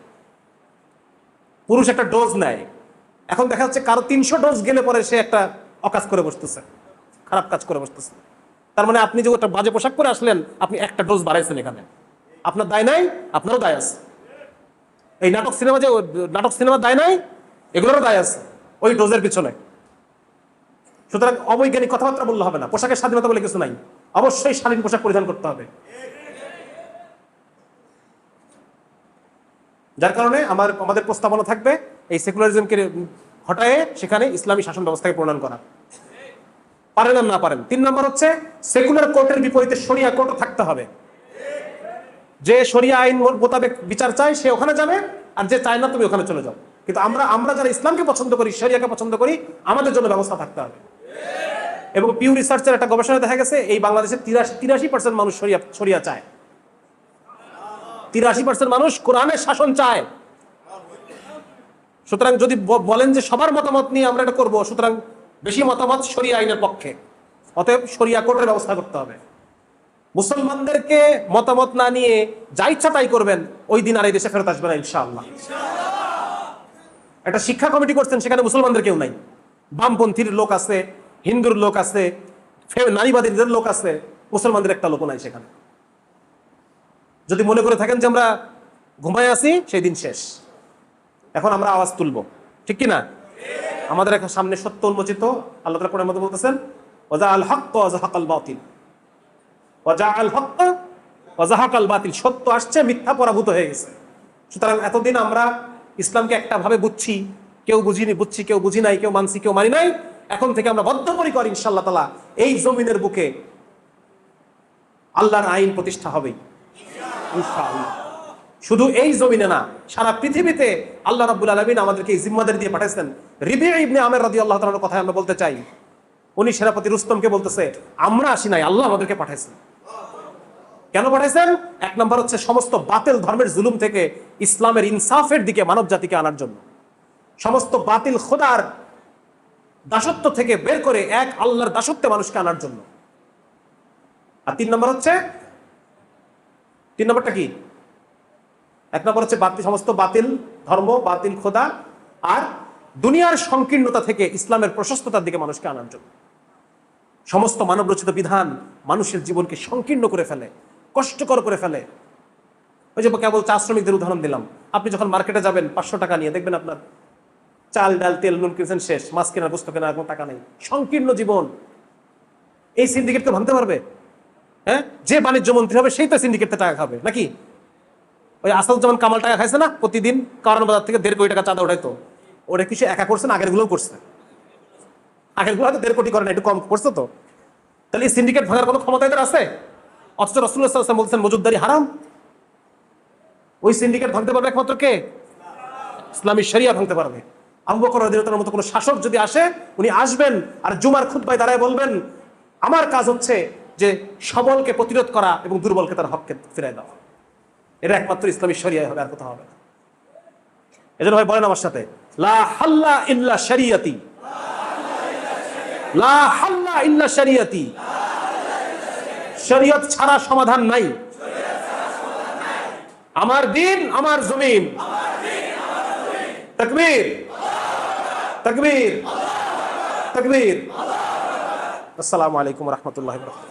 পুরুষ একটা ডোজ নেয়। এখন দেখা যাচ্ছে কারো 300 ডোজ গেলে পরে সে একটা অকাজ করে বসতেছে, খারাপ কাজ করে বসতেছে। তার মানে আপনি যে একটা বাজে পোশাক পরে আসলেন, আপনি একটা ডোজ বাড়াইছেন এখানে। আপনার দায় নাই, আপনারও দায় আছে। এই নাটক সিনেমা দায় নাই, এগুলোরও দায় আছে ওই ডোজের পিছনে। সুতরাং অবৈজ্ঞানিক কথাবার্তা বললে হবে না। পোশাকের স্বাধীনতা বলে কিছু নাই, অবশ্যই শালীন পোশাক পরিধান করতে হবে। যার কারণে আমাদের প্রস্তাবনা থাকবে এই সেকুলারিজমকে হটায়ে সেখানে ইসলামী শাসন ব্যবস্থাকে প্রণয়ন করা। পারেন আর না পারেন। 3 নম্বর হচ্ছে সেকুলার কোর্টের বিপরীতে শরিয়া কোর্টও থাকতে হবে। যে শরিয়া আইন মোতাবেক বিচার চায় সে ওখানে যাবে, আর যে চায় না তুমি ওখানে চলে যাও। কিন্তু আমরা যারা ইসলামকে পছন্দ করি, শরিয়াকে পছন্দ করি, আমাদের জন্য ব্যবস্থা থাকতে হবে। এবং পিউ রিসার্চের একটা গবেষণা দেখা গেছে এই বাংলাদেশে 83% মানুষ শরিয়া চায়। 83% মানুষ কোরআনের শাসন চায়। সুতরাং যদি বলেন যে সবার মতামত নিয়ে আমরা এটা করবো, সুতরাং বেশি মতামত শরিয়া আইনের পক্ষে। অতএব শরিয়া কোর্টের ব্যবস্থা করতে হবে। মুসলমানদেরকে মতামত না নিয়ে যা ইচ্ছা তাই করবেন, ওই দিন আর এই দেশে ফেরত আসবে না ইনশাআল্লাহ। একটা শিক্ষা কমিটি করছেন, সেখানে মুসলমানদের কেউ নাই। বামপন্থীর লোক আছে, হিন্দুর লোক আছে, নারীবাদীদের লোক আছে, মুসলমানদের একটা লোক নাই সেখানে। যদি মনে করে থাকেন যে আমরা ঘুমায় আছি, সেই দিন শেষ। এখন আমরা আওয়াজ তুলবো, ঠিক কি না? আমাদের এখন সামনে সত্য উন্মোচিত। আল্লাহ তাআলা কোরআনের মধ্যে বলতেছেন ওয়াজাআল হাক্ক ওয়া যাহাকাল বাতিল, ওয়াজাআল হাক্ক ওয়া যাহাকাল বাতিল। সত্য আসছে, মিথ্যা পরাভূত হয়ে গেছে। সুতরাং এতদিন আমরা ইসলামকে একটা ভাবে বুঝছি, কেউ বুঝছি, কেউ বুঝি নাই, কেউ মানছি, কেউ মানি নাই। এখন থেকে আমরা বদ্ধপরিকর ইনশাআল্লাহ তাআলা এই জমিনের বুকে আল্লাহর আইন প্রতিষ্ঠা হবেই ইনশাআল্লাহ। শুধু এই জমিনে না, সারা পৃথিবীতে আল্লাহ রাব্বুল আলামিন আমাদেরকে এই জিম্মাদারি দিয়ে পাঠাইছেন। রিবি ইবনে আমির রাদিয়াল্লাহু তাআলার কথা আমরা বলতে চাই। উনি সেনাপতি রুস্তমকে বলতেছে, আমরা আসি নাই, আল্লাহ আমাদেরকে পাঠাইছেন। কেন পাঠাইছেন? 1 নম্বর হচ্ছে সমস্ত বাতিল ধর্মের জুলুম থেকে ইসলামের ইনসাফের দিকে মানব জাতিকে আনার জন্য। সমস্ত বাতিল খোদার দাসত্ব থেকে বের করে এক আল্লাহর দাসত্বে মানুষকে আনার জন্য। আর 3 নম্বর হচ্ছে, 3 নম্বরটা কি? 1 নম্বর হচ্ছে সমস্ত বাতিল ধর্ম, বাতিল খোদা আর দুনিয়ার সংকীর্ণতা থেকে ইসলামের প্রশস্ততার দিকে মানুষকে আনার জন্য। সমস্ত মানব রচিত বিধান মানুষের জীবনকে সংকীর্ণ করে ফেলে, কষ্টকর করে ফেলে। ওই যে কেবল চা শ্রমিকদের উদাহরণ দিলাম। আপনি যখন মার্কেটে যাবেন 500 টাকা নিয়ে, দেখবেন আপনার চাল ডাল তেল নুন কিনছেন শেষ, মাছ কেনার পুস্তক কেনার কোনো টাকা নেই। সংকীর্ণ জীবন। এই সিন্ডিকেটকে ভাঙতে পারবে? হ্যাঁ, যে বাণিজ্য মন্ত্রী হবে সেই তো সিন্ডিকেটে টাকা খাবে নাকি? ওই আসাদুজ্জামান কামাল টাকা খাইছে না প্রতিদিন? কারণ বাজার থেকে 1.5 কোটি টাকা চাঁদা উঠাইতো। ওটা কিছু একা করছেন, আগের গুলোও করছে। আগের গুলো হয়তো 1.5 কোটি করে না, একটু কম করছে তো। তাহলে এই সিন্ডিকেট ভাঙার কোনো ক্ষমতা এদের আছে? অথচ রাসূলুল্লাহ সাল্লাল্লাহু আলাইহি ওয়াসাল্লাম বলছেন মজুদদারি হারাম। ওই সিন্ডিকেট ভাঙতে পারবে একমাত্র কে? ইসলামী শরিয়া ভাঙতে পারবে। আবু বকর রাদিয়াল্লাহু তাআলার মতো কোনো শাসক যদি আসে, উনি আসবেন আর জুমার খুতবায় দাঁড়ায় বলবেন, আমার কাজ হচ্ছে যে সবলকে প্রতিরোধ করা এবং দুর্বলকে তার হককে ফিরিয়ে দেওয়া। এটা একমাত্র ইসলামী শরিয়া হবে, আর কোথাও হবে না। এজন্য ভাই বলেন আমার সাথে, লা হাল্লা ইল্লা শরিয়াতি, লা হাল্লা ইল্লা শরিয়াতি। শরিয়ত ছাড়া সমাধান নাই। আমার দিন আমার জমিন। তাকবীর, তাকবীর, তাকবীর। আসসালামু আলাইকুম ওয়া রাহমাতুল্লাহি ওয়া বারাকাতুহু।